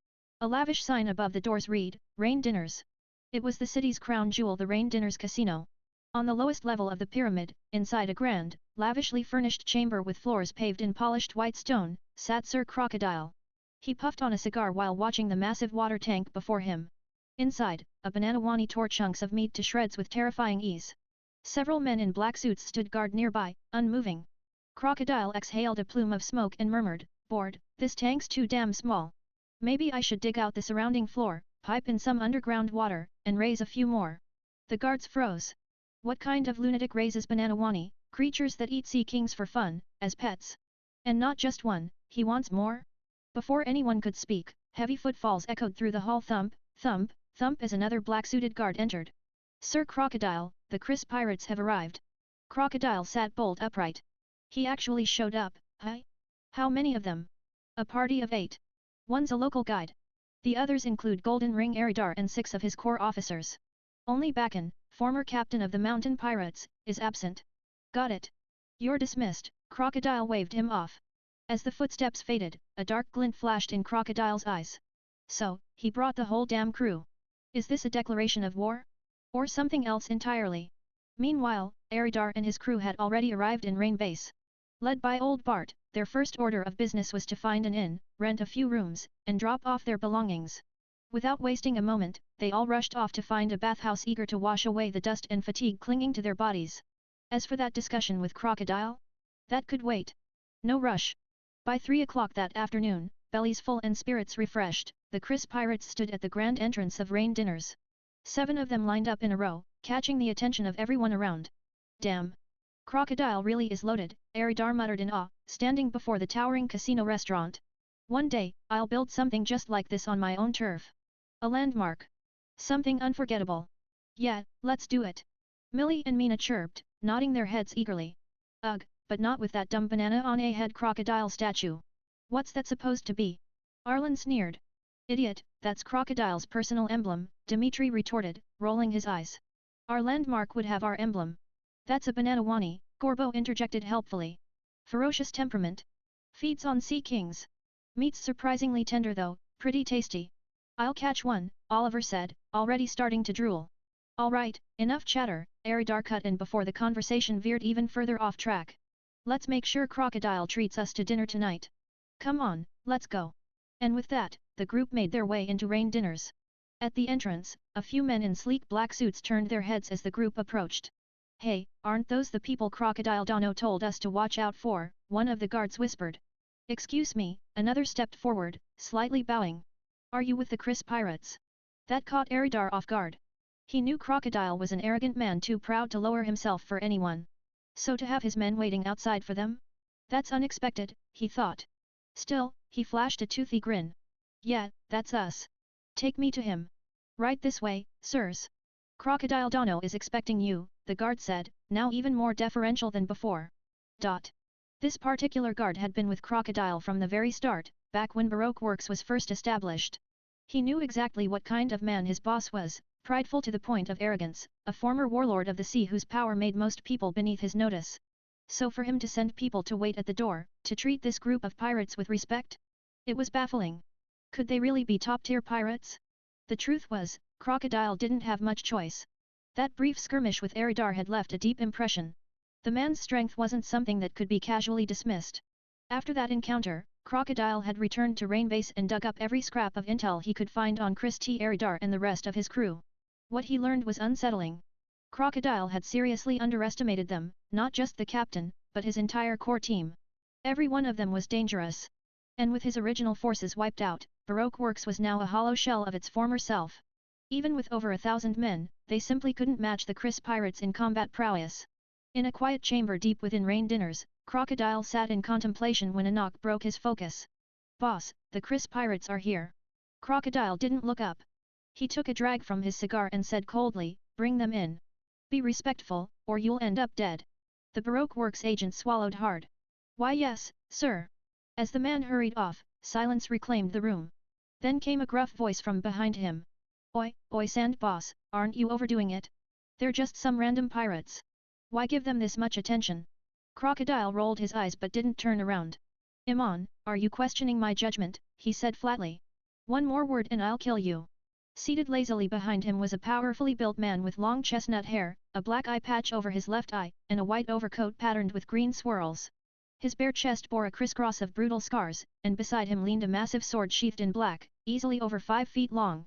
A lavish sign above the doors read, Rain Dinners. It was the city's crown jewel, the Rain Dinners Casino. On the lowest level of the pyramid, inside a grand, lavishly furnished chamber with floors paved in polished white stone, sat Sir Crocodile. He puffed on a cigar while watching the massive water tank before him. Inside, a banana-wani tore chunks of meat to shreds with terrifying ease. Several men in black suits stood guard nearby, unmoving. Crocodile exhaled a plume of smoke and murmured, bored, this tank's too damn small. Maybe I should dig out the surrounding floor, pipe in some underground water, and raise a few more. The guards froze. What kind of lunatic raises banana-wani, creatures that eat sea kings for fun, as pets? And not just one, he wants more? Before anyone could speak, heavy footfalls echoed through the hall. Thump, thump, thump as another black-suited guard entered. Sir Crocodile, the Chris pirates have arrived. Crocodile sat bolt upright. He actually showed up, huh? How many of them? A party of 8. One's a local guide. The others include Golden Ring Eridar and 6 of his core officers. Only Bakken, former captain of the mountain pirates, is absent. Got it. You're dismissed, Crocodile waved him off. As the footsteps faded, a dark glint flashed in Crocodile's eyes. So, he brought the whole damn crew. Is this a declaration of war? Or something else entirely? Meanwhile, Eridar and his crew had already arrived in Rainbase. Led by old Bart, their first order of business was to find an inn, rent a few rooms, and drop off their belongings. Without wasting a moment, they all rushed off to find a bathhouse eager to wash away the dust and fatigue clinging to their bodies. As for that discussion with Crocodile? That could wait. No rush. By 3 o'clock that afternoon, bellies full and spirits refreshed, the Chris pirates stood at the grand entrance of Rain Dinners. 7 of them lined up in a row, catching the attention of everyone around. Damn! Crocodile really is loaded, Eridar muttered in awe, standing before the towering casino restaurant. One day, I'll build something just like this on my own turf. A landmark. Something unforgettable. Yeah, let's do it. Millie and Mina chirped, nodding their heads eagerly. Ugh, but not with that dumb banana on a head crocodile statue. What's that supposed to be? Arlen sneered. Idiot, that's Crocodile's personal emblem, Dimitri retorted, rolling his eyes. Our landmark would have our emblem. That's a bananawani, Gorbo interjected helpfully. Ferocious temperament. Feeds on sea kings. Meat's surprisingly tender though, pretty tasty. I'll catch one, Oliver said, already starting to drool. Alright, enough chatter, Eridar cut in before the conversation veered even further off track. Let's make sure Crocodile treats us to dinner tonight. Come on, let's go. And with that, the group made their way into Rain Dinners. At the entrance, a few men in sleek black suits turned their heads as the group approached. Hey, aren't those the people Crocodile Dano told us to watch out for? One of the guards whispered. Excuse me, another stepped forward, slightly bowing. Are you with the Chris Pirates? That caught Eridar off guard. He knew Crocodile was an arrogant man too proud to lower himself for anyone. So to have his men waiting outside for them? That's unexpected, he thought. Still, he flashed a toothy grin. Yeah, that's us. Take me to him. Right this way, sirs. Crocodile Dano is expecting you, the guard said, now even more deferential than before. This particular guard had been with Crocodile from the very start, back when Baroque Works was first established. He knew exactly what kind of man his boss was, prideful to the point of arrogance, a former warlord of the sea whose power made most people beneath his notice. So for him to send people to wait at the door, to treat this group of pirates with respect? It was baffling. Could they really be top-tier pirates? The truth was, Crocodile didn't have much choice. That brief skirmish with Eridar had left a deep impression. The man's strength wasn't something that could be casually dismissed. After that encounter, Crocodile had returned to Rain Base and dug up every scrap of intel he could find on Chris T. Eridar and the rest of his crew. What he learned was unsettling. Crocodile had seriously underestimated them, not just the captain, but his entire core team. Every one of them was dangerous. And with his original forces wiped out, Baroque Works was now a hollow shell of its former self. Even with over 1,000 men, they simply couldn't match the Chris pirates in combat prowess. In a quiet chamber deep within Rain Dinners, Crocodile sat in contemplation when a knock broke his focus. Boss, the Chris pirates are here. Crocodile didn't look up. He took a drag from his cigar and said coldly, bring them in. Be respectful, or you'll end up dead. The Baroque Works agent swallowed hard. Why yes, sir. As the man hurried off, silence reclaimed the room. Then came a gruff voice from behind him. Oi Sand Boss, aren't you overdoing it? They're just some random pirates. Why give them this much attention? Crocodile rolled his eyes but didn't turn around. Iman, are you questioning my judgment? He said flatly. One more word and I'll kill you. Seated lazily behind him was a powerfully built man with long chestnut hair, a black eye patch over his left eye, and a white overcoat patterned with green swirls. His bare chest bore a crisscross of brutal scars, and beside him leaned a massive sword sheathed in black, easily over 5 feet long.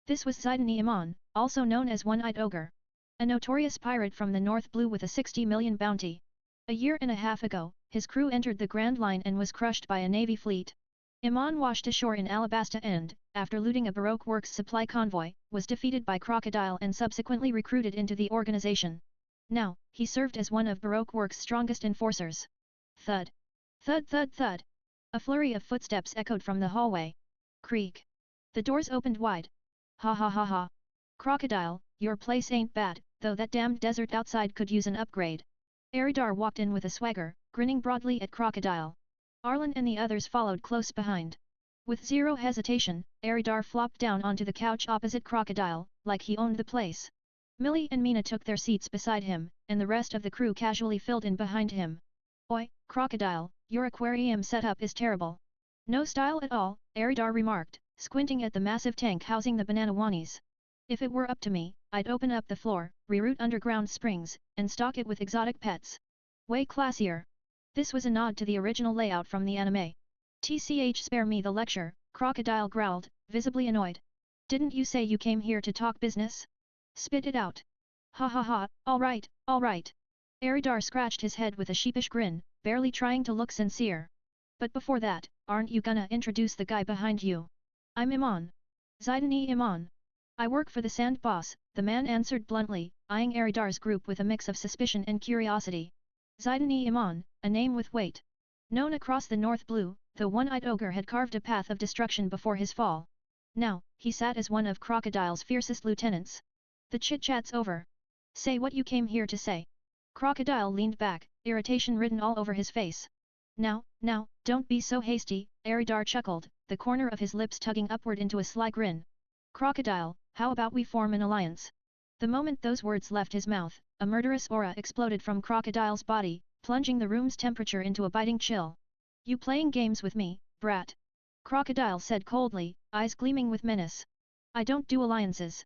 This was Zidani Iman, also known as One-Eyed Ogre. A notorious pirate from the North Blue with a 60 million bounty. A year and a half ago, his crew entered the Grand Line and was crushed by a navy fleet. Iman washed ashore in Alabasta and, after looting a Baroque Works supply convoy, was defeated by Crocodile and subsequently recruited into the organization. Now, he served as one of Baroque Works' strongest enforcers. Thud. Thud thud thud. A flurry of footsteps echoed from the hallway. Creak. The doors opened wide. Ha ha ha ha. Crocodile, your place ain't bad, though that damned desert outside could use an upgrade. Eridar walked in with a swagger, grinning broadly at Crocodile. Arlen and the others followed close behind. With zero hesitation, Eridar flopped down onto the couch opposite Crocodile, like he owned the place. Millie and Mina took their seats beside him, and the rest of the crew casually filled in behind him. Oi, Crocodile, your aquarium setup is terrible. No style at all, Eridar remarked, squinting at the massive tank housing the bananawanis. If it were up to me, I'd open up the floor, reroute underground springs, and stock it with exotic pets. Way classier. This was a nod to the original layout from the anime. TCH spare me the lecture, Crocodile growled, visibly annoyed. Didn't you say you came here to talk business? Spit it out. Ha ha ha, alright, alright. Eridar scratched his head with a sheepish grin, barely trying to look sincere. But before that, aren't you gonna introduce the guy behind you? I'm Iman. Zidani Iman. I work for the Sand Boss, the man answered bluntly, eyeing Eridar's group with a mix of suspicion and curiosity. Zidani Iman, a name with weight. Known across the North Blue, the One-Eyed Ogre had carved a path of destruction before his fall. Now, he sat as one of Crocodile's fiercest lieutenants. The chit-chat's over. Say what you came here to say. Crocodile leaned back, irritation written all over his face. Now, don't be so hasty, Aridar chuckled, the corner of his lips tugging upward into a sly grin. Crocodile, how about we form an alliance? The moment those words left his mouth, a murderous aura exploded from Crocodile's body, plunging the room's temperature into a biting chill. You playing games with me, brat? Crocodile said coldly, eyes gleaming with menace. I don't do alliances.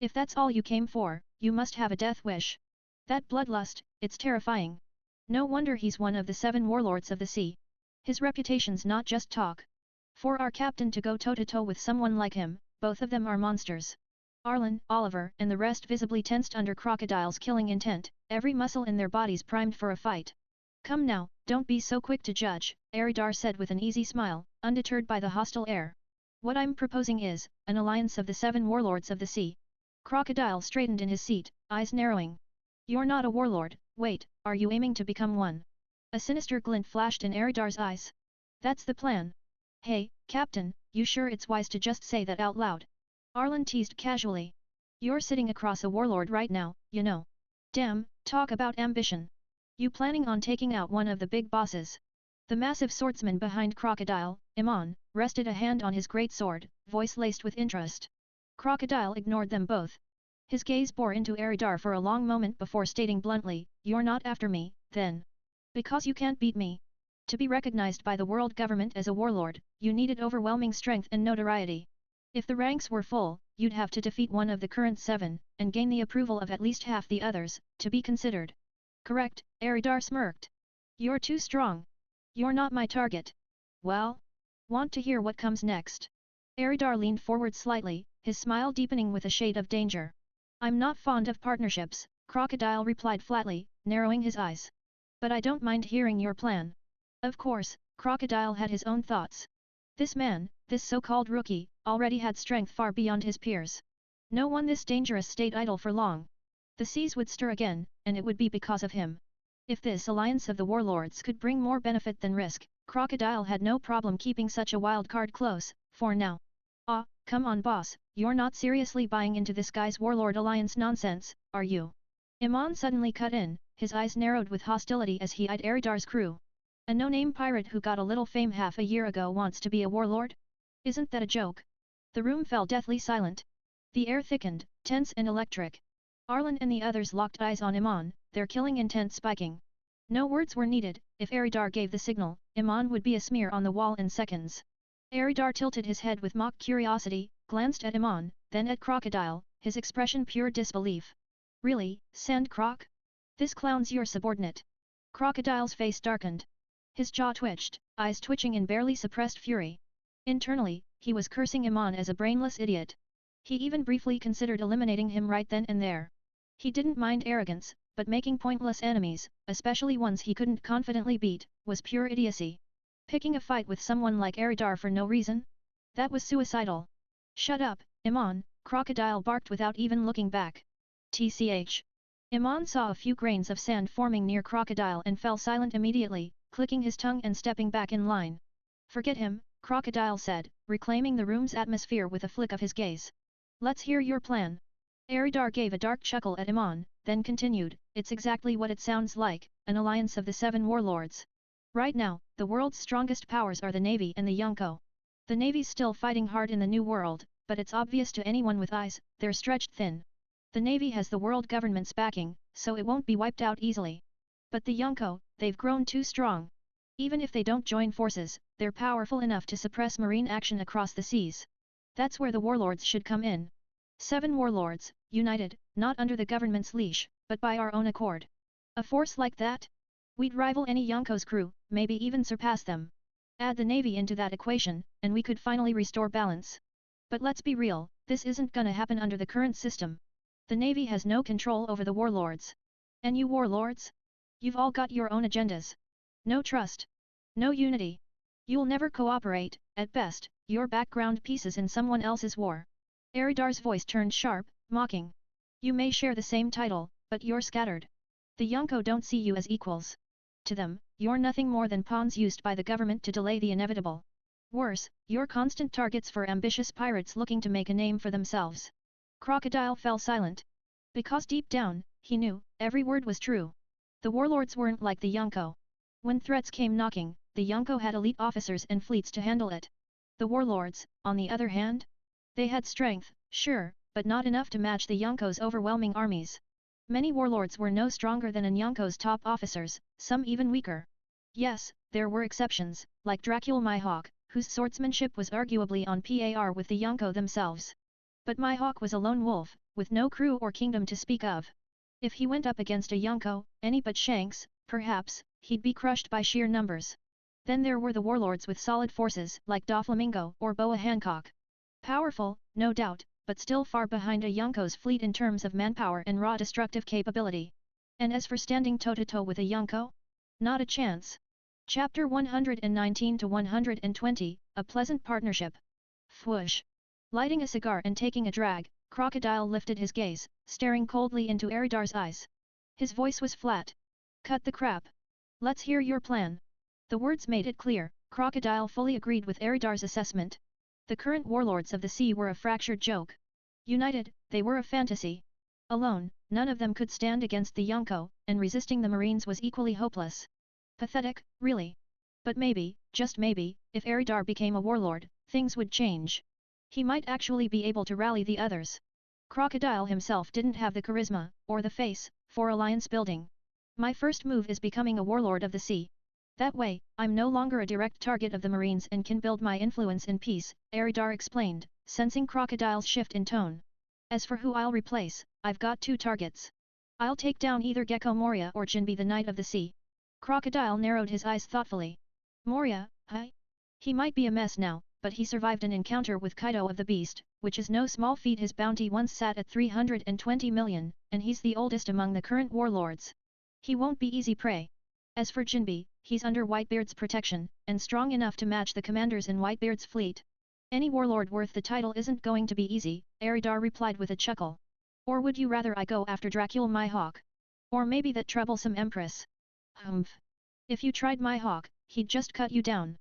If that's all you came for, you must have a death wish. That bloodlust, it's terrifying. No wonder he's one of the 7 warlords of the sea. His reputation's not just talk. For our captain to go toe-to-toe with someone like him, both of them are monsters. Arlen, Oliver and the rest visibly tensed under Crocodile's killing intent, every muscle in their bodies primed for a fight. Come now, don't be so quick to judge, Aridar said with an easy smile, undeterred by the hostile air. What I'm proposing is, an alliance of the 7 warlords of the sea. Crocodile straightened in his seat, eyes narrowing. You're not a warlord, wait, are you aiming to become one? A sinister glint flashed in Aridar's eyes. That's the plan. Hey, Captain, you sure it's wise to just say that out loud? Arlen teased casually. You're sitting across a warlord right now, you know. Damn, talk about ambition. You planning on taking out one of the big bosses? The massive swordsman behind Crocodile, Iman, rested a hand on his great sword, voice laced with interest. Crocodile ignored them both. His gaze bore into Aridar for a long moment before stating bluntly, you're not after me, then. Because you can't beat me. To be recognized by the world government as a warlord, you needed overwhelming strength and notoriety. If the ranks were full, you'd have to defeat one of the current 7, and gain the approval of at least half the others, to be considered. Correct, Aridar smirked. You're too strong. You're not my target. Well? Want to hear what comes next? Aridar leaned forward slightly, his smile deepening with a shade of danger. I'm not fond of partnerships, Crocodile replied flatly, narrowing his eyes. But I don't mind hearing your plan. Of course, Crocodile had his own thoughts. This man, this so-called rookie, already had strength far beyond his peers. No one this dangerous stayed idle for long. The seas would stir again, and it would be because of him. If this alliance of the warlords could bring more benefit than risk, Crocodile had no problem keeping such a wild card close, for now. Ah, come on boss, you're not seriously buying into this guy's warlord alliance nonsense, are you? Iman suddenly cut in, his eyes narrowed with hostility as he eyed Aridar's crew. A no-name pirate who got a little fame half a year ago wants to be a warlord? Isn't that a joke? The room fell deathly silent. The air thickened, tense and electric. Arlen and the others locked eyes on Iman, their killing intent spiking. No words were needed, if Aridar gave the signal, Iman would be a smear on the wall in seconds. Aridar tilted his head with mock curiosity, glanced at Iman, then at Crocodile, his expression pure disbelief. Really, Sand Croc? This clown's your subordinate. Crocodile's face darkened. His jaw twitched, eyes twitching in barely suppressed fury. Internally, he was cursing Iman as a brainless idiot. He even briefly considered eliminating him right then and there. He didn't mind arrogance, but making pointless enemies, especially ones he couldn't confidently beat, was pure idiocy. Picking a fight with someone like Aridar for no reason? That was suicidal. Shut up, Iman, Crocodile barked without even looking back. TCH. Iman saw a few grains of sand forming near Crocodile and fell silent immediately, clicking his tongue and stepping back in line. Forget him, Crocodile said, reclaiming the room's atmosphere with a flick of his gaze. Let's hear your plan. Aridar gave a dark chuckle at Iman, then continued, it's exactly what it sounds like, an alliance of the 7 warlords. Right now, the world's strongest powers are the Navy and the Yonko. The Navy's still fighting hard in the New World, but it's obvious to anyone with eyes, they're stretched thin. The Navy has the world government's backing, so it won't be wiped out easily. But the Yonko, they've grown too strong. Even if they don't join forces, they're powerful enough to suppress marine action across the seas. That's where the warlords should come in. 7 warlords, united, not under the government's leash, but by our own accord. A force like that? We'd rival any Yonko's crew, maybe even surpass them. Add the Navy into that equation, and we could finally restore balance. But let's be real, this isn't gonna happen under the current system. The Navy has no control over the warlords. And you warlords? You've all got your own agendas. No trust. No unity. You'll never cooperate, at best, you're background pieces in someone else's war. Aridar's voice turned sharp, mocking. You may share the same title, but you're scattered. The Yonko don't see you as equals. To them, you're nothing more than pawns used by the government to delay the inevitable. Worse, you're constant targets for ambitious pirates looking to make a name for themselves. Crocodile fell silent. Because deep down, he knew, every word was true. The warlords weren't like the Yonko. When threats came knocking, the Yonko had elite officers and fleets to handle it. The warlords, on the other hand? They had strength, sure, but not enough to match the Yonko's overwhelming armies. Many warlords were no stronger than Yonko's top officers, some even weaker. Yes, there were exceptions, like Dracul Mihawk, whose swordsmanship was arguably on par with the Yonko themselves. But Mihawk was a lone wolf, with no crew or kingdom to speak of. If he went up against a Yonko, any but Shanks, perhaps, he'd be crushed by sheer numbers. Then there were the warlords with solid forces like Doflamingo or Boa Hancock. Powerful, no doubt, but still far behind a Yonko's fleet in terms of manpower and raw destructive capability. And as for standing toe-to-toe with a Yonko? Not a chance. Chapter 119 to 120, A Pleasant Partnership. Fwoosh. Lighting a cigar and taking a drag, Crocodile lifted his gaze, staring coldly into Eridar's eyes. His voice was flat. Cut the crap. Let's hear your plan. The words made it clear, Crocodile fully agreed with Eridar's assessment. The current warlords of the sea were a fractured joke. United, they were a fantasy. Alone, none of them could stand against the Yonko, and resisting the Marines was equally hopeless. Pathetic, really. But maybe, just maybe, if Eridar became a warlord, things would change. He might actually be able to rally the others. Crocodile himself didn't have the charisma, or the face, for alliance building. My first move is becoming a warlord of the sea. That way, I'm no longer a direct target of the Marines and can build my influence in peace, Eridar explained, sensing Crocodile's shift in tone. As for who I'll replace, I've got two targets. I'll take down either Gecko Moria or Jinbe the Knight of the Sea. Crocodile narrowed his eyes thoughtfully. Moria, huh? He might be a mess now, but he survived an encounter with Kaido of the Beast, which is no small feat. His bounty once sat at 320 million, and he's the oldest among the current warlords. He won't be easy prey. As for Jinbe, he's under Whitebeard's protection, and strong enough to match the commanders in Whitebeard's fleet. Any warlord worth the title isn't going to be easy, Eridar replied with a chuckle. Or would you rather I go after Dracul Mihawk? Or maybe that troublesome Empress? Humph. If you tried Mihawk, he'd just cut you down.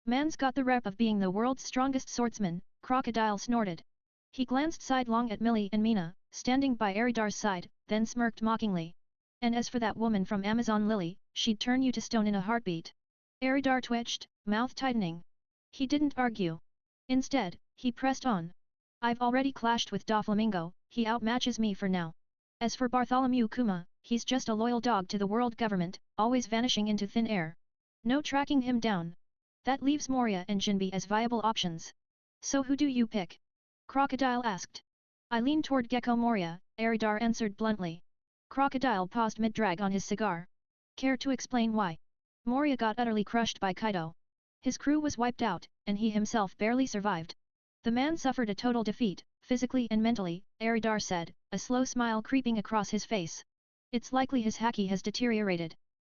Man's got the rep of being the world's strongest swordsman, Crocodile snorted. He glanced sidelong at Millie and Mina, standing by Eridar's side, then smirked mockingly. And as for that woman from Amazon Lily, she'd turn you to stone in a heartbeat. Eridar twitched, mouth tightening. He didn't argue. Instead, he pressed on. I've already clashed with Doflamingo, he outmatches me for now. As for Bartholomew Kuma, he's just a loyal dog to the world government, always vanishing into thin air. No tracking him down. That leaves Moria and Jinbe as viable options. So who do you pick? Crocodile asked. I lean toward Gecko Moria, Eridar answered bluntly. Crocodile paused mid-drag on his cigar. Care to explain why? Moria got utterly crushed by Kaido. His crew was wiped out, and he himself barely survived. The man suffered a total defeat, physically and mentally, Eridar said, a slow smile creeping across his face. It's likely his haki has deteriorated.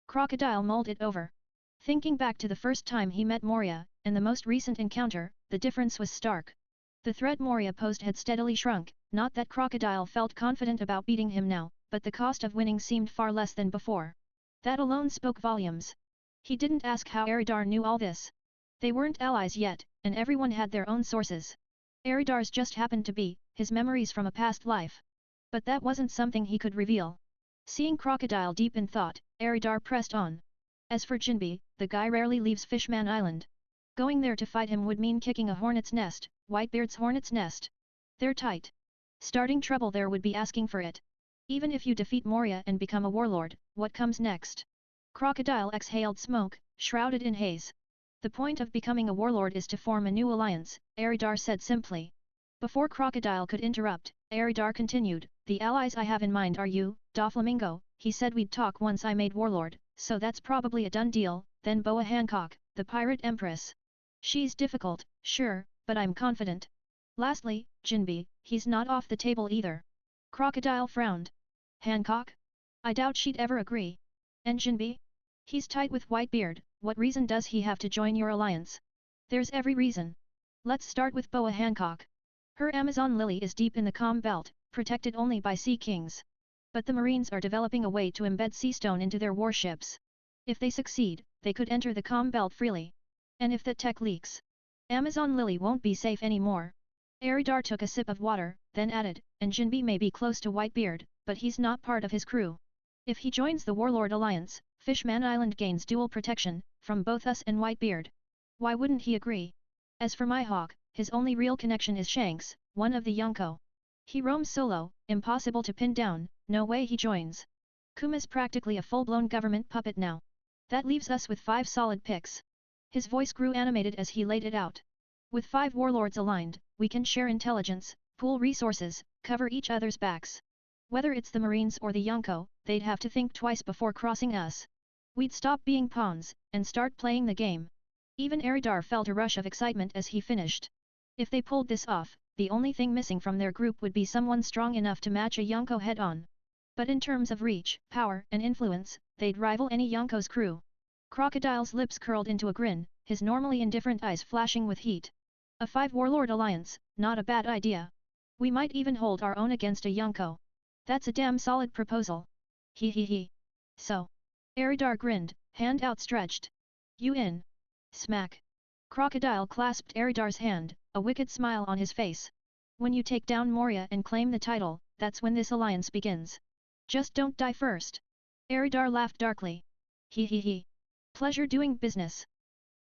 Crocodile mulled it over. Thinking back to the first time he met Moria, and the most recent encounter, the difference was stark. The threat Moria posed had steadily shrunk, not that Crocodile felt confident about beating him now, but the cost of winning seemed far less than before. That alone spoke volumes. He didn't ask how Eridar knew all this. They weren't allies yet, and everyone had their own sources. Eridar's just happened to be, his memories from a past life. But that wasn't something he could reveal. Seeing Crocodile deep in thought, Eridar pressed on. As for Jinbe, the guy rarely leaves Fishman Island. Going there to fight him would mean kicking a hornet's nest, Whitebeard's hornet's nest. They're tight. Starting trouble there would be asking for it. Even if you defeat Moria and become a warlord, what comes next? Crocodile exhaled smoke, shrouded in haze. The point of becoming a warlord is to form a new alliance, Eridar said simply. Before Crocodile could interrupt, Eridar continued, the allies I have in mind are you, Doflamingo, he said we'd talk once I made warlord, so that's probably a done deal, then Boa Hancock, the pirate empress. She's difficult, sure, but I'm confident. Lastly, Jinbe, he's not off the table either. Crocodile frowned. Hancock? I doubt she'd ever agree. And Jinbe? He's tight with Whitebeard, what reason does he have to join your alliance? There's every reason. Let's start with Boa Hancock. Her Amazon Lily is deep in the Calm Belt, protected only by Sea Kings. But the Marines are developing a way to embed Seastone into their warships. If they succeed, they could enter the Calm Belt freely. And if that tech leaks, Amazon Lily won't be safe anymore. Eridar took a sip of water, then added, and Jinbe may be close to Whitebeard, but he's not part of his crew. If he joins the Warlord Alliance, Fishman Island gains dual protection, from both us and Whitebeard. Why wouldn't he agree? As for Mihawk, his only real connection is Shanks, one of the Yonko. He roams solo, impossible to pin down, no way he joins. Kuma's practically a full-blown government puppet now. That leaves us with 5 solid picks. His voice grew animated as he laid it out. With 5 warlords aligned, we can share intelligence, pool resources, cover each other's backs. Whether it's the Marines or the Yonko, they'd have to think twice before crossing us. We'd stop being pawns, and start playing the game. Even Eridar felt a rush of excitement as he finished. If they pulled this off, the only thing missing from their group would be someone strong enough to match a Yonko head-on. But in terms of reach, power, and influence, they'd rival any Yonko's crew. Crocodile's lips curled into a grin, his normally indifferent eyes flashing with heat. A 5 warlord alliance, not a bad idea. We might even hold our own against a Yonko. That's a damn solid proposal. He. So. Eridar grinned, hand outstretched. You in? Smack. Crocodile clasped Eridar's hand, a wicked smile on his face. When you take down Moria and claim the title, that's when this alliance begins. Just don't die first. Eridar laughed darkly. He. Pleasure doing business.